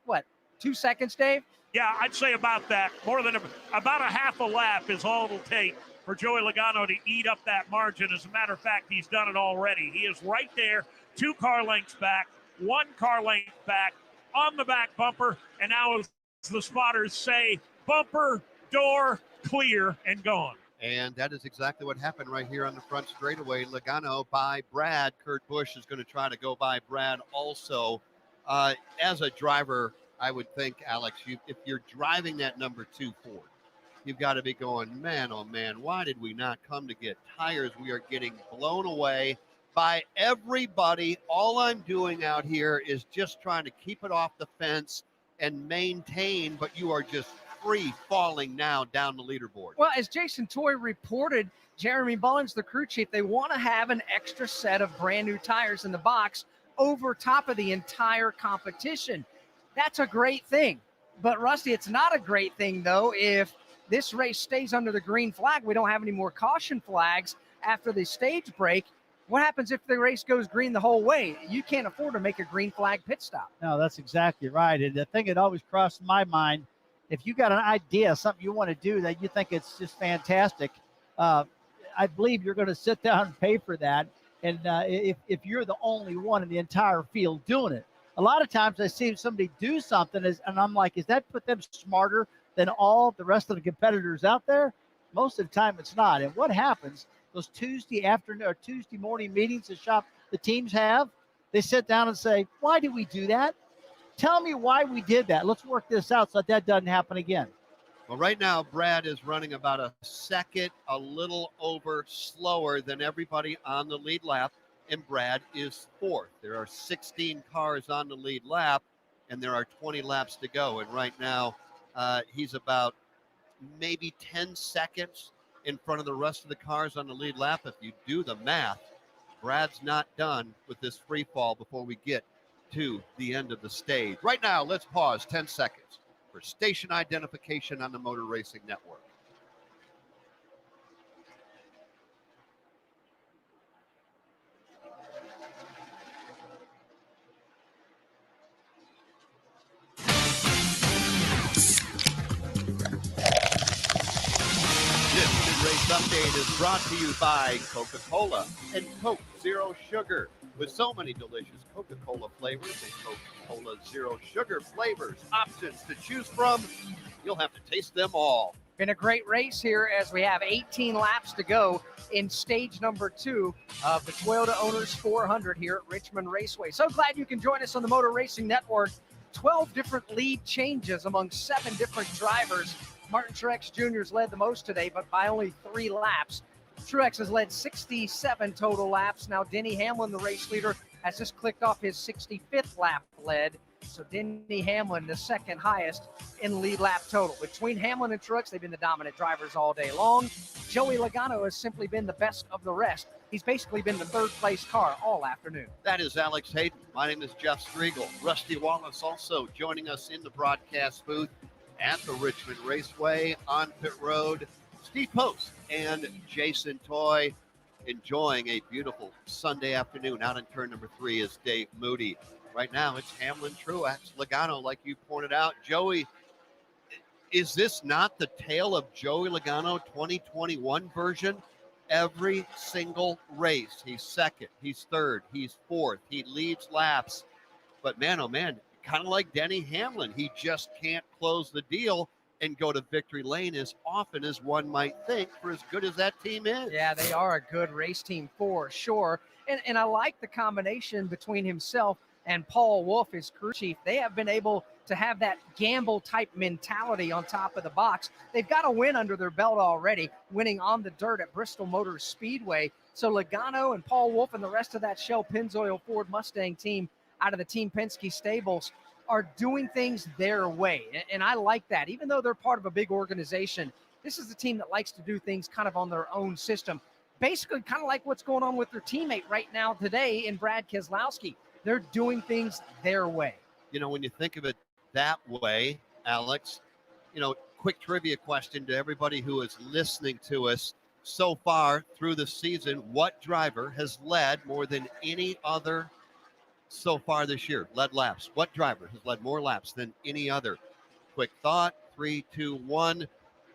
S3: 2 seconds, Dave?
S6: Yeah, I'd say about that. More than about a half a lap is all it'll take for Joey Logano to eat up that margin. As a matter of fact, he's done it already. He is right there, 2 car lengths back, 1 car length back on the back bumper. And now, as the spotters say, bumper, door, clear, and gone.
S4: And that is exactly what happened right here on the front straightaway. Logano by Brad. Kurt Busch is going to try to go by Brad also. As a driver, I would think, Alex, if you're driving that number 2 Ford, you've got to be going, man, oh man, why did we not come to get tires? We are getting blown away by everybody. All I'm doing out here is just trying to keep it off the fence and maintain, but you are just free falling now down the leaderboard.
S3: Well, as Jason Toy reported, Jeremy Bullins, the crew chief, they want to have an extra set of brand new tires in the box over top of the entire competition. That's a great thing. But Rusty, it's not a great thing though if this race stays under the green flag. We don't have any more caution flags after the stage break. What happens if the race goes green the whole way? You can't afford to make a green flag pit stop.
S5: No, that's exactly right. And the thing that always crossed my mind, if you got an idea, something you want to do that you think it's just fantastic, I believe you're going to sit down and pay for that. And if you're the only one in the entire field doing it, a lot of times I see somebody do something and I'm like, is that put them smarter than all the rest of the competitors out there? Most of the time it's not. And what happens, those Tuesday afternoon or Tuesday morning meetings the teams have, they sit down and say, why did we do that? Tell me why we did that. Let's work this out so that doesn't happen again.
S4: Well, right now, Brad is running about a second, a little over slower than everybody on the lead lap, and Brad is 4th. There are 16 cars on the lead lap, and there are 20 laps to go. And right now, he's about maybe 10 seconds in front of the rest of the cars on the lead lap. If you do the math, Brad's not done with this free fall before we get to the end of the stage. Right now, let's pause 10 seconds for station identification on the Motor Racing Network. Race Update is brought to you by Coca-Cola and Coke Zero Sugar. With so many delicious Coca-Cola flavors and Coca-Cola Zero Sugar flavors options to choose from, you'll have to taste them all.
S3: Been a great race here as we have 18 laps to go in stage number 2 of the Toyota Owners 400 here at Richmond Raceway. So glad you can join us on the Motor Racing Network. 12 different lead changes among 7 different drivers. Martin Truex Jr. has led the most today, but by only 3 laps. Truex has led 67 total laps. Now Denny Hamlin, the race leader, has just clicked off his 65th lap led. So Denny Hamlin, the second highest in lead lap total. Between Hamlin and Truex, they've been the dominant drivers all day long. Joey Logano has simply been the best of the rest. He's basically been the third place car all afternoon.
S4: That is Alex Hayden. My name is Jeff Striegel. Rusty Wallace also joining us in the broadcast booth at the Richmond Raceway on pit road. Steve Post and Jason Toy enjoying a beautiful Sunday afternoon. Out in turn number 3 is Dave Moody. Right now, it's Hamlin, Truex, Logano, like you pointed out. Joey, is this not the tale of Joey Logano 2021 version? Every single race, he's second, he's third, he's fourth, he leads laps. But man, oh man, kind of like Denny Hamlin, he just can't close the deal and go to victory lane as often as one might think, for as good as that team is.
S3: Yeah, they are a good race team for sure. And I like the combination between himself and Paul Wolf, his crew chief. They have been able to have that gamble-type mentality on top of the box. They've got a win under their belt already, winning on the dirt at Bristol Motor Speedway. So Logano and Paul Wolf and the rest of that Shell Pennzoil Ford Mustang team out of the Team Penske stables are doing things their way. And I like that. Even though they're part of a big organization, this is a team that likes to do things kind of on their own system. Basically, kind of like what's going on with their teammate right now today in Brad Keselowski. They're doing things their way.
S4: You know, when you think of it that way, Alex, you know, quick trivia question to everybody who is listening to us so far through the season. What driver has led more than any other so far this year? Led laps. What driver has led more laps than any other? Quick thought, 3, 2, 1.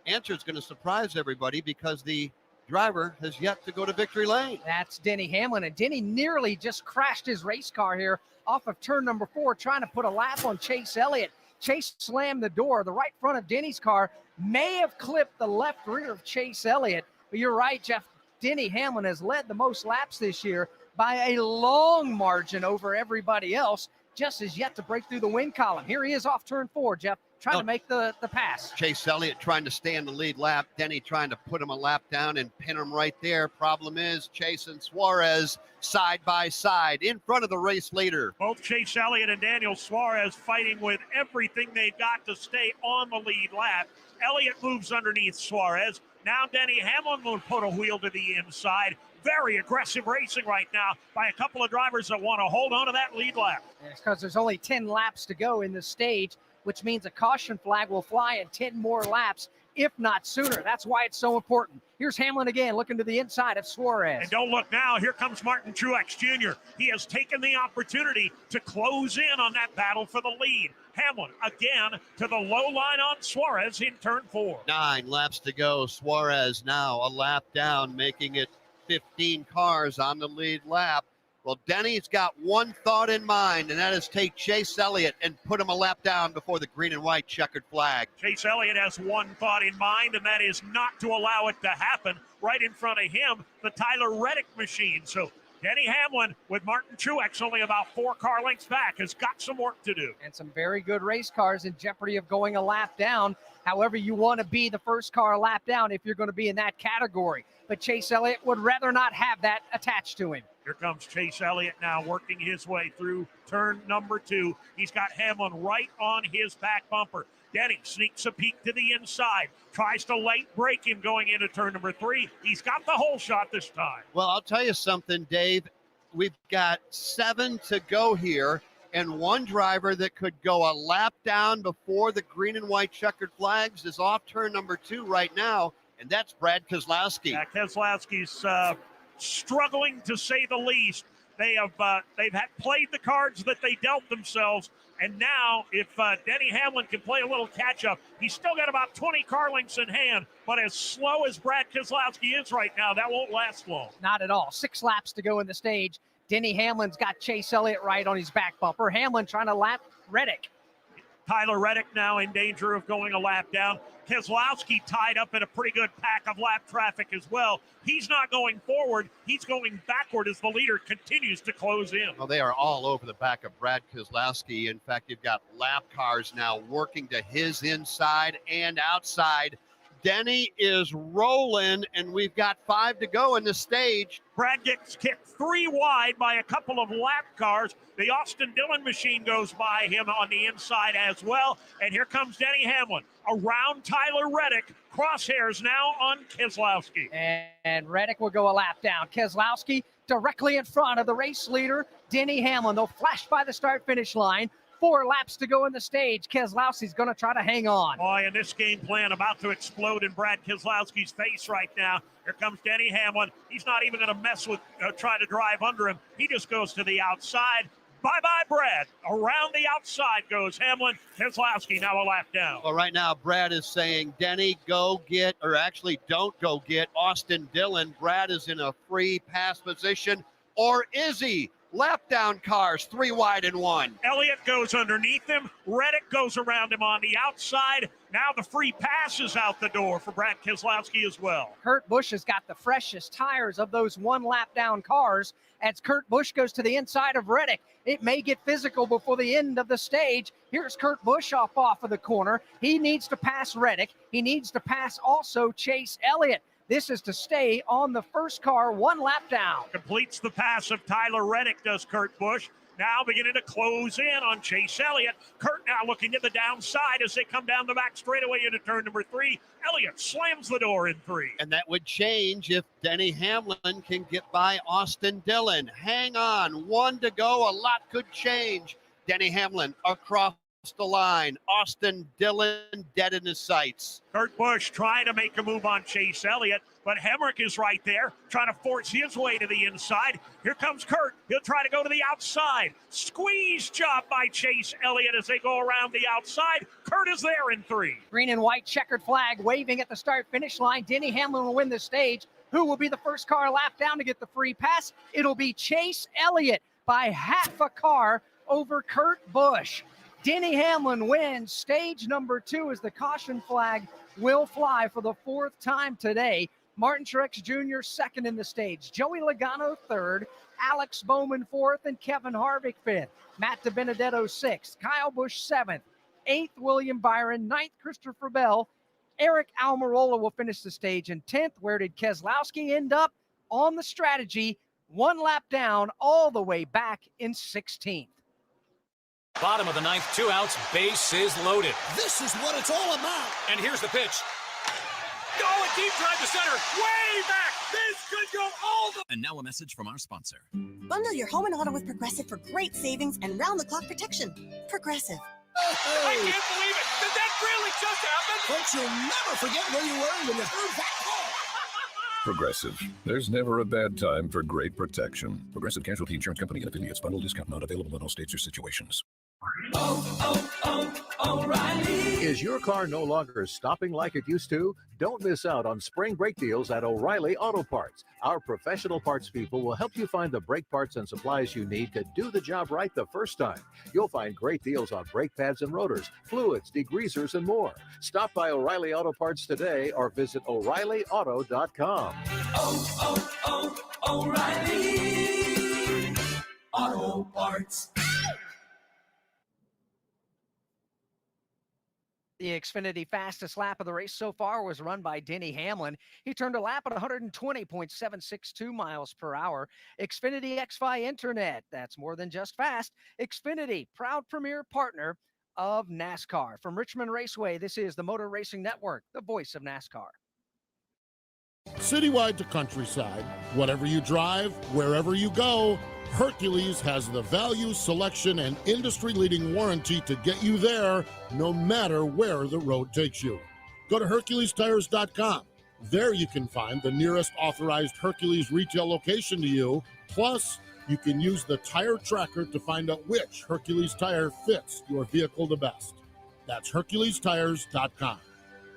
S4: Answer is going to surprise everybody because the driver has yet to go to victory lane.
S3: That's Denny Hamlin, and Denny nearly just crashed his race car here off of turn number 4, trying to put a lap on Chase Elliott. Chase slammed the door. The right front of Denny's car may have clipped the left rear of Chase Elliott, but you're right, Jeff. Denny Hamlin has led the most laps this year by a long margin over everybody else, just as yet to break through the win column. Here he is off turn 4, Jeff, trying to make the pass.
S4: Chase Elliott trying to stay in the lead lap. Denny trying to put him a lap down and pin him right there. Problem is, Chase and Suarez side by side in front of the race leader.
S6: Both Chase Elliott and Daniel Suarez fighting with everything they've got to stay on the lead lap. Elliott moves underneath Suarez. Now Denny Hamlin will put a wheel to the inside. Very aggressive racing right now by a couple of drivers that want to hold on to that lead lap.
S3: And it's because there's only 10 laps to go in the stage, which means a caution flag will fly in 10 more laps, if not sooner. That's why it's so important. Here's Hamlin again, looking to the inside of Suarez.
S6: And don't look now, here comes Martin Truex Jr. He has taken the opportunity to close in on that battle for the lead. Hamlin again to the low line on Suarez in turn 4.
S4: 9 laps to go. Suarez now a lap down, making it 15 cars on the lead lap. Well, Denny's got one thought in mind, and that is take Chase Elliott and put him a lap down before the green and white checkered flag.
S6: Chase Elliott has one thought in mind, and that is not to allow it to happen. Right in front of him, the Tyler Reddick machine. So Denny Hamlin, with Martin Truex only about 4 car lengths back, has got some work to do.
S3: And some very good race cars in jeopardy of going a lap down. However, you want to be the first car a lap down if you're going to be in that category. But Chase Elliott would rather not have that attached to him.
S6: Here comes Chase Elliott now working his way through turn number 2. He's got Hamlin right on his back bumper. Denny sneaks a peek to the inside, tries to late break him going into turn number 3. He's got the whole shot this time.
S4: Well, I'll tell you something, Dave. We've got 7 to go here, and one driver that could go a lap down before the green and white checkered flags is off turn number 2 right now, and that's Brad Keselowski.
S6: Yeah, Keselowski's struggling to say the least. They've played the cards that they dealt themselves, and now if Denny Hamlin can play a little catch-up, he's still got about 20 car lengths in hand, but as slow as Brad Keselowski is right now, that won't last long.
S3: Not at all. 6 laps to go in the stage. Denny Hamlin's got Chase Elliott right on his back bumper. Hamlin trying to lap Reddick.
S6: Tyler Reddick now in danger of going a lap down. Keselowski tied up in a pretty good pack of lap traffic as well. He's not going forward. He's going backward as the leader continues to close in.
S4: Well, they are all over the back of Brad Keselowski. In fact, you've got lap cars now working to his inside and outside. Denny is rolling, and we've got 5 to go in the stage.
S6: Brad gets kicked 3 wide by a couple of lap cars. The Austin Dillon machine goes by him on the inside as well. And here comes Denny Hamlin around Tyler Reddick. Crosshairs now on Keselowski.
S3: And Reddick will go a lap down. Keselowski directly in front of the race leader, Denny Hamlin. They'll flash by the start-finish line. 4 laps to go in the stage. Keselowski's going to try to hang on.
S6: Boy, and this game plan about to explode in Brad Keselowski's face right now. Here comes Denny Hamlin. He's not even going to mess with, try to drive under him. He just goes to the outside. Bye-bye, Brad. Around the outside goes Hamlin. Keselowski now a lap down.
S4: Well, right now, Brad is saying, Denny, go get, or actually don't go get Austin Dillon. Brad is in a free pass position, or is he? Lap down cars, 3 wide and 1.
S6: Elliott goes underneath him. Reddick goes around him on the outside. Now the free pass is out the door for Brad Keselowski as well.
S3: Kurt Busch has got the freshest tires of those 1 lap down cars as Kurt Busch goes to the inside of Reddick. It may get physical before the end of the stage. Here's Kurt Busch off of the corner. He needs to pass Reddick. He needs to pass also Chase Elliott. This is to stay on the first car 1 lap down.
S6: Completes the pass of Tyler Reddick, does Kurt Busch. Now beginning to close in on Chase Elliott. Kurt now looking to the downside as they come down the back straightaway into turn number 3. Elliott slams the door in 3.
S4: And that would change if Denny Hamlin can get by Austin Dillon. Hang on, 1 to go. A lot could change. Denny Hamlin across the line. Austin Dillon dead in his sights.
S6: Kurt Busch trying to make a move on Chase Elliott, but Hemrick is right there trying to force his way to the inside. Here comes Kurt. He'll try to go to the outside. Squeeze job by Chase Elliott as they go around the outside. Kurt is there in 3.
S3: Green and white checkered flag waving at the start-finish line. Denny Hamlin will win the stage. Who will be the first car lap down to get the free pass? It'll be Chase Elliott by half a car over Kurt Busch. Denny Hamlin wins stage number 2 as the caution flag will fly for the 4th time today. Martin Truex Jr. second in the stage. Joey Logano 3rd. Alex Bowman 4th and Kevin Harvick 5th. Matt DiBenedetto 6th. Kyle Busch 7th. 8th, William Byron. 9th, Christopher Bell. Eric Almirola will finish the stage in 10th. Where did Keselowski end up? On the strategy, 1 lap down all the way back in 16th.
S10: Bottom of the 9th, 2 outs, base is loaded.
S12: This is what it's all about.
S10: And here's the pitch. Oh, a deep drive to center, way back. This could go all the...
S12: And now a message from our sponsor.
S15: Bundle your home and auto with Progressive for great savings and round-the-clock protection. Progressive.
S10: I can't believe it. Did that really just happen?
S12: Folks, you'll never forget where you were when you heard that call.
S7: Progressive. There's never a bad time for great protection. Progressive Casualty Insurance Company and affiliates. Bundle discount not available in all states or situations.
S17: O'Reilly. Is your car no longer stopping like it used to? Don't miss out on spring brake deals at O'Reilly Auto Parts. Our professional parts people will help you find the brake parts and supplies you need to do the job right the first time. You'll find great deals on brake pads and rotors, fluids, degreasers, and more. Stop by O'Reilly Auto Parts today or visit O'ReillyAuto.com.
S12: O'Reilly Auto Parts.
S3: The Xfinity fastest lap of the race so far was run by Denny Hamlin. He turned a lap at 120.762 miles per hour. Xfinity XFi Internet, that's more than just fast. Xfinity, proud premier partner of NASCAR. From Richmond Raceway, this is the Motor Racing Network, the voice of NASCAR.
S1: Citywide to countryside, whatever you drive, wherever you go, Hercules has the value, selection, and industry-leading warranty to get you there no matter where the road takes you. Go to HerculesTires.com. There you can find the nearest authorized Hercules retail location to you. Plus, you can use the tire tracker to find out which Hercules tire fits your vehicle the best. That's HerculesTires.com.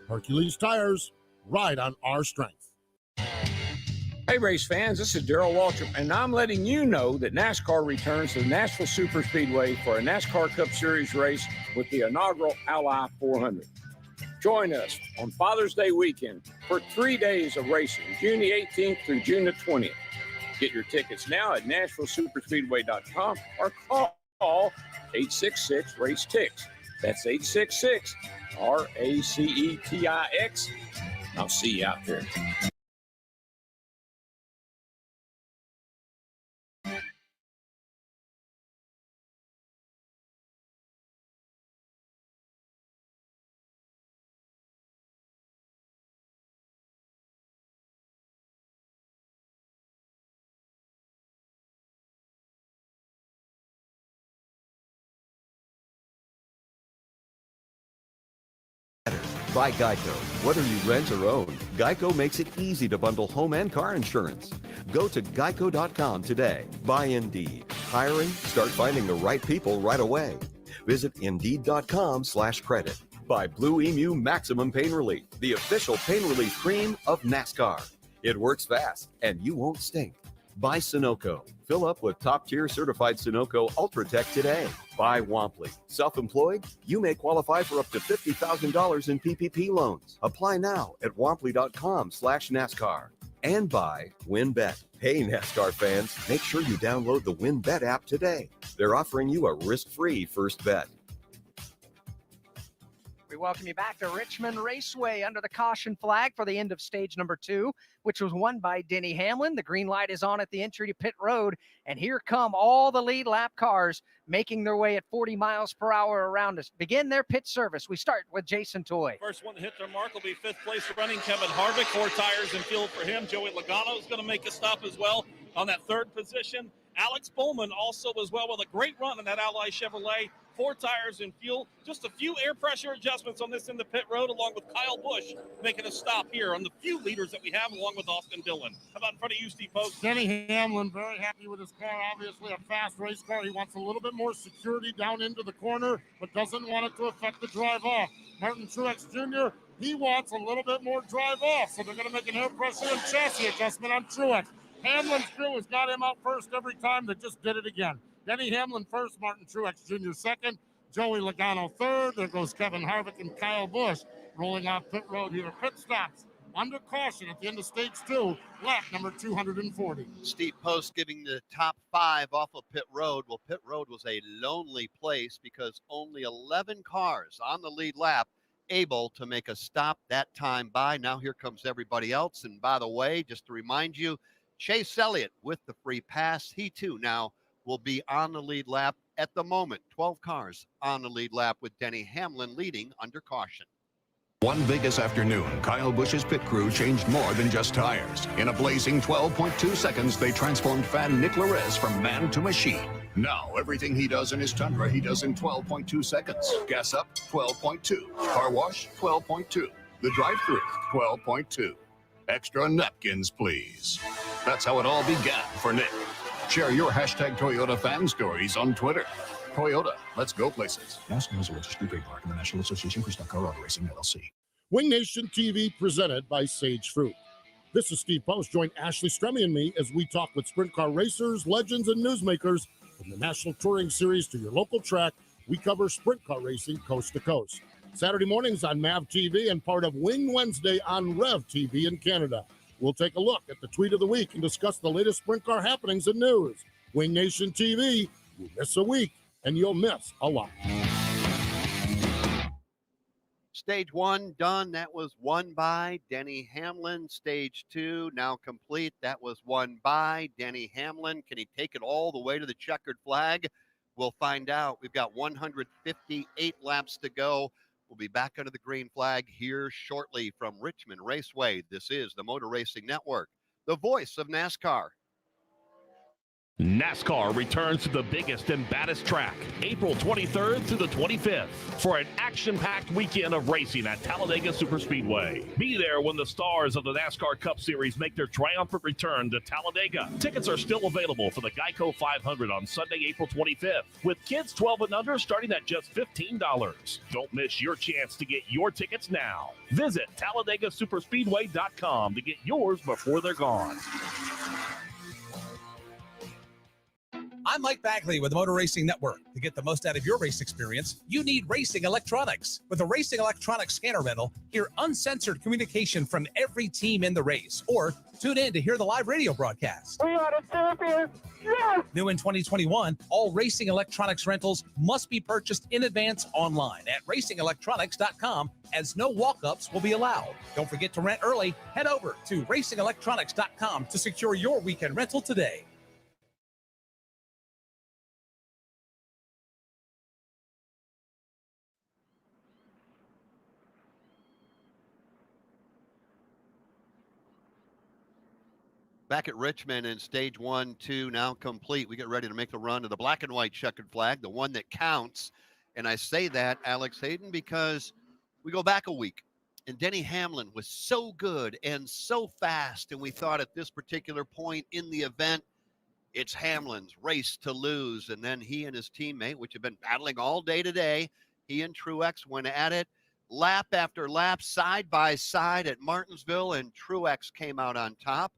S1: Hercules Tires, ride on our strength.
S9: Hey, race fans, this is Darrell Waltrip, and I'm letting you know that NASCAR returns to the Nashville Superspeedway for a NASCAR Cup Series race with the inaugural Ally 400. Join us on Father's Day weekend for 3 days of racing, June the 18th through June the 20th. Get your tickets now at NashvilleSuperspeedway.com or call 866-RACE-TIX. That's 866-RACETIX. I'll see you out there.
S19: By Geico. Whether you rent or own, Geico makes it easy to bundle home and car insurance. Go to geico.com today. Buy Indeed. Hiring? Start finding the right people right away. Visit Indeed.com/credit. Buy Blue Emu Maximum Pain Relief, the official pain relief cream of NASCAR. It works fast and you won't stink. Buy Sunoco. Fill up with top-tier certified Sunoco Ultratech today. Buy Wampley. Self-employed? You may qualify for up to $50,000 in PPP loans. Apply now at wampley.com/NASCAR. And buy WinBet. Hey, NASCAR fans, make sure you download the WinBet app today. They're offering you a risk-free first bet.
S3: We welcome you back to Richmond Raceway under the caution flag for the end of stage number 2, which was won by Denny Hamlin. The green light is on at the entry to pit road, and here come all the lead lap cars making their way at 40 miles per hour around us. Begin their pit service. We start with Jason Toy.
S11: First one to hit their mark will be fifth place running Kevin Harvick. 4 tires in field for him. Joey Logano is going to make a stop as well on that third position. Alex Bowman also as well with a great run in that Ally Chevrolet. 4 tires in fuel. Just a few air pressure adjustments on this in the pit road, along with Kyle Busch making a stop here on the few leaders that we have, along with Austin Dillon. How about in front of you, Steve Post?
S1: Denny Hamlin very happy with his car. Obviously a fast race car. He wants a little bit more security down into the corner, but doesn't want it to affect the drive off. Martin Truex Jr., he wants a little bit more drive off, so they're going to make an air pressure and chassis adjustment on Truex. Hamlin's crew has got him out first every time. They just did it again. Denny Hamlin first, Martin Truex Jr. second, Joey Logano third. There goes Kevin Harvick and Kyle Busch rolling off pit road here. Pit stops under caution at the end of stage 2, lap number 240.
S4: Steve Post giving the top 5 off of pit road. Well, pit road was a lonely place because only 11 cars on the lead lap able to make a stop that time by. Now here comes everybody else. And by the way, just to remind you, Chase Elliott with the free pass. He too now will be on the lead lap at the moment. 12 cars on the lead lap with Denny Hamlin leading under caution.
S8: One Vegas afternoon, Kyle Busch's pit crew changed more than just tires. In a blazing 12.2 seconds, they transformed fan Nick Larez from man to machine. Now, everything he does in his Tundra, he does in 12.2 seconds. Gas up, 12.2. Car wash, 12.2. The drive-thru, 12.2. Extra napkins, please. That's how it all began for Nick. Share your hashtag Toyota fan stories on Twitter. Toyota, let's go places. NASCAR is a registered trademark in the National Association for Stock Car Auto Racing, LLC.
S1: Wing Nation TV presented by Sage Fruit. This is Steve Post. Join Ashley Stremme and me as we talk with sprint car racers, legends, and newsmakers. From the National Touring Series to your local track, we cover sprint car racing coast to coast. Saturday mornings on MAV TV and part of Wing Wednesday on Rev TV in Canada. We'll take a look at the tweet of the week and discuss the latest sprint car happenings and news. Wing Nation TV, you miss a week and you'll miss a lot.
S4: Stage 1 done. That was won by Denny Hamlin. Stage 2 now complete. That was won by Denny Hamlin. Can he take it all the way to the checkered flag? We'll find out. We've got 158 laps to go. We'll be back under the green flag here shortly from Richmond Raceway. This is the Motor Racing Network, the voice of NASCAR.
S13: NASCAR returns to the biggest and baddest track, April 23rd through the 25th, for an action-packed weekend of racing at Talladega Superspeedway. Be there when the stars of the NASCAR Cup Series make their triumphant return to Talladega. Tickets are still available for the Geico 500 on Sunday, April 25th, with kids 12 and under starting at just $15. Don't miss your chance to get your tickets now. Visit TalladagaSuperspeedway.com to get yours before they're gone.
S14: I'm Mike Bagley with the Motor Racing Network. To get the most out of your race experience, you need racing electronics. With a racing electronics scanner rental, hear uncensored communication from every team in the race, or tune in to hear the live radio broadcast.
S21: We are the champions! Yes!
S14: New in 2021, all racing electronics rentals must be purchased in advance online at racingelectronics.com, as no walk-ups will be allowed. Don't forget to rent early. Head over to racingelectronics.com to secure your weekend rental today.
S4: Back at Richmond in stage 1, 2 now complete. We get ready to make the run to the black and white checkered flag, the one that counts. And I say that, Alex Hayden, because we go back a week and Denny Hamlin was so good and so fast. And we thought at this particular point in the event, it's Hamlin's race to lose. And then he and his teammate, which have been battling all day today, he and Truex went at it lap after lap, side by side at Martinsville, and Truex came out on top.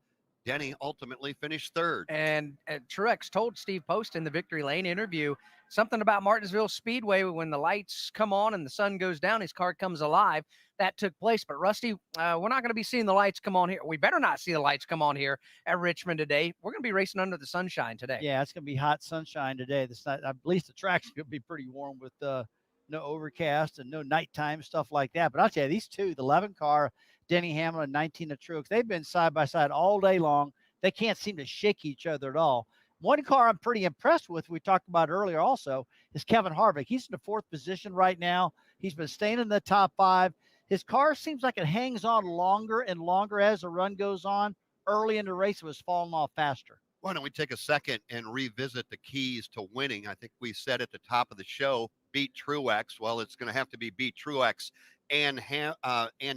S4: Denny ultimately finished third.
S3: And Truex told Steve Post in the Victory Lane interview something about Martinsville Speedway. When the lights come on and the sun goes down, his car comes alive. That took place. But Rusty, we're not going to be seeing the lights come on here. We better not see the lights come on here at Richmond today. We're going to be racing under the sunshine today.
S5: Yeah, it's going to be hot sunshine today. At least the track's going to be pretty warm with no overcast and no nighttime stuff like that. But I'll tell you, these two, the 11 car, Denny Hamlin and 19 of Truex, they've been side by side all day long. They can't seem to shake each other at all. One car I'm pretty impressed with, we talked about earlier also, is Kevin Harvick. He's in the 4th position right now. He's been staying in the top 5. His car seems like it hangs on longer and longer as the run goes on. Early in the race, it was falling off faster.
S4: Why don't we take a second and revisit the keys to winning? I think we said at the top of the show, beat Truex. Well, it's going to have to be beat Truex and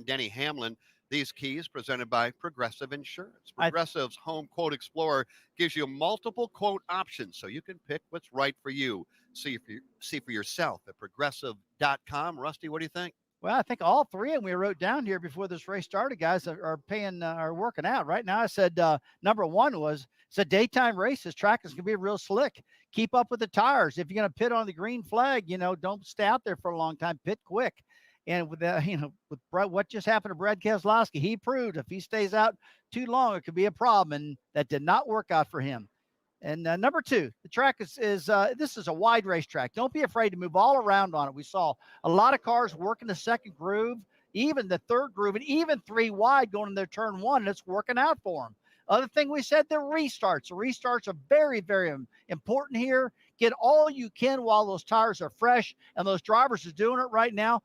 S4: Denny Hamlin. These keys presented by Progressive Insurance. Progressive's Home Quote Explorer gives you multiple quote options so you can pick what's right for you. See for yourself at progressive.com. Rusty, what do you think?
S5: Well, I think all three of them we wrote down here before this race started, guys, are working out. Right now, I said number one was, it's a daytime race. This track is going to be real slick. Keep up with the tires. If you're going to pit on the green flag, don't stay out there for a long time. Pit quick. And with with what just happened to Brad Keselowski, he proved if he stays out too long, it could be a problem, and that did not work out for him. And number two, the track is this is a wide racetrack. Don't be afraid to move all around on it. We saw a lot of cars working the second groove, even the third groove, and even 3 wide going in their turn 1, and it's working out for them. Other thing we said, the restarts. The restarts are very, very important here. Get all you can while those tires are fresh, and those drivers are doing it right now.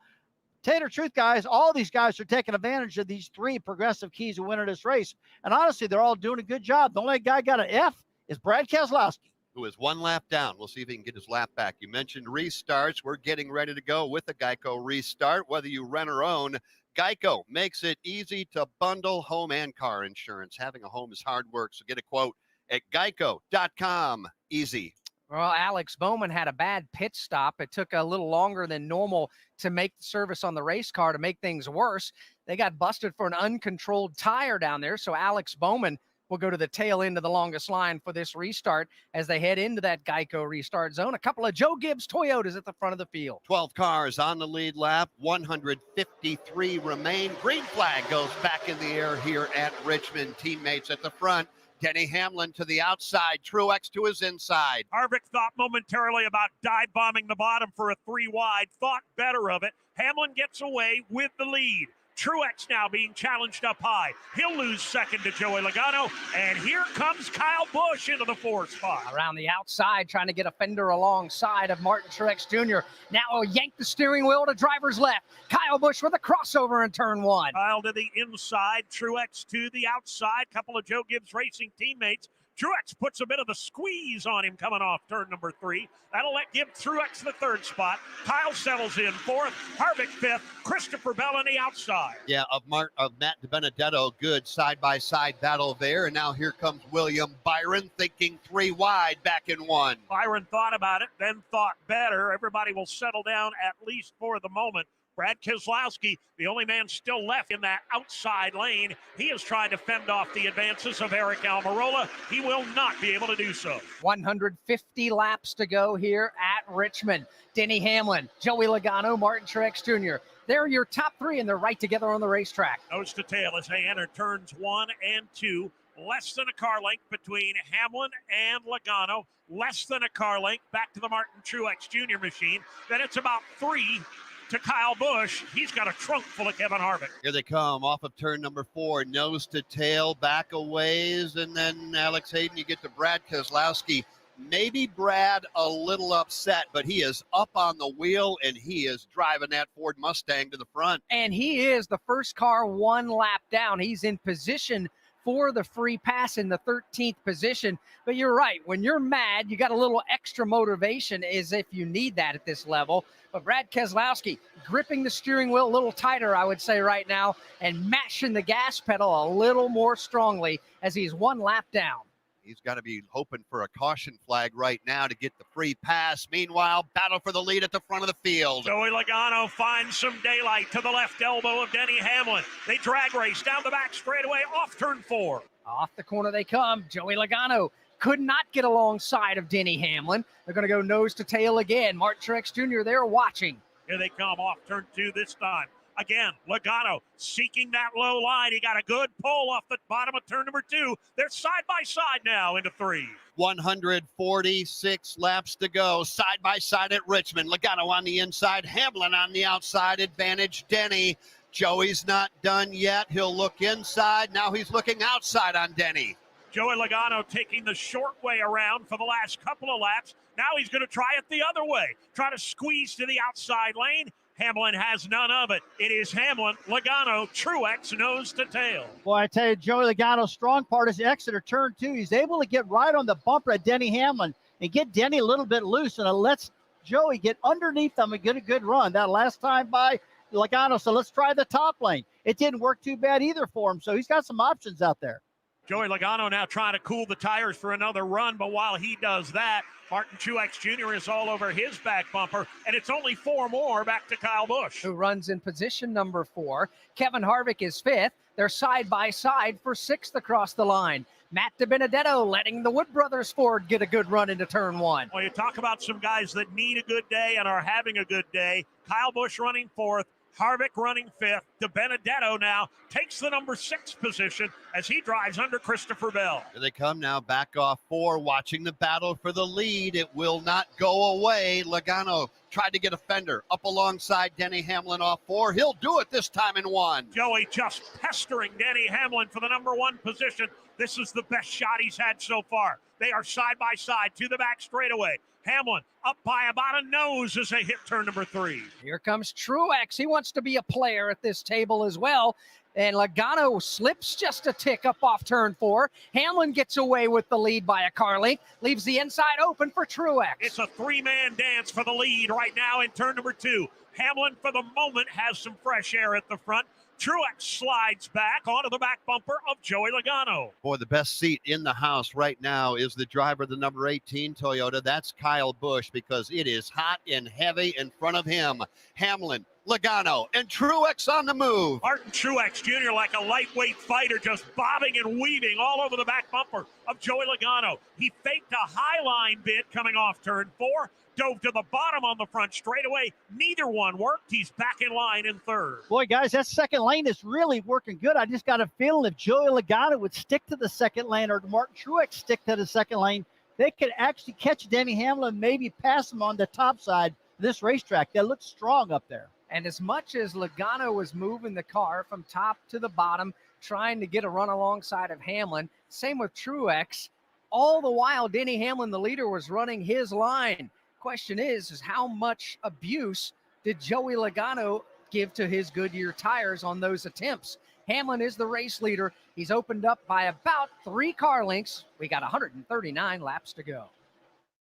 S5: Tell you the truth, guys, all these guys are taking advantage of these 3 progressive keys to winning this race. And honestly, they're all doing a good job. The only guy got an F is Brad Keselowski,
S4: who is 1 lap down. We'll see if he can get his lap back. You mentioned restarts. We're getting ready to go with the Geico restart. Whether you rent or own, Geico makes it easy to bundle home and car insurance. Having a home is hard work, so get a quote at geico.com. Easy.
S3: Well, Alex Bowman had a bad pit stop. It took a little longer than normal to make the service on the race car to make things worse. They got busted for an uncontrolled tire down there, so Alex Bowman will go to the tail end of the longest line for this restart as they head into that Geico restart zone. A couple of Joe Gibbs Toyotas at the front of the field.
S4: 12 cars on the lead lap, 153 remain. Green flag goes back in the air here at Richmond. Teammates at the front. Denny Hamlin to the outside, Truex to his inside.
S6: Harvick thought momentarily about dive bombing the bottom for a 3 wide, thought better of it. Hamlin gets away with the lead. Truex now being challenged up high. He'll lose second to Joey Logano, and here comes Kyle Busch into the 4th spot.
S3: Around the outside, trying to get a fender alongside of Martin Truex Jr. Now he'll yank the steering wheel to driver's left. Kyle Busch with a crossover in turn 1.
S6: Kyle to the inside, Truex to the outside. Couple of Joe Gibbs Racing teammates Truex puts a bit of the squeeze on him coming off turn number 3. That'll give Truex the 3rd spot. Kyle settles in 4th. Harvick 5th. Christopher Bell on the outside.
S4: Yeah, of Matt DiBenedetto, good side-by-side battle there. And now here comes William Byron, thinking 3 wide, back in 1.
S6: Byron thought about it, then thought better. Everybody will settle down at least for the moment. Brad Keselowski, the only man still left in that outside lane. He is trying to fend off the advances of Eric Almirola. He will not be able to do so.
S3: 150 laps to go here at Richmond. Denny Hamlin, Joey Logano, Martin Truex Jr. They're your top 3, and they're right together on the racetrack.
S6: Nose to tail as they enter turns 1 and 2. Less than a car length between Hamlin and Logano. Less than a car length back to the Martin Truex Jr. machine. Then it's about 3 to Kyle Busch. He's got a trunk full of Kevin Harvick.
S4: Here they come off of turn number 4, nose to tail, back a ways, and then Alex Hayden, you get to Brad Keselowski. Maybe Brad a little upset, but he is up on the wheel, and he is driving that Ford Mustang to the front.
S3: And he is the first car 1 lap down. He's in position for the free pass in the 13th position. But you're right, when you're mad, you got a little extra motivation as if you need that at this level. But Brad Keselowski gripping the steering wheel a little tighter, I would say right now, and mashing the gas pedal a little more strongly as he's 1 lap down.
S4: He's got to be hoping for a caution flag right now to get the free pass. Meanwhile, battle for the lead at the front of the field.
S6: Joey Logano finds some daylight to the left elbow of Denny Hamlin. They drag race down the back straightaway off turn 4.
S3: Off the corner they come. Joey Logano could not get alongside of Denny Hamlin. They're going to go nose to tail again. Martin Truex Jr. there watching.
S6: Here they come off turn 2 this time. Again, Logano seeking that low line. He got a good pull off the bottom of turn number 2. They're side by side now into 3.
S4: 146 laps to go, side by side at Richmond. Logano on the inside, Hamlin on the outside, advantage Denny. Joey's not done yet. He'll look inside. Now he's looking outside on Denny.
S6: Joey Logano taking the short way around for the last couple of laps. Now he's going to try it the other way. Try to squeeze to the outside lane. Hamlin has none of it. It is Hamlin, Logano, Truex, nose to tail.
S5: Boy, I tell you, Joey Logano's strong part is Exeter turn 2. He's able to get right on the bumper at Denny Hamlin and get Denny a little bit loose, and it lets Joey get underneath them and get a good run. That last time by Logano, so let's try the top lane. It didn't work too bad either for him, so he's got some options out there.
S6: Joey Logano now trying to cool the tires for another run, but while he does that, Martin Truex Jr. is all over his back bumper, and it's only 4 more back to Kyle Busch,
S3: who runs in position number 4. Kevin Harvick is 5th. They're side by side for 6th across the line. Matt DiBenedetto letting the Wood Brothers Ford get a good run into turn 1.
S6: Well, you talk about some guys that need a good day and are having a good day. Kyle Busch running 4th. Harvick running 5th. DiBenedetto now takes the number 6 position as he drives under Christopher Bell.
S4: Here they come now, back off 4, watching the battle for the lead. It will not go away. Logano tried to get a fender up alongside Denny Hamlin off 4. He'll do it this time in 1.
S6: Joey just pestering Denny Hamlin for the number 1 position. This is the best shot he's had so far. They are side by side to the back straightaway. Hamlin up by about a nose as they hit turn number 3.
S3: Here comes Truex. He wants to be a player at this table as well. And Logano slips just a tick up off turn 4. Hamlin gets away with the lead by a car length, leaves the inside open for Truex.
S6: It's a 3-man dance for the lead right now in turn number 2. Hamlin, for the moment, has some fresh air at the front. Truex slides back onto the back bumper of Joey Logano.
S4: Boy, the best seat in the house right now is the driver of the number 18 Toyota. That's Kyle Busch, because it is hot and heavy in front of him. Hamlin, Logano, and Truex on the move.
S6: Martin Truex Jr. like a lightweight fighter, just bobbing and weaving all over the back bumper of Joey Logano. He faked a high line bid coming off turn 4. Dove to the bottom on the front straightaway. Neither one worked. He's back in line in 3rd.
S5: Boy, guys, that second lane is really working good. I just got a feeling if Joey Logano would stick to the second lane or Martin Truex stick to the second lane, they could actually catch Denny Hamlin, maybe pass him on the top side of this racetrack. That looks strong up there.
S3: And as much as Logano was moving the car from top to the bottom, trying to get a run alongside of Hamlin, same with Truex, all the while Denny Hamlin, the leader, was running his line. Question is how much abuse did Joey Logano give to his Goodyear tires on those attempts? Hamlin is the race leader. He's opened up by about 3 car lengths. We got 139 laps to go.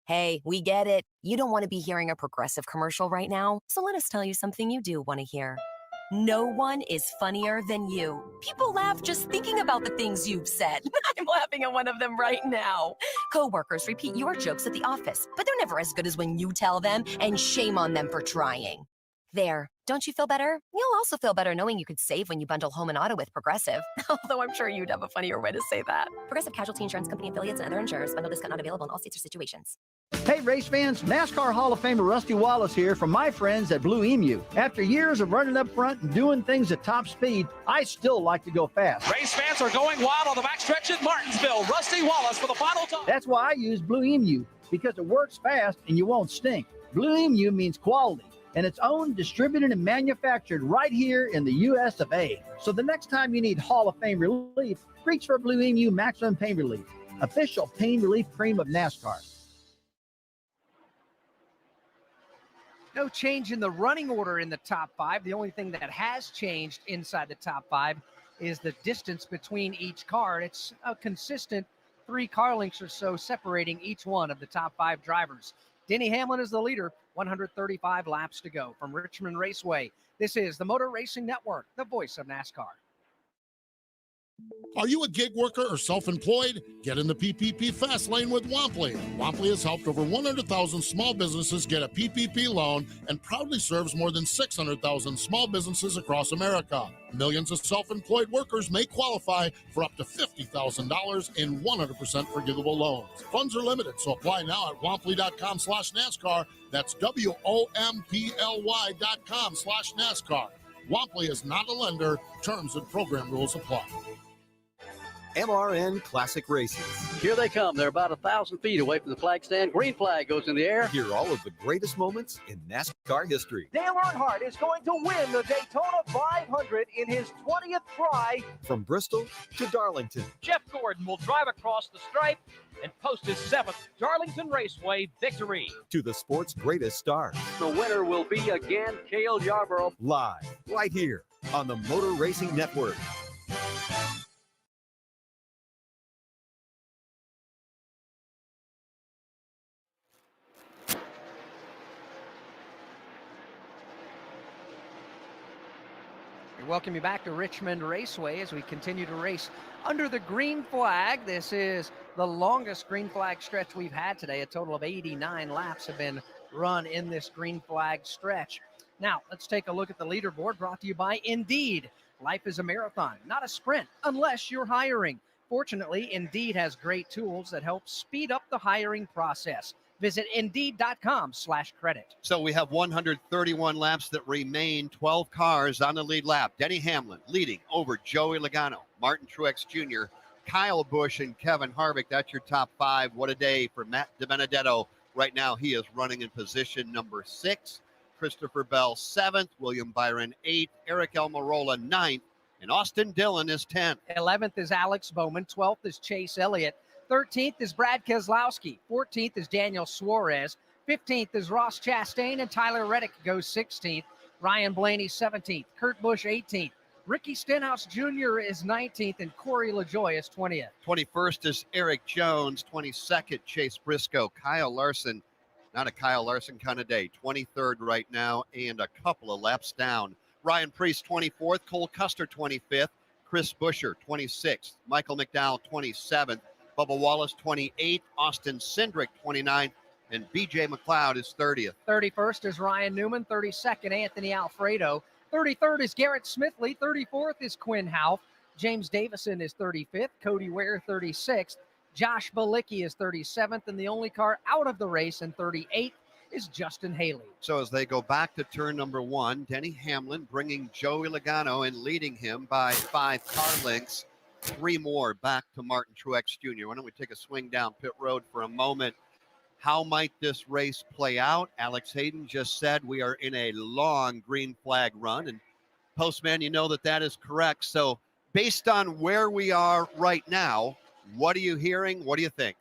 S16: Hey, we get it. You don't want to be hearing a Progressive commercial right now, so let us tell you something you do want to hear. No one is funnier than you. People laugh just thinking about the things you've said. I'm laughing at one of them right now. Coworkers repeat your jokes at the office, but they're never as good as when you tell them, and shame on them for trying. There, don't you feel better? You'll also feel better knowing you could save when you bundle home and auto with Progressive. Although I'm sure you'd have a funnier way to say that. Progressive Casualty Insurance Company affiliates and other insurers. Bundle discount not available in all states or situations.
S5: Hey, race fans, NASCAR Hall of Famer Rusty Wallace here from my friends at Blue Emu. After years of running up front and doing things at top speed, I still like to go fast.
S10: Race fans are going wild on the backstretch at Martinsville. Rusty Wallace for the final time.
S5: That's why I use Blue Emu, because it works fast and you won't stink. Blue Emu means quality, and it's owned, distributed, and manufactured right here in the U.S. of A. So the next time you need Hall of Fame relief, reach for Blue Emu Maximum Pain Relief, official pain relief cream of NASCAR.
S3: No change in the running order in the top 5. The only thing that has changed inside the top 5 is the distance between each car. It's a consistent 3 car lengths or so separating each one of the top 5 drivers. Denny Hamlin is the leader, 135 laps to go from Richmond Raceway. This is the Motor Racing Network, the voice of NASCAR.
S1: Are you a gig worker or self-employed? Get in the PPP fast lane with Wampley. Wampley has helped over 100,000 small businesses get a PPP loan and proudly serves more than 600,000 small businesses across America. Millions of self-employed workers may qualify for up to $50,000 in 100% forgivable loans. Funds are limited, so apply now at wampley.com/NASCAR. That's WOMPLY.com/NASCAR. Wampley is not a lender. Terms and program rules apply.
S18: MRN Classic Races.
S20: Here they come. They're about 1,000 feet away from the flag stand. Green flag goes in the air.
S18: Hear all of the greatest moments in NASCAR history.
S22: Dale Earnhardt is going to win the Daytona 500 in his 20th try.
S18: From Bristol to Darlington.
S23: Jeff Gordon will drive across the stripe and post his 7th Darlington Raceway victory.
S18: To the sport's greatest stars.
S20: The winner will be again Cale Yarborough.
S18: Live, right here on the Motor Racing Network.
S3: Welcome you back to Richmond Raceway as we continue to race under the green flag. This is the longest green flag stretch we've had today. A total of 89 laps have been run in this green flag stretch. Now, let's take a look at the leaderboard brought to you by Indeed. Life is a marathon, not a sprint, unless you're hiring. Fortunately, Indeed has great tools that help speed up the hiring process. Visit Indeed.com/credit.
S4: So we have 131 laps that remain, 12 cars on the lead lap. Denny Hamlin leading over Joey Logano, Martin Truex Jr., Kyle Busch, and Kevin Harvick. That's your top 5. What a day for Matt DiBenedetto. Right now, he is running in position number 6. Christopher Bell, 7th. William Byron, 8th. Eric Almirola, 9th. And Austin Dillon is 10th.
S3: 11th is Alex Bowman. 12th is Chase Elliott. 13th is Brad Keselowski. 14th is Daniel Suarez. 15th is Ross Chastain, and Tyler Reddick goes 16th. Ryan Blaney 17th. Kurt Busch 18th. Ricky Stenhouse Jr. is 19th, and Corey LaJoie is 20th.
S4: 21st is Eric Jones. 22nd, Chase Briscoe. Kyle Larson, not a Kyle Larson kind of day. 23rd right now and a couple of laps down. Ryan Preece 24th. Cole Custer 25th. Chris Buescher 26th. Michael McDowell 27th. Bubba Wallace, 28th, Austin Cindric, 29th, and B.J. McLeod is 30th.
S3: 31st is Ryan Newman, 32nd, Anthony Alfredo. 33rd is Garrett Smithley, 34th is Quinn Houff. James Davison is 35th, Cody Ware, 36th. Josh Bilicki is 37th, and the only car out of the race in 38th is Justin Haley.
S4: So as they go back to turn number 1, Denny Hamlin bringing Joey Logano and leading him by 5 car lengths. 3 more back to Martin Truex Jr. Why don't we take a swing down pit road for a moment? How might this race play out? Alex Hayden just said we are in a long green flag run, and Postman, you know that is correct. So based on where we are right now, what are you hearing? What do you think?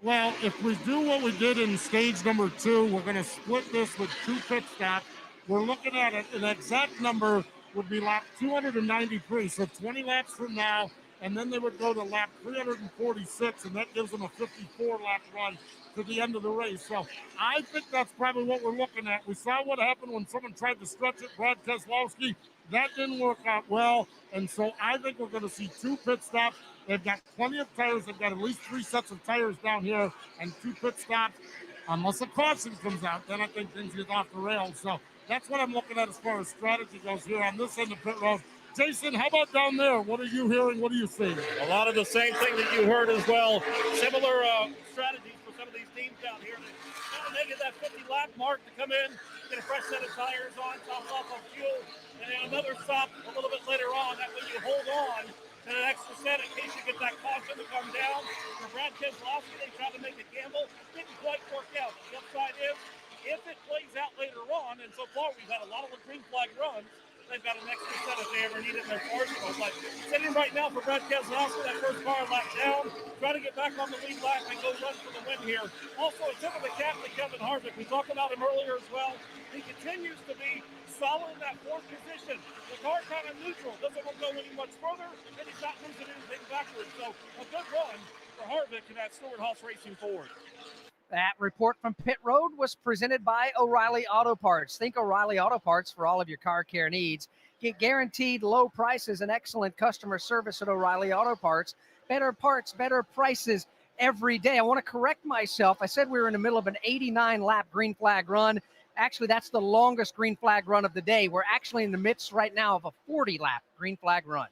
S1: Well, if we do what we did in stage number 2, we're going to split this with 2 pit stops. We're looking at it. An exact number would be lap 293. So 20 laps from now, and then they would go to lap 346, and that gives them a 54-lap run to the end of the race. So I think that's probably what we're looking at. We saw what happened when someone tried to stretch it, Brad Keselowski. That didn't work out well, and so I think we're going to see 2 pit stops. They've got plenty of tires. They've got at least 3 sets of tires down here and 2 pit stops. Unless a caution comes out, then I think things get off the rails. So that's what I'm looking at as far as strategy goes here on this end of pit road. Jason, how about down there? What are you hearing? What are you seeing?
S11: A lot of the same thing that you heard as well. Similar strategies for some of these teams down here. They get that 50-lap mark to come in, get a fresh set of tires on, top off on fuel, and then another stop a little bit later on. That way you hold on to an extra set in case you get that caution to come down. For Brad Keselowski, they tried to make a gamble. Didn't quite work out. The upside is, if it plays out later on, and so far we've had a lot of the green flag runs, they've got an extra set if they ever need it in their arsenal. But sitting right now for Brad Keselowski, that first car lap down, trying to get back on the lead lap and go run for the win here. Also, a tip of the cap to Kevin Harvick. We talked about him earlier as well. He continues to be solid in that 4th position. The car kind of neutral. Doesn't want to go any much further, and he's not losing anything backwards. So a good run for Harvick in that Stewart-Haas Racing Ford.
S3: That report from pit road was presented by O'Reilly Auto Parts. Think O'Reilly Auto Parts for all of your car care needs. Get guaranteed low prices and excellent customer service at O'Reilly Auto Parts. Better parts, better prices every day. I want to correct myself. I said we were in the middle of an 89-lap green flag run. Actually, that's the longest green flag run of the day. We're actually in the midst right now of a 40-lap green flag run.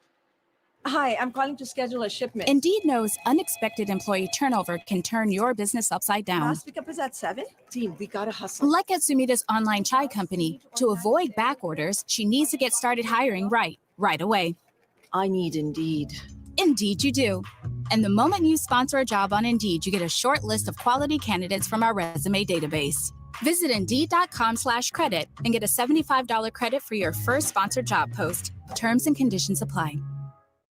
S2: Hi, I'm calling to schedule a shipment.
S7: Indeed knows unexpected employee turnover can turn your business upside down.
S2: Last pickup is at 7. Team, we gotta hustle.
S7: Like at Sumita's online chai company, to avoid back orders, she needs to get started hiring right away.
S2: I need Indeed.
S7: Indeed you do. And the moment you sponsor a job on Indeed, you get a short list of quality candidates from our resume database. Visit Indeed.com/credit and get a $75 credit for your first sponsored job post. Terms and conditions apply.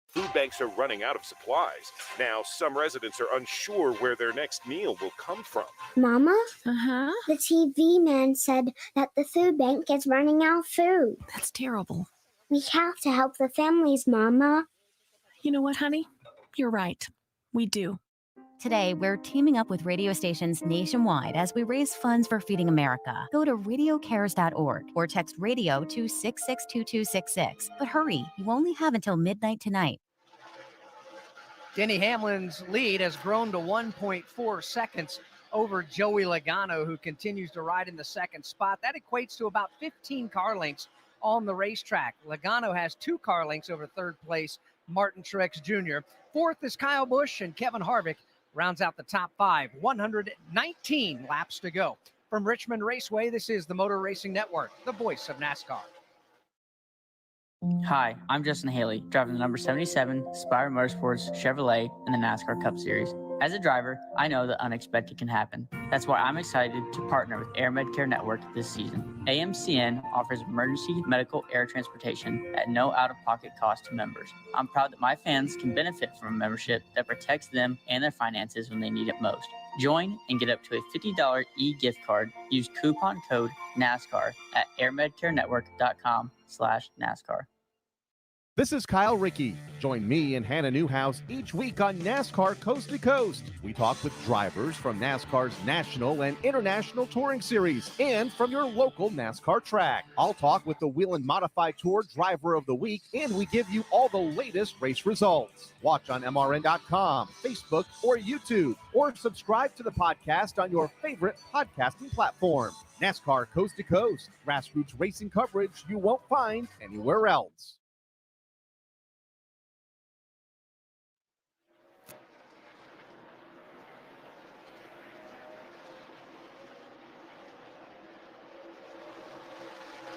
S15: Food banks are running out of supplies. Now, some residents are unsure where their next meal will come from.
S24: Mama? The TV man said that the food bank is running out of food.
S25: That's terrible.
S24: We have to help the families, Mama.
S25: You know what, honey? You're right. We do.
S26: Today, we're teaming up with radio stations nationwide as we raise funds for Feeding America. Go to radiocares.org or text radio to 662266. But hurry, you only have until midnight tonight.
S3: Denny Hamlin's lead has grown to 1.4 seconds over Joey Logano, who continues to ride in the 2nd spot. That equates to about 15 car lengths on the racetrack. Logano has 2 car lengths over 3rd place Martin Truex Jr. 4th is Kyle Busch, and Kevin Harvick rounds out the top 5. 119 laps to go. From Richmond Raceway, this is the Motor Racing Network, the voice of NASCAR.
S27: Hi, I'm Justin Haley, driving the number 77 Spire Motorsports Chevrolet in the NASCAR Cup Series. As a driver, I know that unexpected can happen. That's why I'm excited to partner with Air Medcare Network this season. AMCN offers emergency medical air transportation at no out-of-pocket cost to members. I'm proud that my fans can benefit from a membership that protects them and their finances when they need it most. Join and get up to a $50 e-gift card. Use coupon code NASCAR at airmedcarenetwork.com/NASCAR.
S28: This is Kyle Rickey. Join me and Hannah Newhouse each week on NASCAR Coast to Coast. We talk with drivers from NASCAR's national and international touring series and from your local NASCAR track. I'll talk with the Wheel and Modify Tour Driver of the Week, and we give you all the latest race results. Watch on MRN.com, Facebook, or YouTube, or subscribe to the podcast on your favorite podcasting platform. NASCAR Coast to Coast, grassroots racing coverage you won't find anywhere else.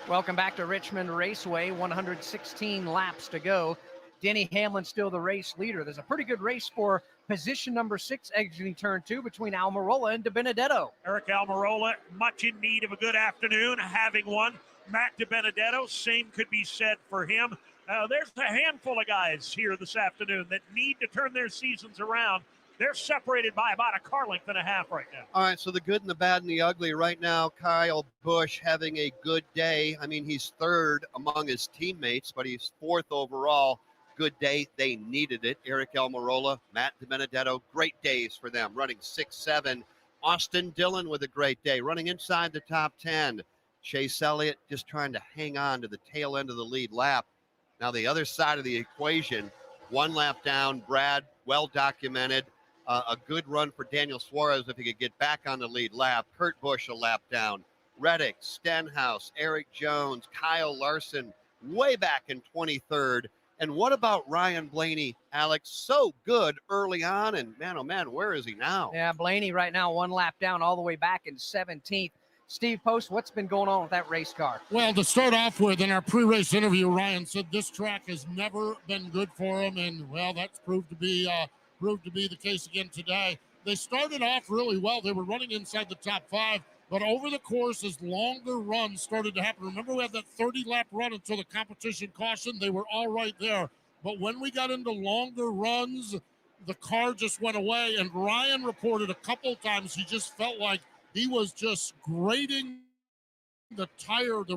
S3: Welcome back to Richmond Raceway. 116 laps to go. Denny Hamlin still the race leader. There's a pretty good race for position number 6 exiting turn 2 between Almirola and DiBenedetto.
S6: Eric Almirola, much in need of a good afternoon, having one. Matt DiBenedetto, same could be said for him. There's a handful of guys here this afternoon that need to turn their seasons around. They're separated by about a car length and a half right now.
S4: All right, so the good and the bad and the ugly right now. Kyle Busch having a good day. I mean, he's 3rd among his teammates, but he's 4th overall. good day. They needed it. Eric Almirola, Matt DiBenedetto, great days for them, running 6-7. Austin Dillon with a great day, running inside the top 10. Chase Elliott just trying to hang on to the tail end of the lead lap. Now the other side of the equation, one lap down, Brad, well documented. A good run for Daniel Suarez if he could get back on the lead lap. Kurt Busch a lap down. Reddick, Stenhouse, Eric Jones, Kyle Larson way back in 23rd. And what about Ryan Blaney, Alex? So good early on, and man, oh man, where is he now?
S3: Yeah, Blaney right now 1 lap down all the way back in 17th. Steve Post, what's been going on with that race car?
S1: Well, to start off with, in our pre-race interview, Ryan said this track has never been good for him, and well, that's proved to be the case again today. They started off really well. They were running inside the top 5, but over the course, as longer runs started to happen, remember we had that 30-lap run until the competition caution. They were all right there, but when we got into longer runs, the car just went away, and Ryan reported a couple times he just felt like he was just grating the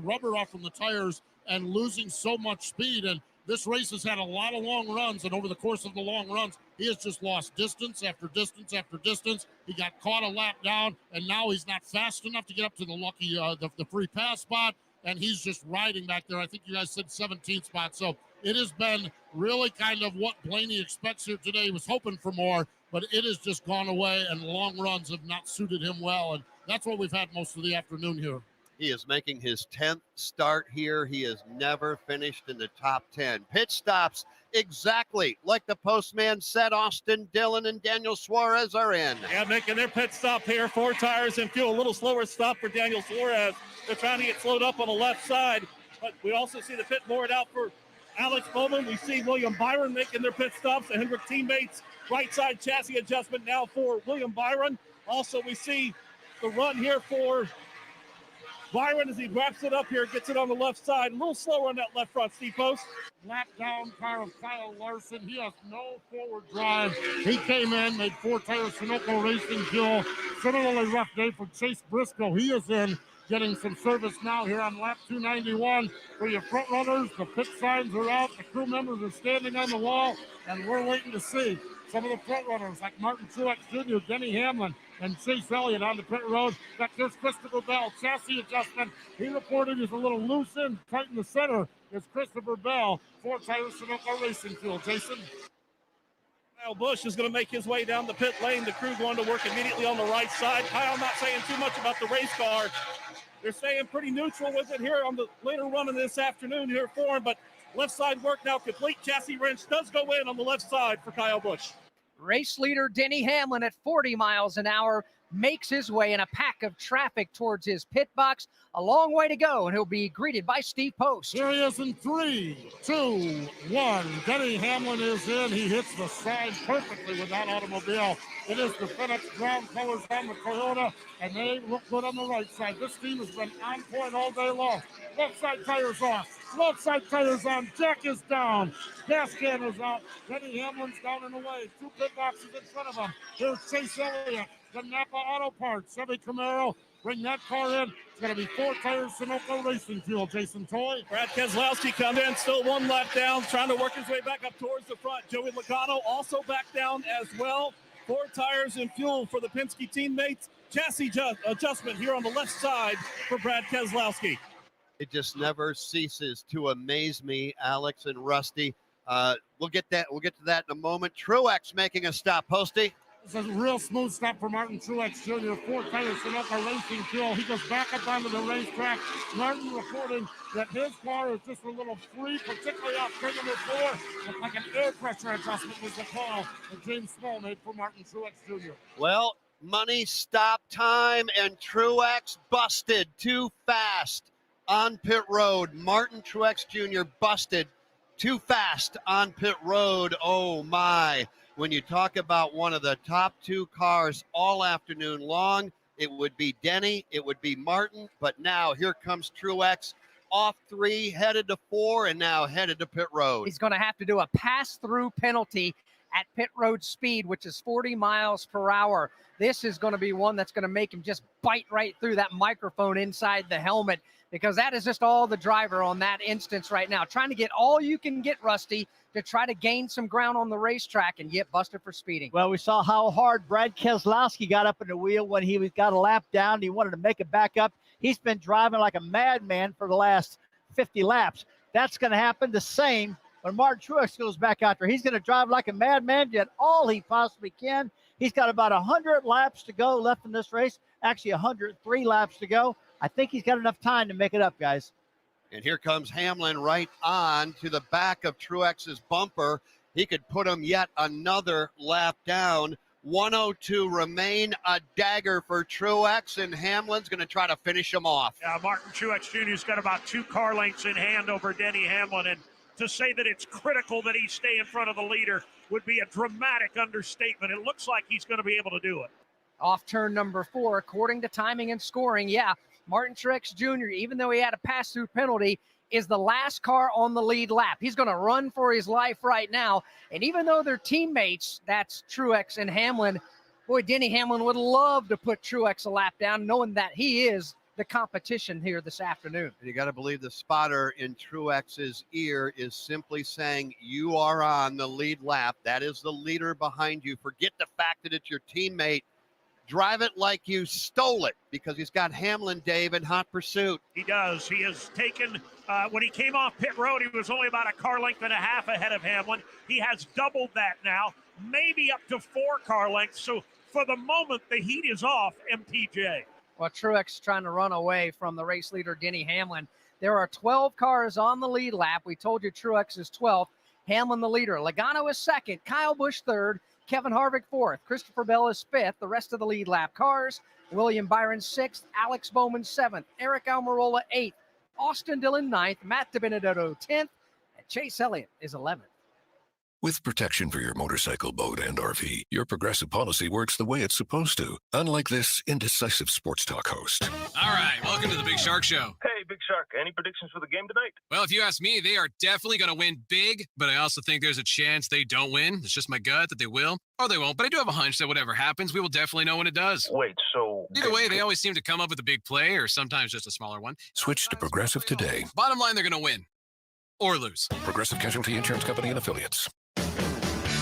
S1: rubber off from the tires and losing so much speed. And this race has had a lot of long runs, and over the course of the long runs, he has just lost distance after distance after distance. He got caught a lap down, and now he's not fast enough to get up to the lucky, the free pass spot, and he's just riding back there. I think you guys said 17th spot. So it has been really kind of what Blaney expects here today. He was hoping for more, but it has just gone away, and long runs have not suited him well, and that's what we've had most of the afternoon here.
S4: He is making his 10th start here. He has never finished in the top 10. Pit stops exactly like the postman said. Austin Dillon and Daniel Suarez are in.
S11: Yeah, making their pit stop here. 4 tires and fuel. A little slower stop for Daniel Suarez. They're trying to get slowed up on the left side. But we also see the pit board out for Alex Bowman. We see William Byron making their pit stops. The Hendrick teammates, right side chassis adjustment now for William Byron. Also, we see the run here for Byron as he wraps it up here, gets it on the left side. A little slower on that left front, Steve Post.
S1: Lap down car of Kyle Larson. He has no forward drive. He came in, made 4 tires, Sunoco Racing fuel. Similarly rough day for Chase Briscoe. He is in, getting some service now here on lap 291. For your front runners, the pit signs are out. The crew members are standing on the wall, and we're waiting to see some of the front runners like Martin Truex Jr., Denny Hamlin, and Chase Elliott on the pit road. Back there's Christopher Bell, chassis adjustment. He reported he's a little loose in, tight in the center. Is Christopher Bell, 4 tires, Sunoco Racing fuel. Jason?
S11: Kyle Busch is going to make his way down the pit lane. The crew going to work immediately on the right side. Kyle not saying too much about the race car. They're staying pretty neutral with it here on the later run of this afternoon here for him, but left side work now complete. Chassis wrench does go in on the left side for Kyle Busch.
S3: Race leader Denny Hamlin at 40 miles an hour makes his way in a pack of traffic towards his pit box. A long way to go, and he'll be greeted by Steve Post.
S1: Here he is in 3, 2, 1. Denny Hamlin is in. He hits the side perfectly with that automobile. It is the FedEx ground colors on the Toyota, and they look good on the right side. This team has been on point all day long. Left side tires off. Left side tires on. Jack is down. Gas can is out. Denny Hamlin's down and away. 2 pit boxes in front of him. Here's Chase Elliott. The Napa Auto Parts. Chevy Camaro. Bring that car in. It's going to be 4 tires, Sunoco Racing fuel. Jason Toy.
S11: Brad Keselowski come in, still 1 lap down, trying to work his way back up towards the front. Joey Logano also back down as well. 4 tires and fuel for the Penske teammates. Chassis adjustment here on the left side for Brad Keselowski.
S4: It just never ceases to amaze me, Alex and Rusty. We'll get to that in a moment. Truex making a stop. Posty.
S1: This is a real smooth stop for Martin Truex Jr. 4 tires, Sunoco Racing fuel. He goes back up onto the racetrack. Martin reporting that his car is just a little free, particularly off turn number 4. Looks like an air pressure adjustment was the call that James Small made for Martin Truex Jr.
S4: Well, money stop time, and Truex busted too fast on pit road. Martin Truex Jr. busted too fast on pit road. Oh, my. When you talk about one of the top 2 cars all afternoon long, it would be Denny, it would be Martin, but now here comes Truex off 3, headed to 4, and now headed to pit road.
S3: He's going to have to do a pass-through penalty at pit road speed, which is 40 miles per hour. This is going to be one that's going to make him just bite right through that microphone inside the helmet, because that is just all the driver on that instance right now. Trying to get all you can get, Rusty, to try to gain some ground on the racetrack and get busted for speeding.
S5: Well, we saw how hard Brad Keselowski got up in the wheel when he got a lap down and he wanted to make it back up. He's been driving like a madman for the last 50 laps. That's going to happen the same when Martin Truex goes back out there. He's going to drive like a madman, get all he possibly can. He's got about 100 laps to go left in this race. Actually, 103 laps to go. I think he's got enough time to make it up, guys.
S4: And here comes Hamlin right on to the back of Truex's bumper. He could put him yet another lap down. 102 remain, a dagger for Truex, and Hamlin's going to try to finish him off.
S6: Yeah, Martin Truex Jr.'s got about 2 car lengths in hand over Denny Hamlin, and to say that it's critical that he stay in front of the leader would be a dramatic understatement. It looks like he's going to be able to do it.
S3: Off turn number 4, according to timing and scoring, yeah, Martin Truex Jr., even though he had a pass-through penalty, is the last car on the lead lap. He's going to run for his life right now. And even though they're teammates, that's Truex and Hamlin, boy, Denny Hamlin would love to put Truex a lap down, knowing that he is the competition here this afternoon.
S4: And you got to believe the spotter in Truex's ear is simply saying, you are on the lead lap. That is the leader behind you. Forget the fact that it's your teammate. Drive it like you stole it, because he's got Hamlin, Dave, in hot pursuit.
S6: He does. He has taken, when he came off pit road, he was only about a car length and a half ahead of Hamlin. He has doubled that now, maybe up to 4 car lengths. So for the moment, the heat is off MTJ.
S3: Well, Truex trying to run away from the race leader, Denny Hamlin. There are 12 cars on the lead lap. We told you Truex is 12th. Hamlin the leader. Logano is 2nd. Kyle Busch 3rd. Kevin Harvick 4th. Christopher Bell is 5th. The rest of the lead lap cars: William Byron 6th. Alex Bowman 7th. Eric Almirola 8th. Austin Dillon 9th. Matt DiBenedetto 10th. And Chase Elliott is 11th.
S8: With protection for your motorcycle, boat, and RV, your Progressive policy works the way it's supposed to. Unlike this indecisive sports talk host.
S10: All right, welcome to the Big Shark Show.
S9: Hey, Big Shark, any predictions for the game tonight?
S10: Well, if you ask me, they are definitely going to win big, but I also think there's a chance they don't win. It's just my gut that they will, or they won't. But I do have a hunch that whatever happens, we will definitely know when it does.
S9: Wait, so...
S10: Either way, they always seem to come up with a big play, or sometimes just a smaller one.
S8: Switch to Progressive today.
S10: Bottom line, they're going to win. Or lose.
S8: Progressive Casualty Insurance Company and Affiliates.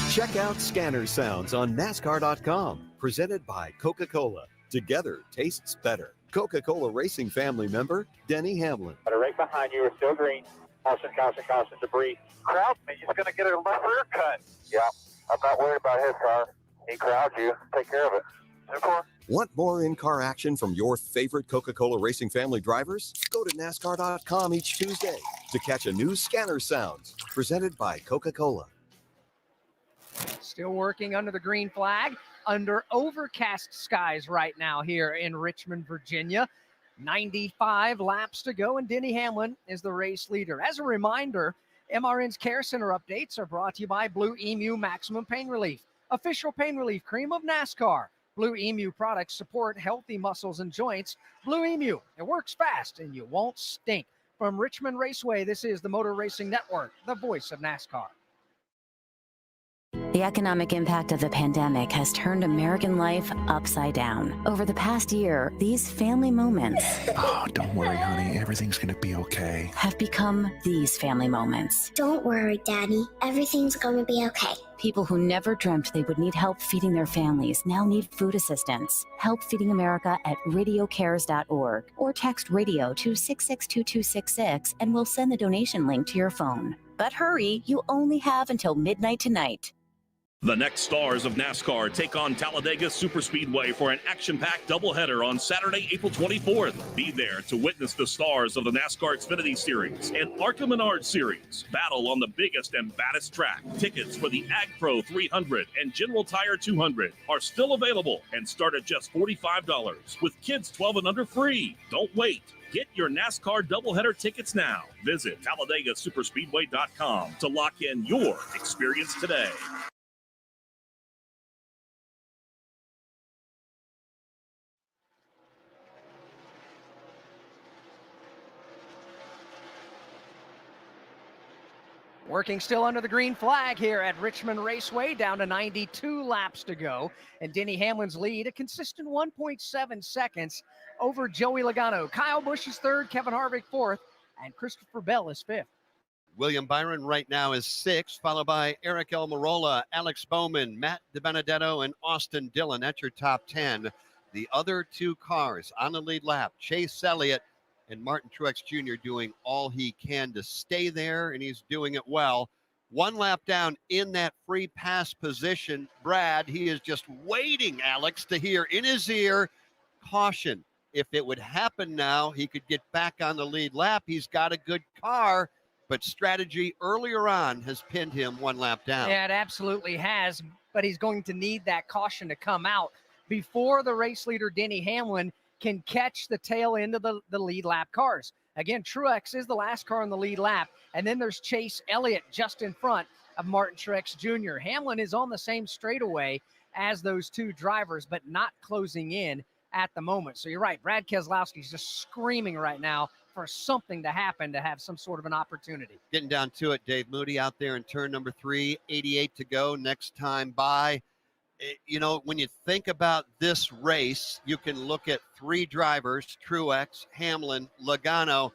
S18: Check out Scanner Sounds on NASCAR.com. Presented by Coca-Cola. Together tastes better. Coca-Cola Racing family member Denny Hamlin.
S22: Right behind you are still green. Caution, debris. Crowd me. He's going to get a left rear cut. Yeah, I'm not worried about his car. He crowds you. Take care of it. 2-4.
S18: Want more in-car action from your favorite Coca-Cola Racing family drivers? Go to NASCAR.com each Tuesday to catch a new Scanner Sounds. Presented by Coca-Cola.
S3: Still working under the green flag, under overcast skies right now here in Richmond, Virginia. 95 laps to go, and Denny Hamlin is the race leader. As a reminder, MRN's Care Center updates are brought to you by Blue Emu Maximum Pain Relief, official pain relief cream of NASCAR. Blue Emu products support healthy muscles and joints. Blue Emu, it works fast and you won't stink. From Richmond Raceway, this is the Motor Racing Network, the voice of NASCAR.
S26: The economic impact of the pandemic has turned American life upside down. Over the past year, these family moments
S8: Oh, don't worry, honey. Everything's going to be okay.
S26: have become these family moments.
S24: Don't worry, Daddy. Everything's gonna be okay.
S26: People who never dreamt they would need help feeding their families now need food assistance. Help Feeding America at radiocares.org or text radio to 662266 and we'll send the donation link to your phone. But hurry, you only have until midnight tonight.
S12: The next stars of NASCAR take on Talladega Superspeedway for an action-packed doubleheader on Saturday, April 24th. Be there to witness the stars of the NASCAR Xfinity Series and ARCA Menard Series battle on the biggest and baddest track. Tickets for the Ag Pro 300 and General Tire 200 are still available and start at just $45, with kids 12 and under free. Don't wait. Get your NASCAR doubleheader tickets now. Visit TalladegaSuperspeedway.com to lock in your experience today.
S3: Working still under the green flag here at Richmond Raceway, down to 92 laps to go. And Denny Hamlin's lead, a consistent 1.7 seconds over Joey Logano. Kyle Busch is third, Kevin Harvick fourth, and Christopher Bell is fifth.
S4: William Byron right now is sixth, followed by Eric Almirola, Alex Bowman, Matt DiBenedetto, and Austin Dillon. That's your top 10. The other two cars on the lead lap, Chase Elliott and Martin Truex Jr. doing all he can to stay there, and he's doing it well. One lap down in that free pass position, Brad, he is just waiting, Alex, to hear in his ear, caution. If it would happen now, he could get back on the lead lap. He's got a good car, but strategy earlier on has pinned him one lap down.
S3: Yeah, it absolutely has, but he's going to need that caution to come out before the race leader, Denny Hamlin, can catch the tail end of the lead lap cars. Again, Truex is the last car on the lead lap, and then there's Chase Elliott just in front of Martin Truex Jr. Hamlin is on the same straightaway as those two drivers, but not closing in at the moment. So you're right, Brad Keselowski's just screaming right now for something to happen to have some sort of an opportunity.
S4: Getting down to it, Dave Moody out there in turn number 3, 88 to go, next time by. You know, when you think about this race, you can look at three drivers, Truex, Hamlin, Logano,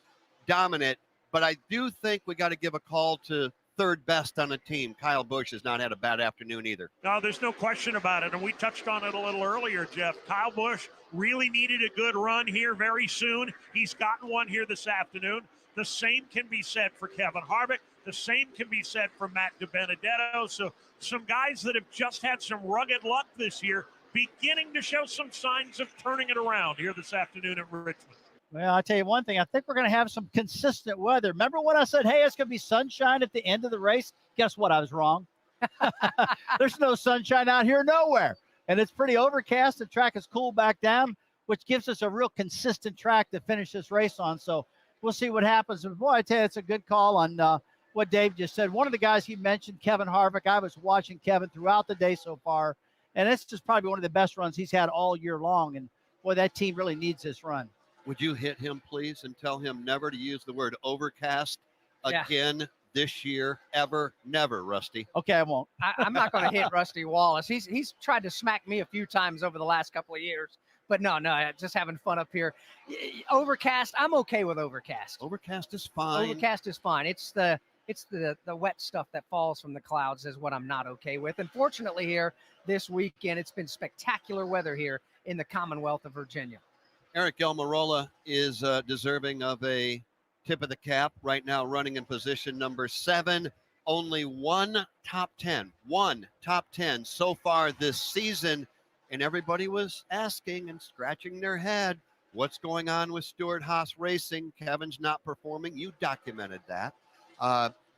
S4: dominant, but I do think we got to give a call to third best on the team. Kyle Busch has not had a bad afternoon either.
S6: No, there's no question about it, and we touched on it a little earlier, Jeff. Kyle Busch really needed a good run here very soon. He's gotten one here this afternoon. The same can be said for Kevin Harvick. The same can be said for Matt DiBenedetto. So some guys that have just had some rugged luck this year beginning to show some signs of turning it around here this afternoon at Richmond.
S5: Well, I'll tell you one thing. I think we're going to have some consistent weather. Remember when I said, hey, it's going to be sunshine at the end of the race? Guess what? I was wrong. There's no sunshine out here nowhere. And it's pretty overcast. The track is cooled back down, which gives us a real consistent track to finish this race on. So we'll see what happens. But boy, I tell you, it's a good call on what Dave just said. One of the guys he mentioned, Kevin Harvick. I was watching Kevin throughout the day so far, and it's just probably one of the best runs he's had all year long. And boy, that team really needs this run.
S4: Would you hit him, please, and tell him never to use the word overcast again this year, ever, never, Rusty?
S5: Okay, I won't.
S3: I'm not going to hit Rusty Wallace. He's tried to smack me a few times over the last couple of years. But no, just having fun up here. Overcast, I'm okay with overcast.
S4: Overcast is fine.
S3: Overcast is fine. It's the wet stuff that falls from the clouds is what I'm not okay with. And fortunately here this weekend, it's been spectacular weather here in the Commonwealth of Virginia.
S4: Eric Almirola is deserving of a tip of the cap right now, running in position number 7. Only one top 10 so far this season. And everybody was asking and scratching their head, what's going on with Stewart-Haas Racing? Kevin's not performing. You documented that.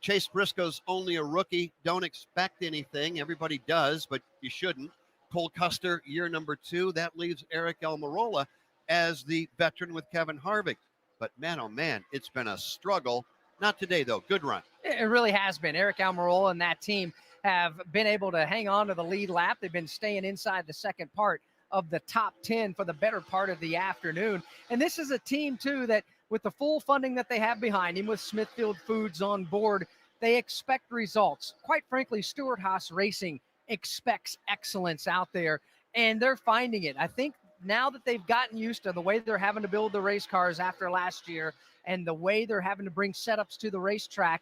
S4: Chase Briscoe's only a rookie. Don't expect anything. Everybody does, but you shouldn't. Cole Custer, year number 2. That leaves Eric Almirola as the veteran with Kevin Harvick. But man, oh man, it's been a struggle. Not today, though. Good run.
S3: It really has been. Eric Almirola and that team have been able to hang on to the lead lap. They've been staying inside the second part of the top 10 for the better part of the afternoon. And this is a team, too, that with the full funding that they have behind him, with Smithfield Foods on board, they expect results. Quite frankly, Stewart-Haas Racing expects excellence out there, and they're finding it. I think now that they've gotten used to the way they're having to build the race cars after last year and the way they're having to bring setups to the racetrack,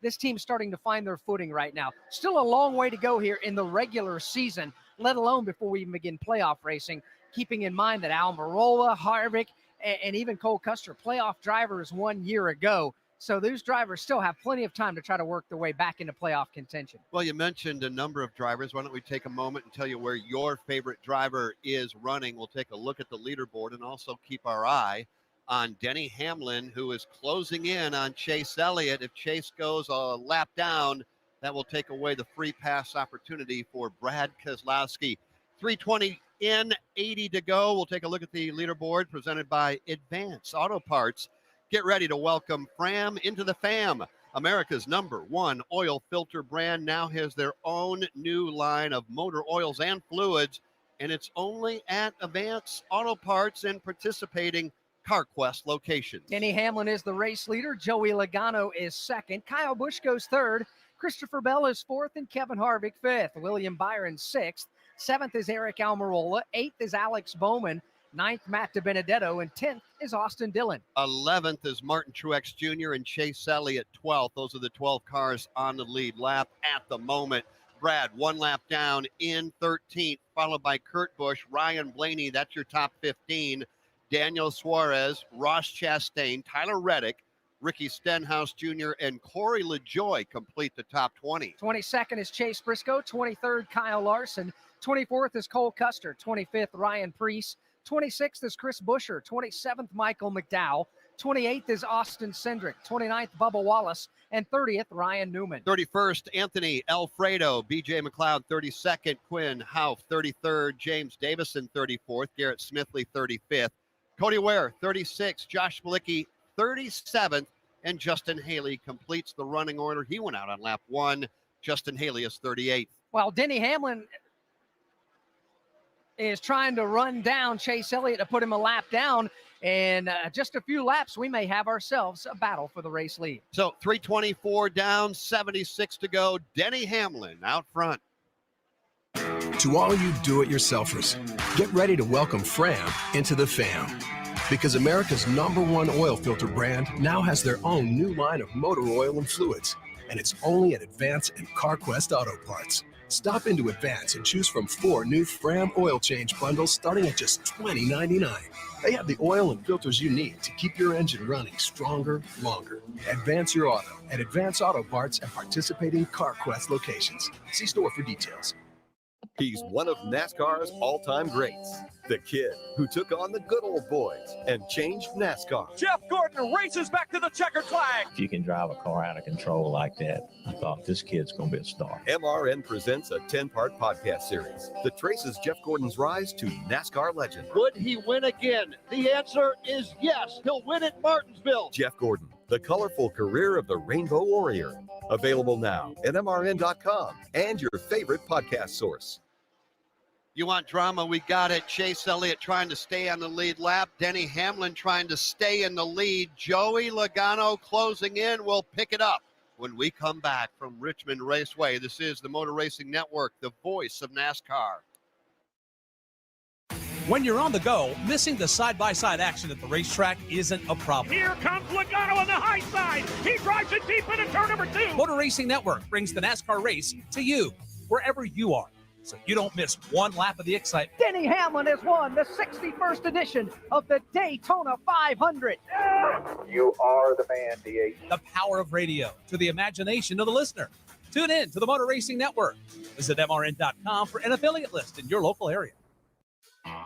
S3: this team's starting to find their footing right now. Still a long way to go here in the regular season, let alone before we even begin playoff racing, keeping in mind that Almirola, Harvick, and even Cole Custer, playoff drivers 1 year ago. So those drivers still have plenty of time to try to work their way back into playoff contention.
S4: Well, you mentioned a number of drivers. Why don't we take a moment and tell you where your favorite driver is running? We'll take a look at the leaderboard and also keep our eye on Denny Hamlin, who is closing in on Chase Elliott. If Chase goes a lap down, that will take away the free pass opportunity for Brad Keselowski. 3:20 in, 80 to go. We'll take a look at the leaderboard presented by Advance Auto Parts. Get ready to welcome Fram into the fam. America's #1 oil filter brand now has their own new line of motor oils and fluids, and it's only at Advance Auto Parts and participating CarQuest locations.
S3: Denny Hamlin is the race leader. Joey Logano is second. Kyle Busch goes third. Christopher Bell is fourth, and Kevin Harvick fifth. William Byron sixth. Seventh is Eric Almirola. Eighth is Alex Bowman. Ninth, Matt DiBenedetto. And 10th is Austin Dillon.
S4: 11th is Martin Truex Jr. and Chase Elliott 12th. Those are the 12 cars on the lead lap at the moment. Brad, one lap down in 13th, followed by Kurt Busch, Ryan Blaney. That's your top 15. Daniel Suarez, Ross Chastain, Tyler Reddick, Ricky Stenhouse Jr., and Corey LaJoie complete the top 20.
S3: 22nd is Chase Briscoe. 23rd, Kyle Larson. 24th is Cole Custer. 25th, Ryan Preece. 26th is Chris Buescher. 27th, Michael McDowell. 28th is Austin Cindric. 29th, Bubba Wallace. And 30th, Ryan Newman.
S4: 31st, Anthony Alfredo. BJ McLeod, 32nd. Quinn Houff, 33rd. James Davison, 34th. Garrett Smithley, 35th. Cody Ware, 36th. Josh Bilicki, 37th. And Justin Haley completes the running order. He went out on lap 1. Justin Haley is 38th.
S3: While Denny Hamlin is trying to run down Chase Elliott to put him a lap down. And just a few laps, we may have ourselves a battle for the race lead.
S4: So 3:24 down, 76 to go. Denny Hamlin out front.
S13: To all you do-it-yourselfers, get ready to welcome Fram into the fam. Because America's #1 oil filter brand now has their own new line of motor oil and fluids. And it's only at Advance and CarQuest Auto Parts. Stop into Advance and choose from 4 new Fram oil change bundles starting at just $20.99. They have the oil and filters you need to keep your engine running stronger, longer. Advance your auto at Advance Auto Parts and participating CarQuest locations. See store for details.
S18: He's one of NASCAR's all-time greats. The kid who took on the good old boys and changed NASCAR.
S14: Jeff Gordon races back to the checkered flag.
S16: If you can drive a car out of control like that, I thought this kid's going to be a star.
S18: MRN presents a 10-part podcast series that traces Jeff Gordon's rise to NASCAR legend.
S17: Would he win again? The answer is yes. He'll win at Martinsville.
S18: Jeff Gordon, the colorful career of the Rainbow Warrior. Available now at MRN.com and your favorite podcast source.
S4: You want drama? We got it. Chase Elliott trying to stay on the lead lap. Denny Hamlin trying to stay in the lead. Joey Logano closing in. We'll pick it up when we come back from Richmond Raceway. This is the Motor Racing Network, the voice of NASCAR.
S14: When you're on the go, missing the side-by-side action at the racetrack isn't a problem.
S6: Here comes Logano on the high side. He drives it deep into turn number 2.
S14: Motor Racing Network brings the NASCAR race to you, wherever you are, so you don't miss one lap of the excitement.
S3: Denny Hamlin has won the 61st edition of the Daytona 500.
S22: You are the man, DH.
S14: The power of radio to the imagination of the listener. Tune in to the Motor Racing Network. Visit MRN.com for an affiliate list in your local area.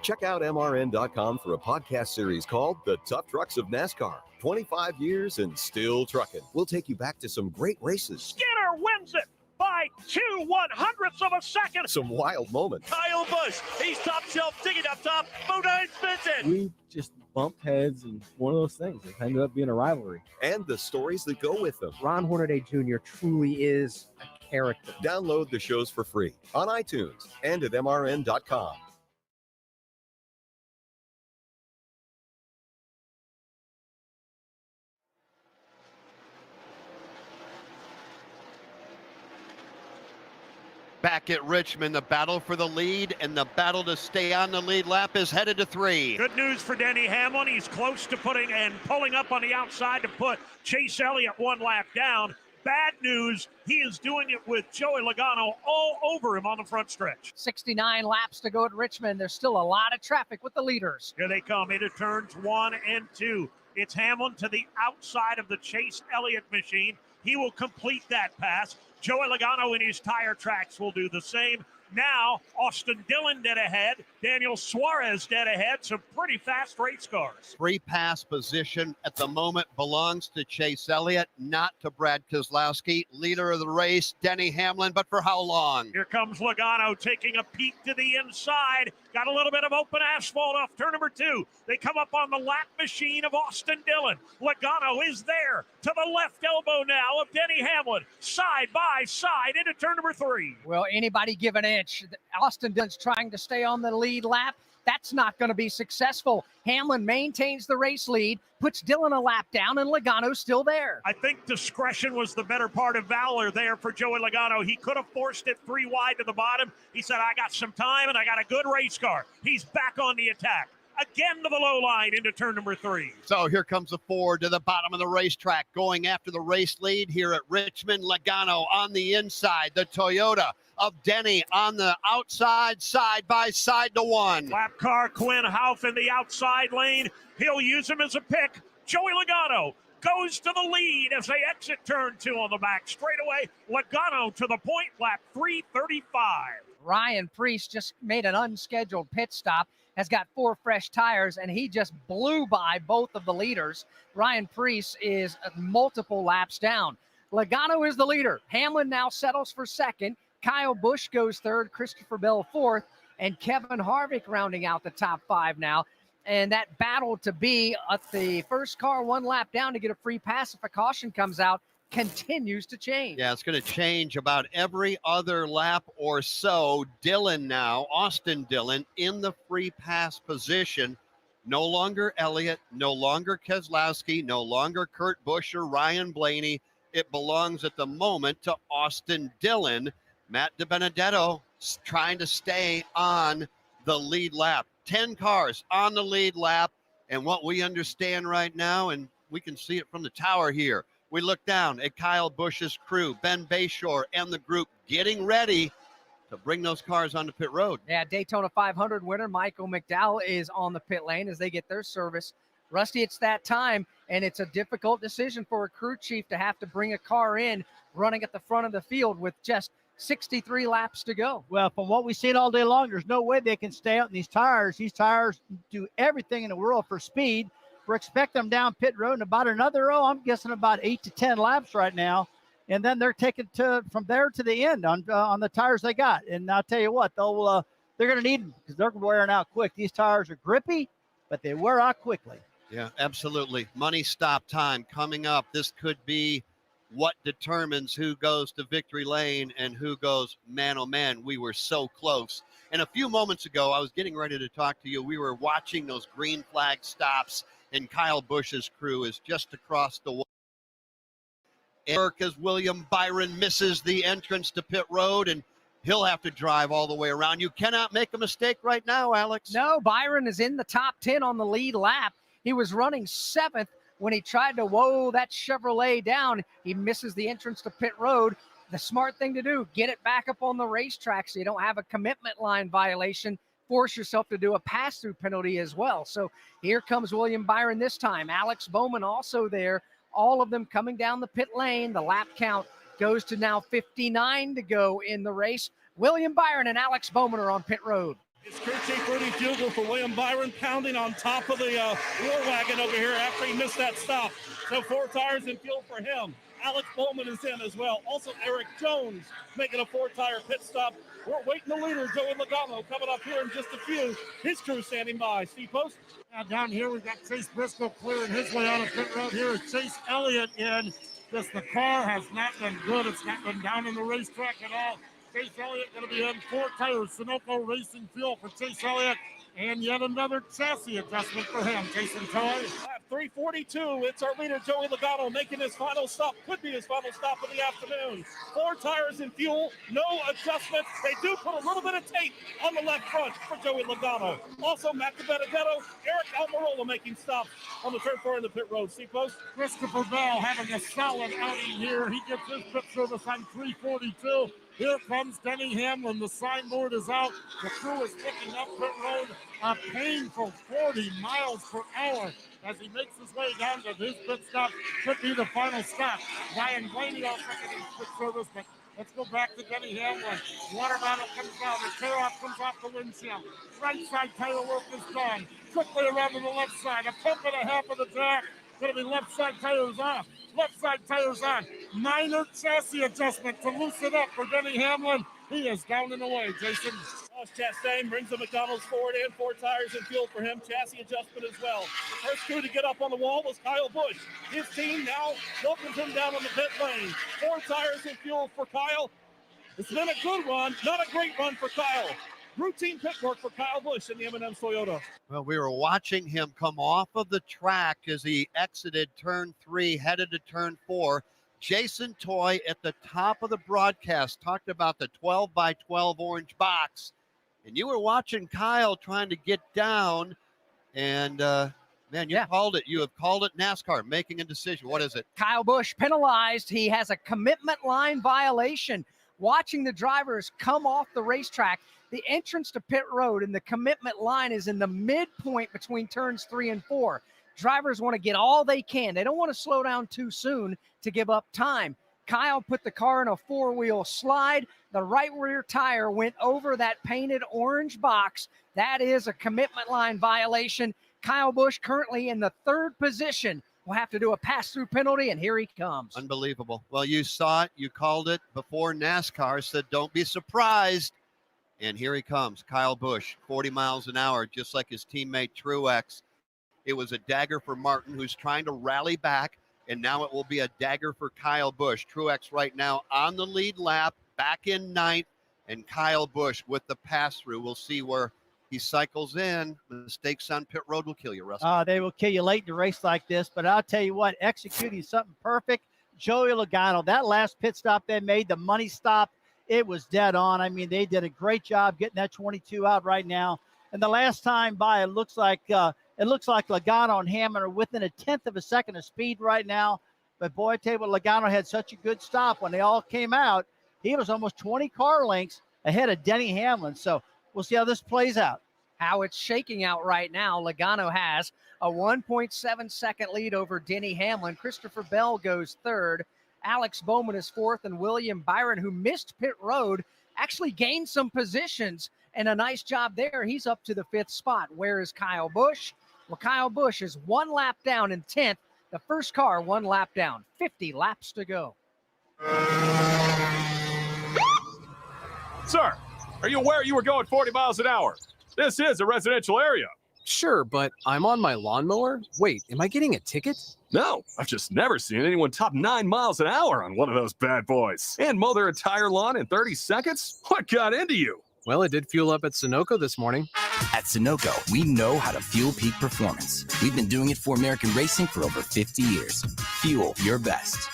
S18: Check out MRN.com for a podcast series called The Tough Trucks of NASCAR. 25 years and still trucking. We'll take you back to some great races.
S6: Skinner wins it by 2/100ths of a second.
S18: Some wild moments.
S14: Kyle Busch, he's top shelf, digging up top. Bodine spins it.
S19: We just bumped heads, and one of those things. It ended up being a rivalry.
S18: And the stories that go with them.
S19: Ron Hornaday Jr. truly is a character.
S18: Download the shows for free on iTunes and at MRN.com.
S4: Back at Richmond, the battle for the lead and the battle to stay on the lead lap is headed to 3.
S6: Good news for Denny Hamlin. He's close to pulling up on the outside to put Chase Elliott one lap down. Bad news, he is doing it with Joey Logano all over him on the front stretch.
S3: 69 laps to go at Richmond. There's still a lot of traffic with the leaders.
S6: Here they come into turns 1 and 2. It's Hamlin to the outside of the Chase Elliott machine. He will complete that pass. Joey Logano in his tire tracks will do the same. Now, Austin Dillon dead ahead. Daniel Suarez dead ahead. Some pretty fast race cars.
S4: Free pass position at the moment belongs to Chase Elliott, not to Brad Keselowski. Leader of the race, Denny Hamlin, but for how long?
S6: Here comes Logano taking a peek to the inside. Got a little bit of open asphalt off turn number 2. They come up on the lap machine of Austin Dillon. Logano is there to the left elbow now of Denny Hamlin. Side by side into turn number 3.
S3: Well, anybody give an inch. Austin Dillon's trying to stay on the lead lap. That's not going to be successful. Hamlin maintains the race lead, puts Dillon a lap down, and Logano's still there.
S6: I think discretion was the better part of valor there for Joey Logano. He could have forced it 3 wide to the bottom. He said, I got some time and I got a good race car. He's back on the attack. Again to the low line into turn number 3.
S4: So here comes the Ford to the bottom of the racetrack, going after the race lead here at Richmond. Logano on the inside. The Toyota of Denny on the outside, side by side to 1.
S6: Lap car Quinn Houff in the outside lane. He'll use him as a pick. Joey Logano goes to the lead as they exit turn 2 on the back straightaway. Logano to the point, lap 335.
S3: Ryan Preece just made an unscheduled pit stop, has got 4 fresh tires, and he just blew by both of the leaders. Ryan Preece is multiple laps down. Logano is the leader. Hamlin now settles for second. Kyle Busch goes third, Christopher Bell fourth, and Kevin Harvick rounding out the top 5 now. And that battle to be at the first car 1 lap down to get a free pass if a caution comes out continues to change.
S4: Yeah, it's going to change about every other lap or so. Dillon now, Austin Dillon, in the free pass position. No longer Elliott, no longer Keselowski, no longer Kurt Busch or Ryan Blaney. It belongs at the moment to Austin Dillon. Matt DiBenedetto trying to stay on the lead lap. 10 cars on the lead lap. And what we understand right now, and we can see it from the tower here, we look down at Kyle Busch's crew, Ben Bayshore and the group getting ready to bring those cars onto pit road.
S3: Yeah, Daytona 500 winner Michael McDowell is on the pit lane as they get their service. Rusty, it's that time, and it's a difficult decision for a crew chief to have to bring a car in running at the front of the field with just 63 laps to go.
S5: Well, from what we've seen all day long, there's no way they can stay out in these tires. These tires do everything in the world for speed. We're expecting them down pit road in about another, I'm guessing about 8 to 10 laps right now. And then they're taking from there to the end on the tires they got. And I'll tell you what, they're going to need them because they're wearing out quick. These tires are grippy, but they wear out quickly.
S4: Yeah, absolutely. Money stop time coming up. This could be what determines who goes to victory lane and who goes man, oh man, we were so close. And a few moments ago, I was getting ready to talk to you. We were watching those green flag stops, and Kyle Busch's crew is just across the wall. As William Byron misses the entrance to pit road, and he'll have to drive all the way around. You cannot make a mistake right now, Alex.
S3: No, Byron is in the top 10 on the lead lap. He was running 7th when he tried to woe that Chevrolet down. He misses the entrance to pit road. The smart thing to do, get it back up on the racetrack so you don't have a commitment line violation. Force yourself to do a pass-through penalty as well. So here comes William Byron this time. Alex Bowman also there. All of them coming down the pit lane. The lap count goes to now 59 to go in the race. William Byron and Alex Bowman are on pit road.
S11: It's crew chief Rudy Fugel for William Byron pounding on top of the war wagon over here after he missed that stop. So 4 tires and fuel for him. Alex Bowman is in as well. Also, Eric Jones making a 4-tire pit stop. We're waiting the leader, Joey Logano, coming up here in just a few. His crew standing by. Steve Post.
S1: Now down here, we've got Chase Briscoe clearing his way out of pit road. Here is Chase Elliott in. Just the car has not been good. It's not been down in the racetrack at all. Chase Elliott going to be in 4 tires. Sunoco Racing Fuel for Chase Elliott. And yet another chassis adjustment for him. Jason Toy.
S11: Lap 342. It's our leader, Joey Logano, making his final stop. Could be his final stop of the afternoon. 4 tires and fuel. No adjustments. They do put a little bit of tape on the left front for Joey Logano. Also, Matt DiBenedetto, Eric Almirola making stops on the turn 4 in the pit road. Steve Post.
S1: Christopher Bell having a solid outing here. He gets his pit service on 342. Here comes Denny Hamlin. The signboard is out. The crew is picking up pit road. A painful 40 miles per hour as he makes his way down to his pit stop. Could be the final stop. Ryan Blaney also getting pit service, but let's go back to Denny Hamlin. Water bottle comes down. The tear off comes off the windshield. Right side tire work is done. Quickly around to the left side. A pump and a half of the jack. Going to be left side tires off. Left side tires on. Minor chassis adjustment to loosen up for Denny Hamlin. He is down and away, Jason.
S11: Ross Chastain brings the McDonald's Ford in. 4 tires and fuel for him. Chassis adjustment as well. The first crew to get up on the wall was Kyle Busch. His team now welcomes him down on the pit lane. 4 tires and fuel for Kyle. It's been a good run, not a great run for Kyle. routine pit work for Kyle Busch in the M&M Toyota.
S4: Well, we were watching him come off of the track as he exited turn 3, headed to turn 4. Jason Toy at the top of the broadcast talked about the 12 by 12 orange box. And you were watching Kyle trying to get down. And, man, you called it. You have called it NASCAR, making a decision. What is it?
S3: Kyle Busch penalized. He has a commitment line violation. Watching the drivers come off the racetrack, the entrance to pit road and the commitment line is in the midpoint between turns 3 and 4. Drivers want to get all they can. They don't want to slow down too soon to give up time. Kyle put the car in a 4-wheel slide. The right rear tire went over that painted orange box. That is a commitment line violation. Kyle Busch currently in the 3rd position. We'll have to do a pass-through penalty, and here he comes.
S4: Unbelievable. Well, you saw it. You called it before NASCAR said, don't be surprised. And here he comes, Kyle Busch, 40 miles an hour, just like his teammate Truex. It was a dagger for Martin, who's trying to rally back, and now it will be a dagger for Kyle Busch. Truex right now on the lead lap, back in 9th, and Kyle Busch with the pass-through. We'll see where he cycles in. Mistakes on pit road will kill you, Russell.
S5: They will kill you late in a race like this, but I'll tell you what, executing something perfect. Joey Logano, that last pit stop they made, the money stop, it was dead on. I mean, they did a great job getting that 22 out right now. And the last time by, it looks like Logano and Hammond are within 1/10 of a second of speed right now. But boy, I tell you what, Logano had such a good stop when they all came out. He was almost 20 car lengths ahead of Denny Hamlin. So we'll see how this plays out.
S3: How it's shaking out right now. Logano has a 1.7 second lead over Denny Hamlin. Christopher Bell goes 3rd. Alex Bowman is 4th, and William Byron, who missed pit road, actually gained some positions, and a nice job there. He's up to the 5th spot. Where is Kyle Busch? Well, Kyle Busch is 1 lap down in 10th. The first car 1 lap down. 50 laps to go.
S2: Sir, are you aware you were going 40 miles an hour? This is a residential area.
S7: Sure, but I'm on my lawnmower. Wait, am I getting a ticket?
S2: No, I've just never seen anyone top 9 miles an hour on one of those bad boys. And mow their entire lawn in 30 seconds? What got into you?
S7: Well, it did fuel up at Sunoco this morning.
S15: At Sunoco, we know how to fuel peak performance. We've been doing it for American racing for over 50 years. Fuel your best.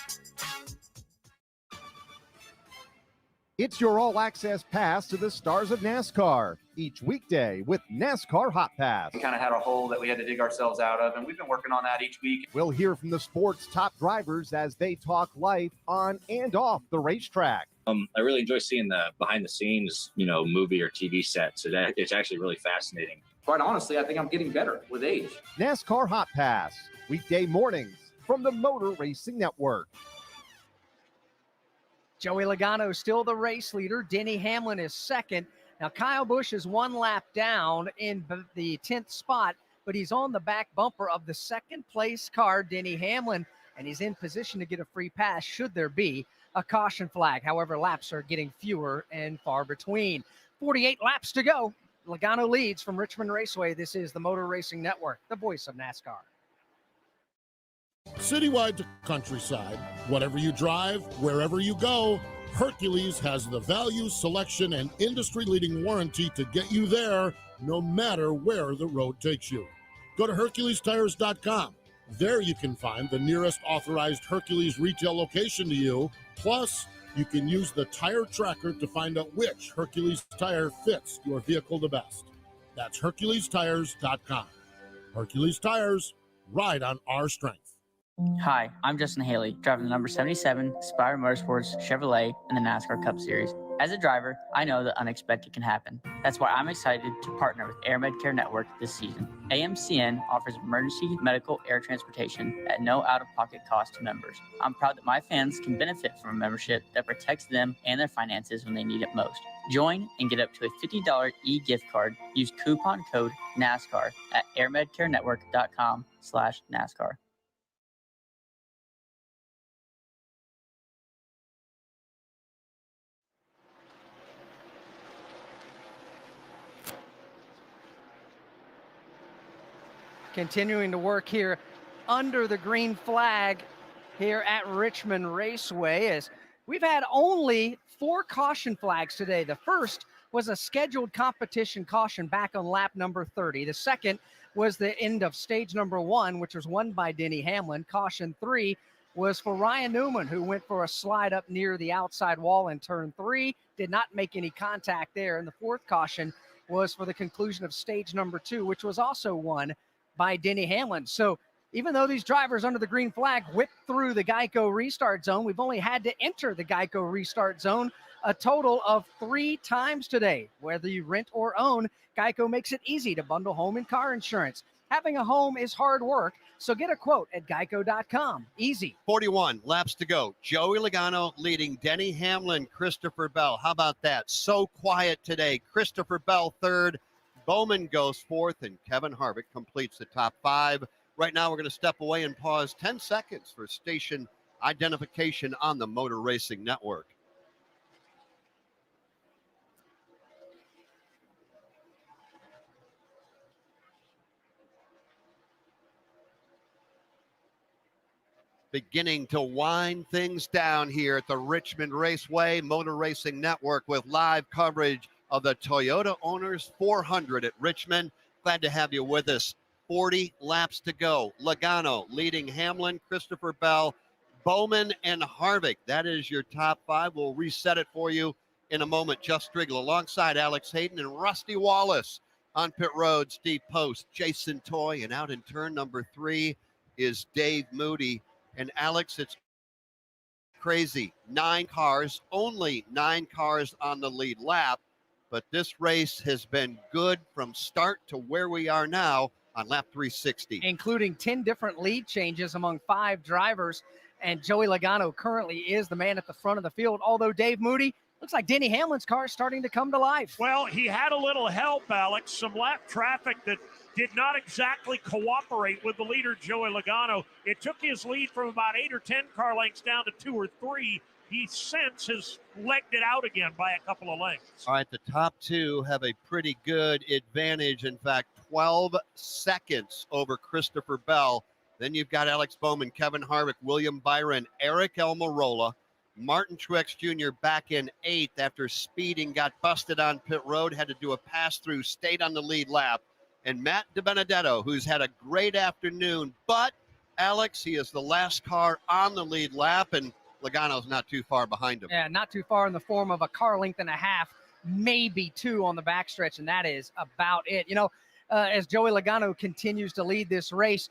S28: It's your all-access pass to the stars of NASCAR, each weekday with NASCAR Hot Pass.
S20: We kind of had a hole that we had to dig ourselves out of, and we've been working on that each week.
S28: We'll hear from the sport's top drivers as they talk life on and off the racetrack.
S21: I really enjoy seeing the behind-the-scenes, movie or TV set, so that it's actually really fascinating.
S20: Quite honestly, I think I'm getting better with age.
S28: NASCAR Hot Pass, weekday mornings from the Motor Racing Network.
S3: Joey Logano still the race leader. Denny Hamlin is 2nd. Now, Kyle Busch is 1 lap down in the 10th spot, but he's on the back bumper of the 2nd place car, Denny Hamlin, and he's in position to get a free pass should there be a caution flag. However, laps are getting fewer and far between. 48 laps to go. Logano leads from Richmond Raceway. This is the Motor Racing Network, the voice of NASCAR.
S1: Citywide to countryside, whatever you drive, wherever you go, Hercules has the value, selection, and industry-leading warranty to get you there no matter where the road takes you. Go to HerculesTires.com. There you can find the nearest authorized Hercules retail location to you. Plus, you can use the tire tracker to find out which Hercules tire fits your vehicle the best. That's HerculesTires.com. Hercules Tires, ride on our strength.
S23: Hi, I'm Justin Haley, driving the number 77 Spire Motorsports Chevrolet in the NASCAR Cup Series. As a driver, I know that unexpected can happen. That's why I'm excited to partner with Air Med Care Network this season. AMCN offers emergency medical air transportation at no out-of-pocket cost to members. I'm proud that my fans can benefit from a membership that protects them and their finances when they need it most. Join and get up to a $50 e-gift card. Use coupon code NASCAR at airmedcarenetwork.com/NASCAR.
S3: Continuing to work here under the green flag here at Richmond Raceway, as we've had only 4 caution flags today. The first was a scheduled competition caution back on lap number 30. The second was the end of stage number 1, which was won by Denny Hamlin. Caution 3 was for Ryan Newman, who went for a slide up near the outside wall in turn 3, did not make any contact there. And the fourth caution was for the conclusion of stage number 2, which was also won by Denny Hamlin. So even though these drivers under the green flag whipped through the Geico restart zone, we've only had to enter the Geico restart zone a total of 3 times today. Whether you rent or own, Geico makes it easy to bundle home and car insurance. Having a home is hard work, so get a quote at geico.com. Easy.
S4: 41 laps to go. Joey Logano leading Denny Hamlin, Christopher Bell. How about that? So quiet today. Christopher Bell third, Bowman goes fourth, and Kevin Harvick completes the top 5. Right now, we're going to step away and pause 10 seconds for station identification on the Motor Racing Network. Beginning to wind things down here at the Richmond Raceway Motor Racing Network with live coverage of the Toyota Owners 400 at Richmond. Glad to have you with us. 40 laps to go. Logano leading Hamlin, Christopher Bell, Bowman, and Harvick. That is your top 5. We'll reset it for you in a moment. Jeff Striegel alongside Alex Hayden and Rusty Wallace on pit road. Steve Post, Jason Toy, and out in turn number 3 is Dave Moody. And Alex, it's crazy. 9 cars, only 9 cars on the lead lap. But this race has been good from start to where we are now on lap 360.
S3: Including 10 different lead changes among 5 drivers. And Joey Logano currently is the man at the front of the field. Although Dave Moody, looks like Denny Hamlin's car is starting to come to life.
S6: Well, he had a little help, Alex. Some lap traffic that did not exactly cooperate with the leader, Joey Logano. It took his lead from about 8 or 10 car lengths down to 2 or 3. He since has legged it out again by a couple of lengths.
S4: All right, the top 2 have a pretty good advantage. In fact, 12 seconds over Christopher Bell. Then you've got Alex Bowman, Kevin Harvick, William Byron, Eric Almirola, Martin Truex Jr. back in 8th after speeding, got busted on pit road, had to do a pass-through, stayed on the lead lap. And Matt DiBenedetto, who's had a great afternoon, but Alex, he is the last car on the lead lap, and Logano's not too far behind him.
S3: Yeah, not too far in the form of a car length and a half, maybe 2 on the backstretch, and that is about it. You know, as Joey Logano continues to lead this race,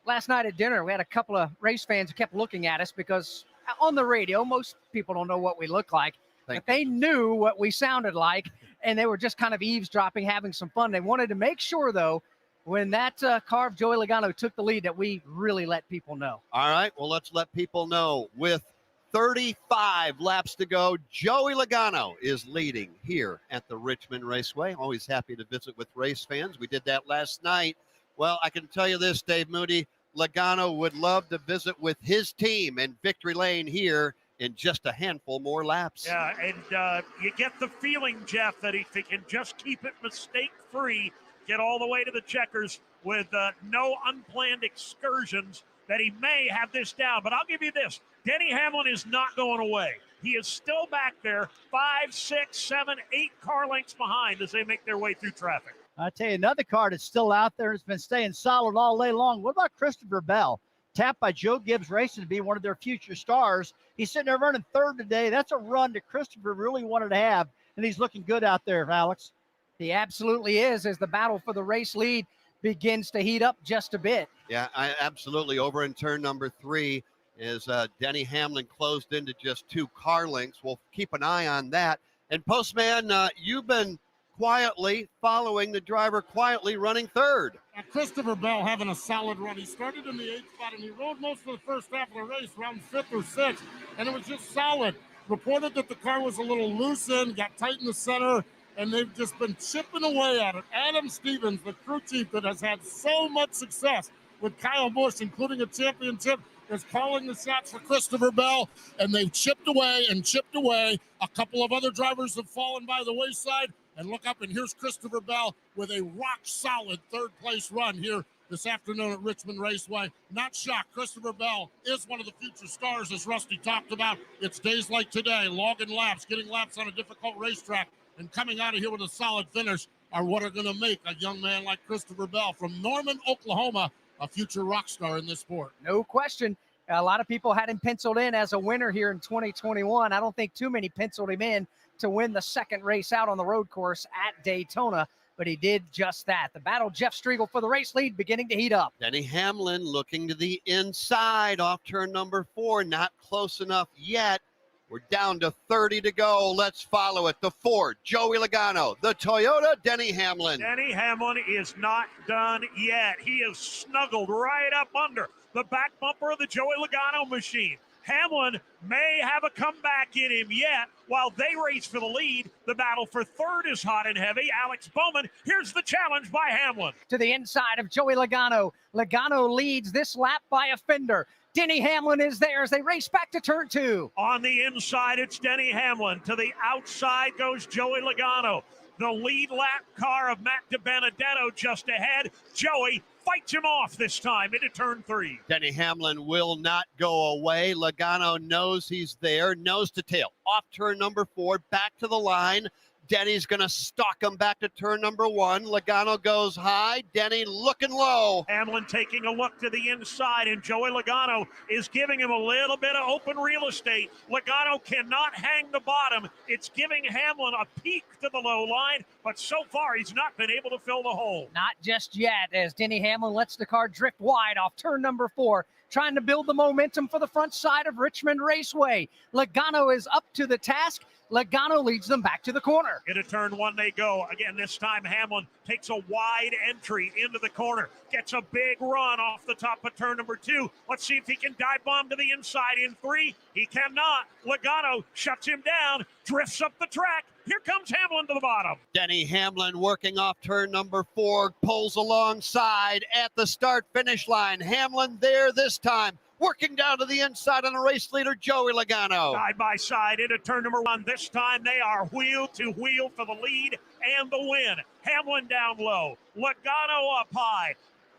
S3: last night at dinner, we had a couple of race fans who kept looking at us because on the radio, most people don't know what we look like, but they knew what we sounded like, and they were just kind of eavesdropping, having some fun. They wanted to make sure, though, when that car of Joey Logano took the lead, that we really let people know.
S4: All right, well, let's let people know. With 35 laps to go, Joey Logano is leading here at the Richmond Raceway. Always happy to visit with race fans. We did that last night. Well, I can tell you this, Dave Moody, Logano would love to visit with his team in Victory Lane here in just a handful more laps.
S6: Yeah, and you get the feeling, Jeff, that if he can just keep it mistake-free, get all the way to the checkers with no unplanned excursions, that he may have this down. But I'll give you this. Denny Hamlin is not going away. He is still back there 5, 6, 7, 8 car lengths behind as they make their way through traffic.
S5: I tell you, another car that's still out there has been staying solid all day long. What about Christopher Bell? Tapped by Joe Gibbs Racing to be one of their future stars. He's sitting there running 3rd today. That's a run that Christopher really wanted to have, and he's looking good out there, Alex.
S3: He absolutely is, as the battle for the race lead begins to heat up just a bit.
S4: Yeah, absolutely. Over in turn number 3 is Denny Hamlin closed into just 2 car lengths. We'll keep an eye on that. And Postman, you've been quietly following the driver, quietly running 3rd.
S1: Christopher Bell having a solid run. He started in the 8th spot, and he rode most of the first half of the race, around 5th or 6th, and it was just solid. Reported that the car was a little loose in, got tight in the center, and they've just been chipping away at it. Adam Stevens, the crew chief that has had so much success with Kyle Busch, including a championship, is calling the shots for Christopher Bell, and they've chipped away and chipped away. A couple of other drivers have fallen by the wayside. And look up, and here's Christopher Bell with a rock-solid 3rd-place run here this afternoon at Richmond Raceway. Not shocked. Christopher Bell is one of the future stars, as Rusty talked about. It's days like today, logging laps, getting laps on a difficult racetrack. and coming out of here with a solid finish are what are going to make a young man like Christopher Bell from Norman, Oklahoma, a future rock star in this sport.
S3: No question. A lot of people had him penciled in as a winner here in 2021. I don't think too many penciled him in to win the second race out on the road course at Daytona, but he did just that. The battle, Jeff Striegel for the race lead, beginning to heat up.
S4: Denny Hamlin looking to the inside off turn number 4, not close enough yet. We're down to 30 to go. Let's follow it. The Ford, Joey Logano. The Toyota, Denny Hamlin.
S6: Denny Hamlin is not done yet. He is snuggled right up under the back bumper of the Joey Logano machine. Hamlin may have a comeback in him yet while they race for the lead. The battle for third is hot and heavy. Alex Bowman, here's the challenge by Hamlin.
S3: To the inside of Joey Logano. Logano leads this lap by a fender. Denny Hamlin is there as they race back to turn 2.
S6: On the inside, it's Denny Hamlin. To the outside goes Joey Logano. The lead lap car of Matt DiBenedetto just ahead. Joey fights him off this time into turn 3.
S4: Denny Hamlin will not go away. Logano knows he's there, nose to tail. Off turn number 4, back to the line. Denny's going to stalk him back to turn number 1. Logano goes high. Denny looking low.
S6: Hamlin taking a look to the inside, and Joey Logano is giving him a little bit of open real estate. Logano cannot hang the bottom. It's giving Hamlin a peek to the low line, but so far he's not been able to fill the hole.
S3: Not just yet, as Denny Hamlin lets the car drift wide off turn number 4, trying to build the momentum for the front side of Richmond Raceway. Logano is up to the task. Logano leads them back to the corner.
S6: Into turn 1 they go. Again, this time Hamlin takes a wide entry into the corner. Gets a big run off the top of turn number 2. Let's see if he can dive bomb to the inside in 3. He cannot. Logano shuts him down, drifts up the track. Here comes Hamlin to the bottom.
S4: Denny Hamlin working off turn number 4, pulls alongside at the start-finish line. Hamlin there this time. Working down to the inside on the race leader, Joey Logano.
S6: Side by side into turn number 1. This time they are wheel to wheel for the lead and the win. Hamlin down low, Logano up high.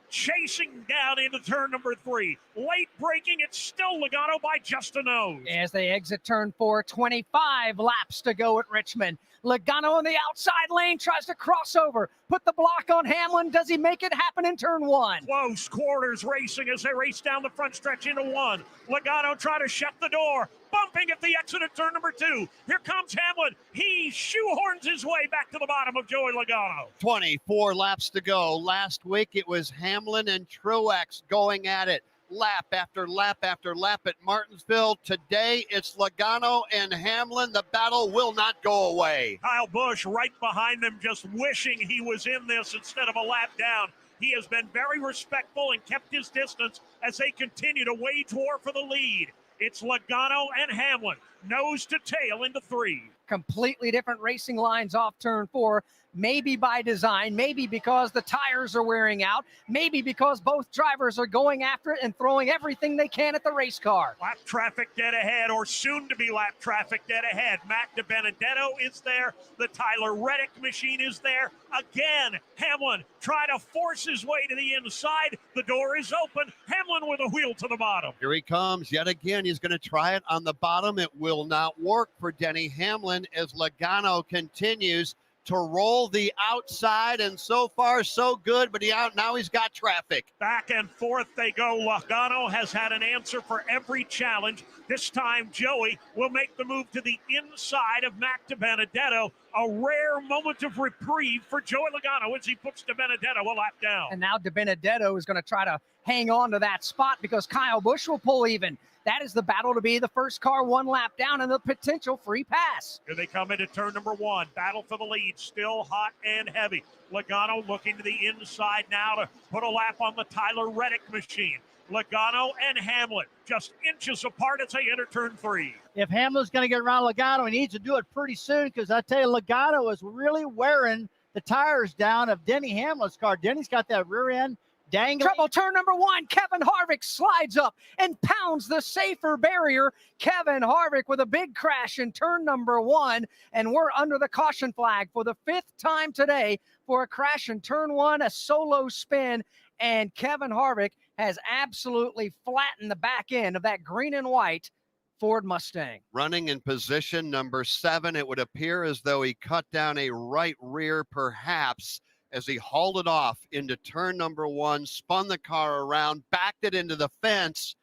S6: Chasing down into turn number 3. Late braking, it's still Logano by just a nose.
S3: As they exit turn 4, 25 laps to go at Richmond. Logano on the outside lane tries to cross over, put the block on Hamlin. Does he make it happen in turn 1?
S6: Close quarters racing as they race down the front stretch into 1. Logano trying to shut the door, bumping at the exit of turn number 2. Here comes Hamlin. He shoehorns his way back to the bottom of Joey Logano.
S4: 24 laps to go. Last week it was Hamlin and Truex going at it. Lap after lap after lap at Martinsville. Today it's Logano and Hamlin. The battle will not go away.
S6: Kyle Busch right behind them, just wishing he was in this instead of a lap down. He has been very respectful and kept his distance as they continue to wage war for the lead. It's Logano and Hamlin, nose to tail into 3.
S3: Completely different racing lines off turn 4. Maybe by design, maybe because the tires are wearing out, maybe because both drivers are going after it and throwing everything they can at the race car.
S6: Lap traffic dead ahead, or soon to be lap traffic dead ahead. Matt DiBenedetto is there. The Tyler Reddick machine is there. Again, Hamlin trying to force his way to the inside. The door is open. Hamlin with a wheel to the bottom.
S4: Here he comes yet again. He's going to try it on the bottom. It will not work for Denny Hamlin as Logano continues to roll the outside, and so far so good, but now he's got traffic.
S6: Back and forth they go. Logano has had an answer for every challenge. This time Joey will make the move to the inside of Matt DiBenedetto. A rare moment of reprieve for Joey Logano as he puts DiBenedetto a lap down.
S3: And now DiBenedetto is going to try to hang on to that spot because Kyle Busch will pull even. That is the battle to be the first car 1 lap down and the potential free pass.
S6: Here they come into turn number 1. Battle for the lead, still hot and heavy. Logano looking to the inside now to put a lap on the Tyler Reddick machine. Logano and Hamlin just inches apart as they enter turn 3.
S5: If Hamlin's going to get around Logano, he needs to do it pretty soon because I tell you, Logano is really wearing the tires down of Denny Hamlin's car. Denny's got that rear end dangling.
S3: Trouble turn number 1. Kevin Harvick slides up and pounds the safer barrier. Kevin Harvick with a big crash in turn number 1. And we're under the caution flag for the 5th time today for a crash in turn 1, a solo spin. And Kevin Harvick has absolutely flattened the back end of that green and white Ford Mustang.
S4: Running in position number 7, it would appear as though he cut down a right rear perhaps as he hauled it off into turn number 1, spun the car around, backed it into the fence,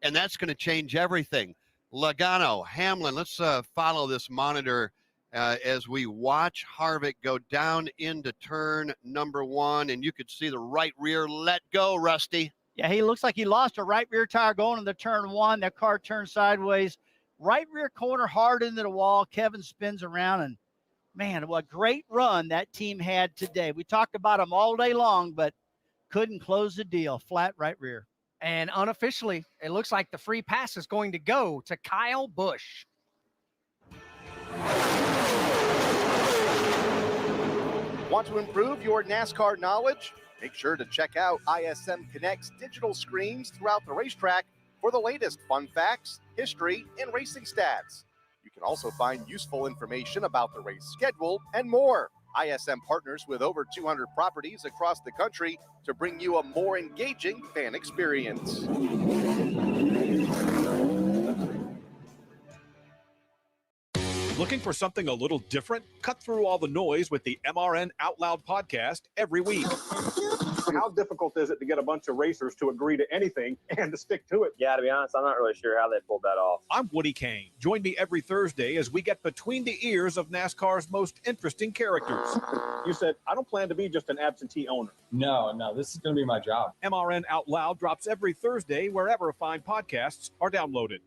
S4: and that's going to change everything. Logano, Hamlin, let's follow this monitor as we watch Harvick go down into turn number 1, and you could see the right rear let go, Rusty.
S5: Yeah, he looks like he lost a right rear tire going into turn 1. That car turned sideways. Right rear corner hard into the wall. Kevin spins around, and man, what a great run that team had today. We talked about them all day long, but couldn't close the deal. Flat right rear.
S3: And unofficially, it looks like the free pass is going to go to Kyle Busch.
S28: Want to improve your NASCAR knowledge? Make sure to check out ISM Connect's digital screens throughout the racetrack for the latest fun facts, history, and racing stats. You can also find useful information about the race schedule and more. ISM partners with over 200 properties across the country to bring you a more engaging fan experience.
S8: Looking for something a little different? Cut through all the noise with the MRN Out Loud podcast every week.
S9: How difficult is it to get a bunch of racers to agree to anything and to stick to it?
S10: Yeah, to be honest, I'm not really sure how they pulled that off.
S8: I'm Woody Kane. Join me every Thursday as we get between the ears of NASCAR's most interesting characters.
S9: You said, I don't plan to be just an absentee owner.
S16: No, this is going to be my job.
S8: MRN Out Loud drops every Thursday wherever fine podcasts are downloaded.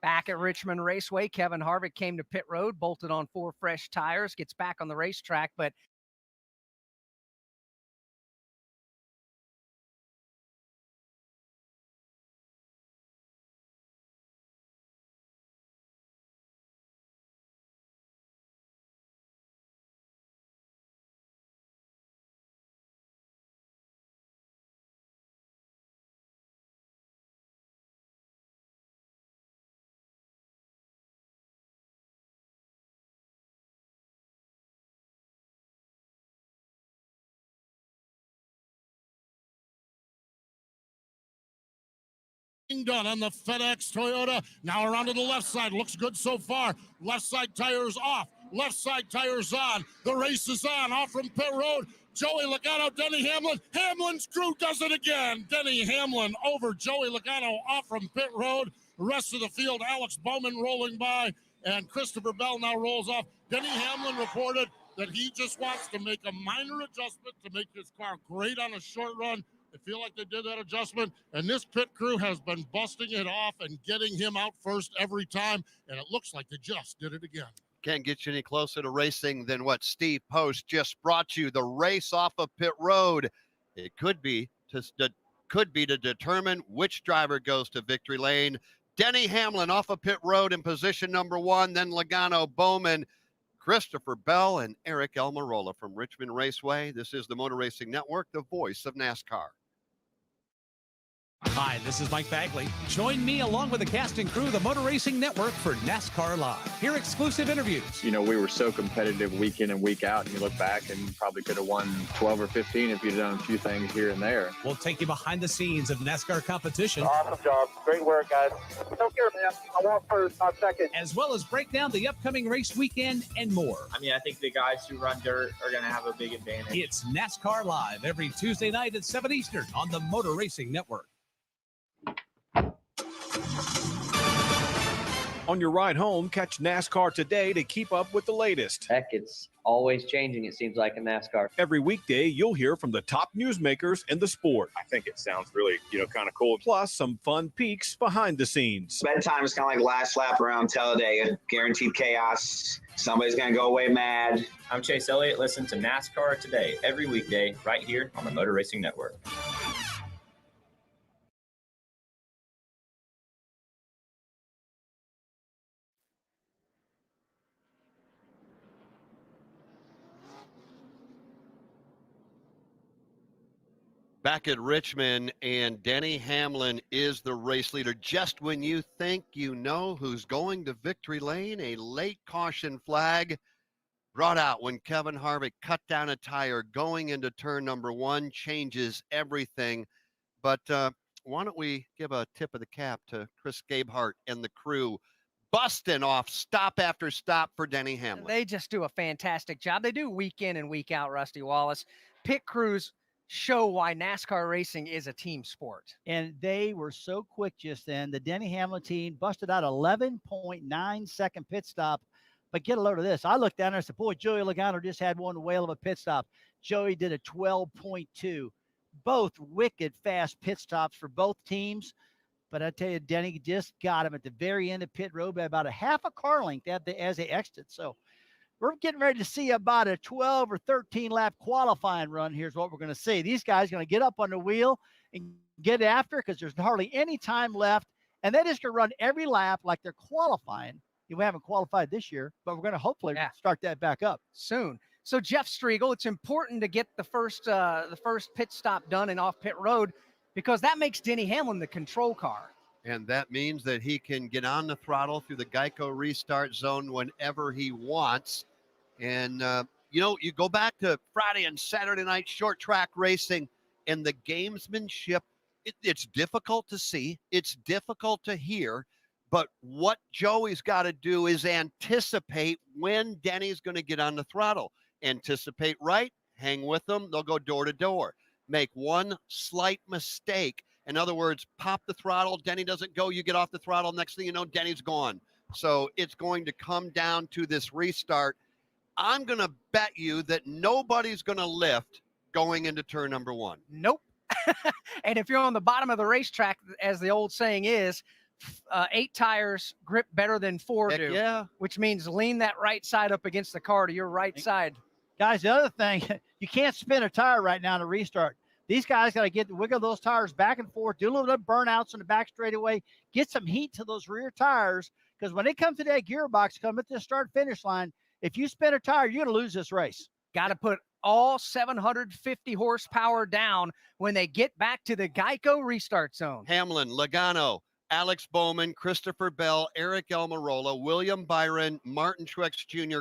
S3: Back at Richmond Raceway, Kevin Harvick came to pit road, bolted on 4 fresh tires, gets back on the racetrack, but
S1: done on the FedEx Toyota. Now around to the left side. Looks good so far. Left side tires off. Left side tires on. The race is on. Off from pit road. Joey Logano, Denny Hamlin. Hamlin's crew does it again. Denny Hamlin over Joey Logano off from pit road. The rest of the field, Alex Bowman rolling by, and Christopher Bell now rolls off. Denny Hamlin reported that he just wants to make a minor adjustment to make his car great on a short run. I feel like they did that adjustment, and this pit crew has been busting it off and getting him out first every time, and it looks like they just did it again.
S4: Can't get you any closer to racing than what Steve Post just brought you. The race off of pit road. It could be to determine which driver goes to victory lane. Denny Hamlin off of pit road in position number 1, then Logano, Bowman, Christopher Bell, and Eric Almirola from Richmond Raceway. This is the Motor Racing Network, the voice of NASCAR.
S14: Hi, this is Mike Bagley. Join me along with the cast and crew of the Motor Racing Network for NASCAR Live. Hear exclusive interviews.
S12: You know, we were so competitive week in and week out, and you look back and you probably could have won 12 or 15 if you'd done a few things here and there.
S14: We'll take you behind the scenes of NASCAR competition.
S22: Awesome job. Great work, guys. Don't care, man. I want first, not second.
S14: As well as break down the upcoming race weekend and more.
S10: I mean, I think the guys who run dirt are going to have a big advantage.
S14: It's NASCAR Live every Tuesday night at 7 Eastern on the Motor Racing Network.
S8: On your ride home, catch NASCAR Today to keep up with the latest.
S10: Heck, it's always changing, it seems like, in NASCAR.
S8: Every weekday, you'll hear from the top newsmakers in the sport.
S12: I think it sounds really, kind of cool.
S8: Plus, some fun peeks behind the scenes.
S24: Bedtime is kind of like last lap around Talladega. Guaranteed chaos. Somebody's going to go away mad.
S10: I'm Chase Elliott. Listen to NASCAR Today every weekday right here on the Motor Racing Network.
S4: Back at Richmond, and Denny Hamlin is the race leader. Just when you think you know who's going to victory lane, a late caution flag brought out when Kevin Harvick cut down a tire going into turn number 1, changes everything. But why don't we give a tip of the cap to Chris Gabehart and the crew busting off stop after stop for Denny Hamlin.
S3: They just do a fantastic job. They do week in and week out, Rusty Wallace. Pit crews show why NASCAR racing is a team sport.
S5: And they were so quick just then. The Denny Hamlin team busted out 11.9 second pit stop. But get a load of this. I looked down there and said, boy, Joey Logano just had one whale of a pit stop. Joey did a 12.2. Both wicked fast pit stops for both teams. But I tell you, Denny just got him at the very end of pit road by about a half a car length as they exited. So we're getting ready to see about a 12 or 13 lap qualifying run. Here's what we're going to see. These guys are going to get up on the wheel and get after because there's hardly any time left. And they're just going to run every lap like they're qualifying. We haven't qualified this year, but we're going to hopefully start that back up
S3: soon. So Jeff Striegel, it's important to get the first pit stop done and off pit road because that makes Denny Hamlin the control car.
S4: And that means that he can get on the throttle through the Geico restart zone whenever he wants. And, you go back to Friday and Saturday night short track racing and the gamesmanship, it's difficult to see. It's difficult to hear. But what Joey's got to do is anticipate when Denny's going to get on the throttle. Anticipate right, hang with them. They'll go door to door. Make one slight mistake. In other words, pop the throttle. Denny doesn't go. You get off the throttle. Next thing you know, Denny's gone. So it's going to come down to this restart. I'm going to bet you that nobody's going to lift going into turn number one.
S3: Nope. And if you're on the bottom of the racetrack, as the old saying is, 8 tires grip better than 4 do.
S4: Yeah.
S3: Which means lean that right side up against the car to your right side.
S5: Guys, the other thing, you can't spin a tire right now to restart. These guys got to wiggle those tires back and forth, do a little bit of burnouts in the back straightaway, get some heat to those rear tires, because when they come to that gearbox, come at the start-finish line, if you spin a tire, you're going to lose this race.
S3: Got to put all 750 horsepower down when they get back to the Geico restart zone.
S4: Hamlin, Logano, Alex Bowman, Christopher Bell, Eric Almirola, William Byron, Martin Truex Jr.,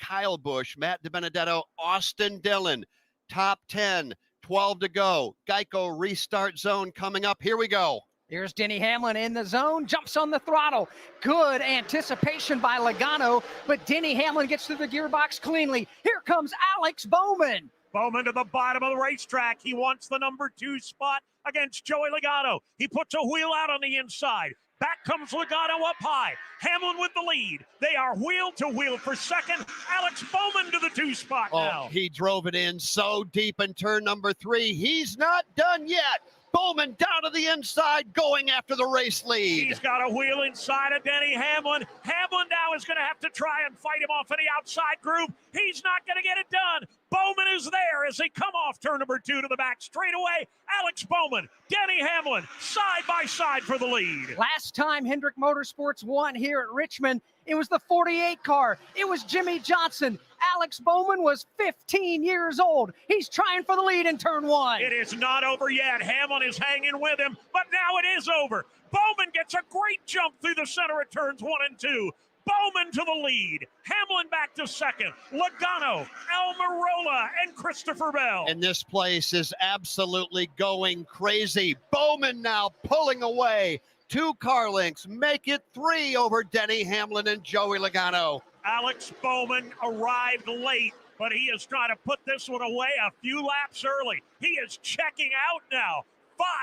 S4: Kyle Busch, Matt DiBenedetto, Austin Dillon. Top 10, 12 to go. Geico restart zone coming up. Here we go.
S3: Here's Denny Hamlin in the zone, jumps on the throttle. Good anticipation by Logano, but Denny Hamlin gets through the gearbox cleanly. Here comes Alex Bowman.
S6: Bowman to the bottom of the racetrack. He wants the number 2 spot against Joey Logano. He puts a wheel out on the inside. Back comes Logano up high. Hamlin with the lead. They are wheel to wheel for second. Alex Bowman to the 2 spot now.
S4: He drove it in so deep in turn number 3. He's not done yet. Bowman down to the inside, going after the race lead.
S6: He's got a wheel inside of Denny Hamlin. Hamlin now is going to have to try and fight him off in the outside group. He's not going to get it done. Bowman is there as they come off turn number 2 to the back straightaway. Alex Bowman, Denny Hamlin, side by side for the lead.
S3: Last time Hendrick Motorsports won here at Richmond, it was the 48 car. It was Jimmy Johnson. Alex Bowman was 15 years old. He's trying for the lead in turn 1.
S6: It is not over yet. Hamlin is hanging with him, but now it is over. Bowman gets a great jump through the center of turns 1 and 2. Bowman to the lead. Hamlin back to second. Logano, Almirola, and Christopher Bell.
S4: And this place is absolutely going crazy. Bowman now pulling away. 2 car lengths, make it 3 over Denny Hamlin and Joey Logano.
S6: Alex Bowman arrived late, but he is trying to put this one away a few laps early. He is checking out now.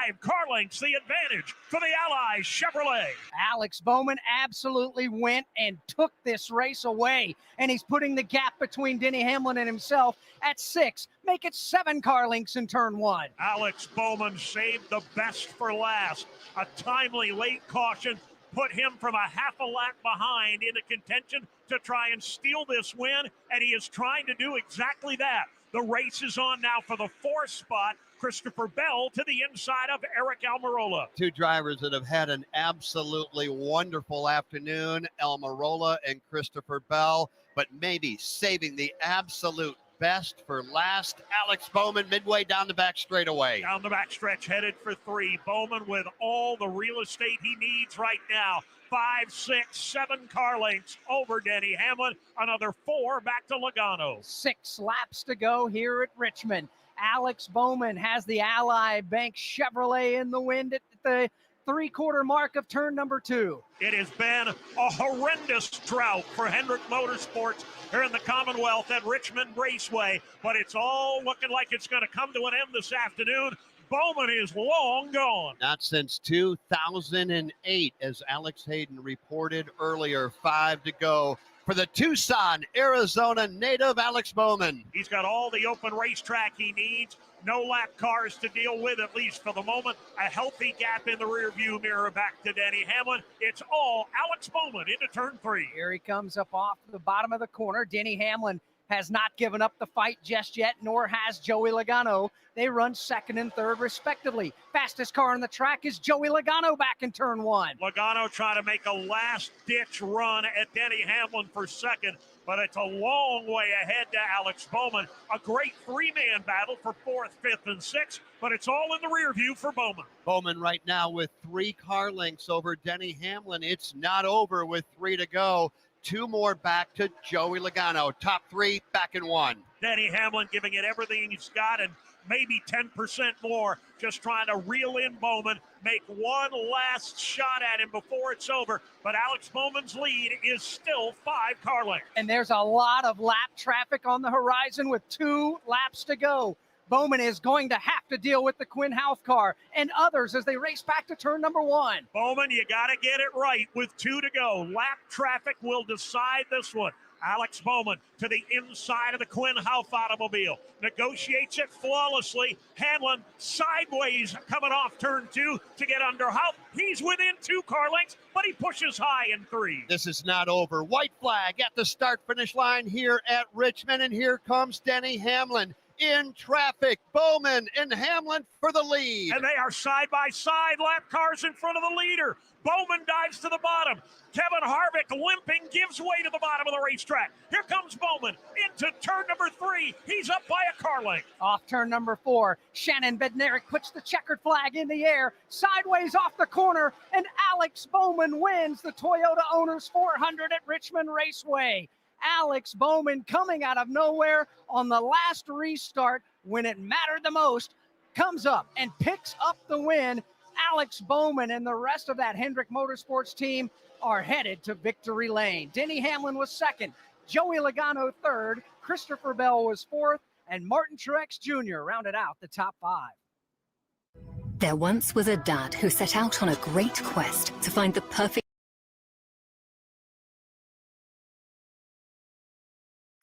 S6: 5 car lengths, the advantage for the Allies Chevrolet.
S3: Alex Bowman absolutely went and took this race away, and he's putting the gap between Denny Hamlin and himself at 6. Make it 7 car lengths in turn 1.
S6: Alex Bowman saved the best for last. A timely late caution put him from a half a lap behind into contention to try and steal this win, and he is trying to do exactly that. The race is on now for the 4th spot. Christopher Bell to the inside of Eric Almirola.
S4: 2 drivers that have had an absolutely wonderful afternoon, Almirola and Christopher Bell, but maybe saving the absolute best for last. Alex Bowman midway down the back straightaway.
S6: Down the back stretch headed for 3. Bowman with all the real estate he needs right now. 5, 6, 7 car lengths over Denny Hamlin. Another 4 back to Logano.
S3: 6 laps to go here at Richmond. Alex Bowman has the Ally Bank Chevrolet in the wind at the three-quarter mark of turn number 2.
S6: It has been a horrendous drought for Hendrick Motorsports here in the Commonwealth at Richmond Raceway, but it's all looking like it's going to come to an end this afternoon. Bowman is long gone.
S4: Not since 2008, as Alex Hayden reported earlier. 5 to go for the Tucson, Arizona native Alex Bowman.
S6: He's got all the open racetrack he needs. No lap cars to deal with, at least for the moment. A healthy gap in the rearview mirror back to Denny Hamlin. It's all Alex Bowman into turn 3.
S3: Here he comes up off the bottom of the corner. Denny Hamlin has not given up the fight just yet, nor has Joey Logano. They run second and third, respectively. Fastest car on the track is Joey Logano back in turn 1.
S6: Logano trying to make a last-ditch run at Denny Hamlin for second, but it's a long way ahead to Alex Bowman. A great three-man battle for 4th, 5th, and 6th, but it's all in the rear view for Bowman.
S4: Bowman right now with 3 car lengths over Denny Hamlin. It's not over with 3 to go. 2 more back to Joey Logano. Top 3 back in 1.
S6: Denny Hamlin giving it everything he's got and maybe 10% more, just trying to reel in Bowman, make one last shot at him before it's over. But Alex Bowman's lead is still 5 car lengths.
S3: And there's a lot of lap traffic on the horizon with 2 laps to go. Bowman is going to have to deal with the Quinn Houff car and others as they race back to turn number 1.
S6: Bowman, you got to get it right with 2 to go. Lap traffic will decide this one. Alex Bowman to the inside of the Quinn Houff automobile. Negotiates it flawlessly. Hamlin sideways coming off turn 2 to get under Houff. He's within 2 car lengths, but he pushes high in 3.
S4: This is not over. White flag at the start-finish line here at Richmond, and here comes Denny Hamlin in traffic. Bowman and Hamlin for the lead.
S6: And they are side by side, lap cars in front of the leader. Bowman dives to the bottom. Kevin Harvick limping gives way to the bottom of the racetrack. Here comes Bowman into turn number 3. He's up by a car length.
S3: Off turn number 4, Shannon Bednarik puts the checkered flag in the air, sideways off the corner, and Alex Bowman wins the Toyota Owners 400 at Richmond Raceway. Alex Bowman coming out of nowhere on the last restart when it mattered the most, comes up and picks up the win. Alex Bowman and the rest of that Hendrick Motorsports team are headed to victory lane. Denny Hamlin was second, Joey Logano third, Christopher Bell was fourth, and Martin Truex Jr. rounded out the top 5.
S11: There once was a dad who set out on a great quest to find the perfect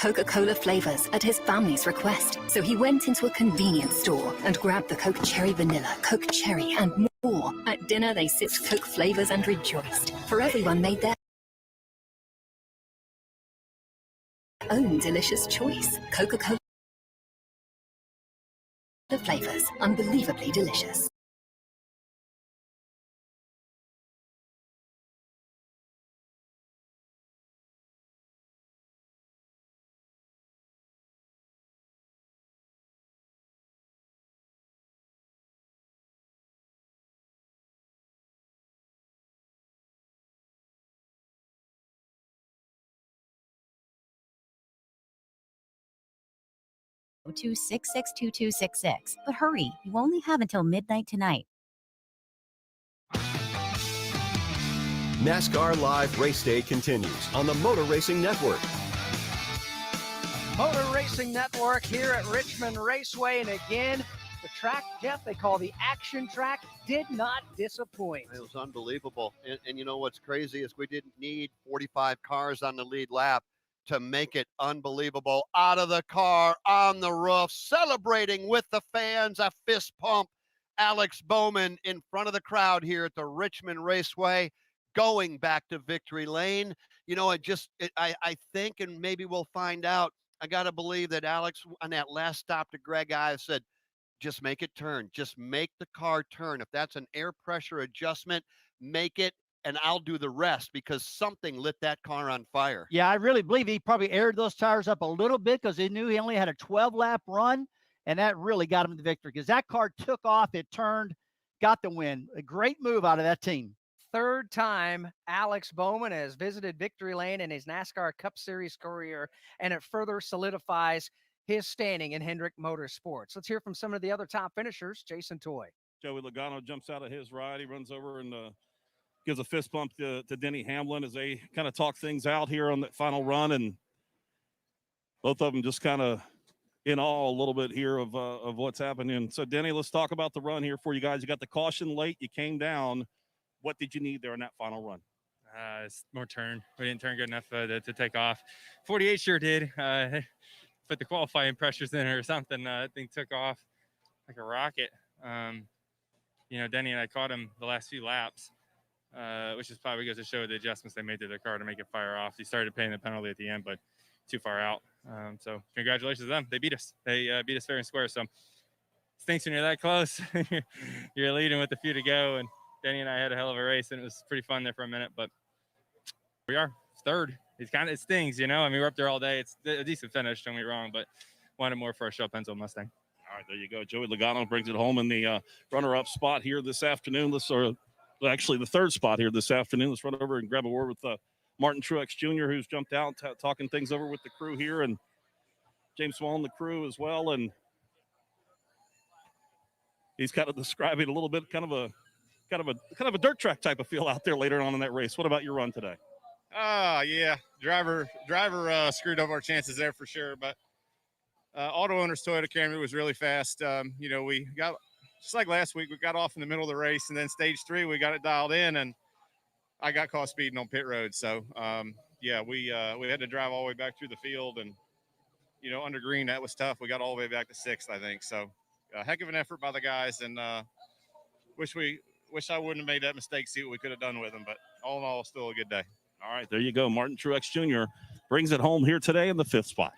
S11: Coca-Cola flavors at his family's request. So he went into a convenience store and grabbed the Coke Cherry Vanilla, Coke Cherry, and more. At dinner, they sipped Coke flavors and rejoiced, for everyone made their own delicious choice. Coca-Cola flavors, unbelievably delicious.
S13: to 662266. But hurry, you only have until midnight tonight.
S17: NASCAR Live Race Day continues on the Motor Racing Network.
S3: Motor Racing Network here at Richmond Raceway, and again, the track, Jeff, they call the action track, did not disappoint.
S4: It was unbelievable. And you know what's crazy is we didn't need 45 cars on the lead lap to make it unbelievable. Out of the car, on the roof, celebrating with the fans, a fist pump. Alex Bowman in front of the crowd here at the Richmond Raceway, going back to victory lane. You know, I think, and maybe we'll find out, I got to believe that Alex, on that last stop to Greg Ives, said, just make it turn. Just make the car turn. If that's an air pressure adjustment, make it, and I'll do the rest, because something lit that car on fire.
S5: Yeah, I really believe he probably aired those tires up a little bit because he knew he only had a 12-lap run, and that really got him the victory because that car took off, it turned, got the win. A great move out of that team.
S3: Third time Alex Bowman has visited victory lane in his NASCAR Cup Series career, and it further solidifies his standing in Hendrick Motorsports. Let's hear from some of the other top finishers. Jason Toy.
S2: Joey Logano jumps out of his ride. He runs over and gives a fist bump to Denny Hamlin as they kind of talk things out here on that final run. And both of them just kind of in awe a little bit here of what's happening. So, Denny, let's talk about the run here for you guys. You got the caution late. You came down. What did you need there in that final run?
S7: It's more turn. We didn't turn good enough to take off. 48 sure did. Put the qualifying pressures in or something. That thing took off like a rocket. Denny and I caught him the last few laps, which is probably goes to show the adjustments they made to their car to make it fire off. He started paying the penalty at the end, but too far out. So congratulations to them. They beat us. They beat us fair and square. So stinks when you're that close. You're leading with a few to go, and Denny and I had a hell of a race, and it was pretty fun there for a minute. But we are third. It stings, we're up there all day. It's a decent finish, don't get me wrong, but wanted more for a Shell Penzo Mustang.
S2: All right, there you go. Joey Logano brings it home in the runner-up spot here this afternoon. Actually the third spot here this afternoon. Let's run over and grab a word with Martin Truex Jr., who's jumped out, talking things over with the crew here, and James Small and the crew as well. And he's kind of describing a little bit, kind of a dirt track type of feel out there later on in that race. What about your run today?
S15: Yeah, driver screwed up our chances there for sure. But Auto Owners Toyota Camry was really fast. We got, just like last week, we got off in the middle of the race, and then stage 3 we got it dialed in, and I got caught speeding on pit road. So we had to drive all the way back through the field, and under green that was tough. We got all the way back to 6th, I think. So a heck of an effort by the guys, and wish I wouldn't have made that mistake. See what we could have done with them, but all in all, still a good day.
S2: All right, there you go. Martin Truex Jr. brings it home here today in the 5th spot.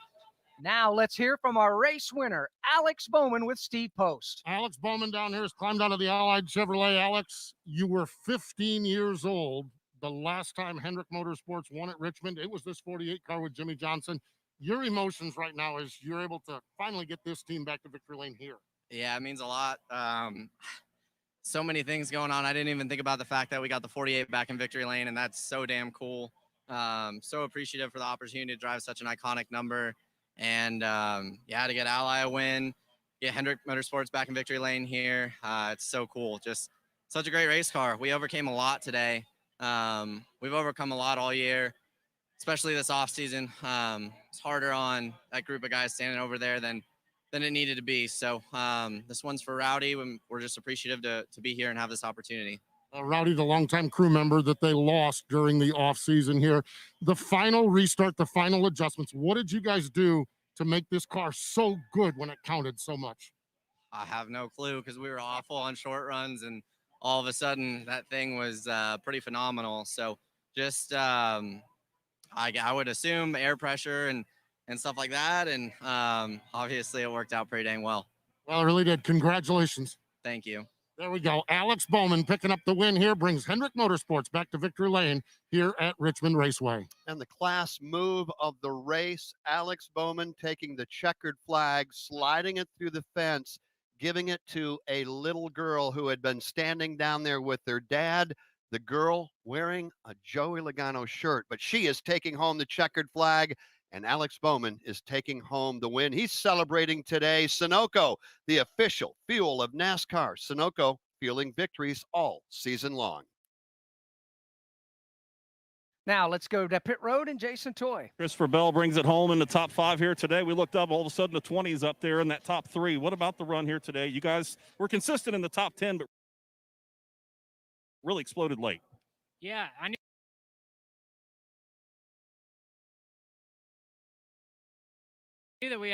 S3: Now let's hear from our race winner, Alex Bowman with Steve Post.
S1: Alex Bowman down here has climbed out of the Allied Chevrolet. Alex, you were 15 years old the last time Hendrick Motorsports won at Richmond. It was this 48 car with Jimmy Johnson. Your emotions right now is you're able to finally get this team back to victory lane here.
S18: Yeah, it means a lot. So many things going on. I didn't even think about the fact that we got the 48 back in victory lane, and that's so damn cool. So appreciative for the opportunity to drive such an iconic number. And to get Ally a win, get Hendrick Motorsports back in victory lane here. It's so cool. Just such a great race car. We overcame a lot today. We've overcome a lot all year, especially this off season. It's harder on that group of guys standing over there than it needed to be. So this one's for Rowdy. We're just appreciative to be here and have this opportunity.
S1: Rowdy, the longtime crew member that they lost during the off season here. The final restart, the final adjustments. What did you guys do to make this car so good when it counted so much?
S18: I have no clue because we were awful on short runs, and all of a sudden that thing was pretty phenomenal. So just I would assume air pressure and stuff like that. And obviously it worked out pretty dang well.
S1: Well, it really did. Congratulations.
S18: Thank you.
S1: There we go. Alex Bowman picking up the win here, brings Hendrick Motorsports back to victory lane here at Richmond Raceway.
S4: And the class move of the race, Alex Bowman taking the checkered flag, sliding it through the fence, giving it to a little girl who had been standing down there with their dad. The girl wearing a Joey Logano shirt, but she is taking home the checkered flag, and Alex Bowman is taking home the win. He's celebrating today. Sunoco, the official fuel of NASCAR. Sunoco fueling victories all season long.
S3: Now let's go to pit road and Jason Toy.
S2: Christopher Bell brings it home in the top 5 here today. We looked up, all of a sudden the 20s up there in that top 3. What about the run here today? You guys were consistent in the top 10, but really exploded late.
S19: Yeah, I knew that we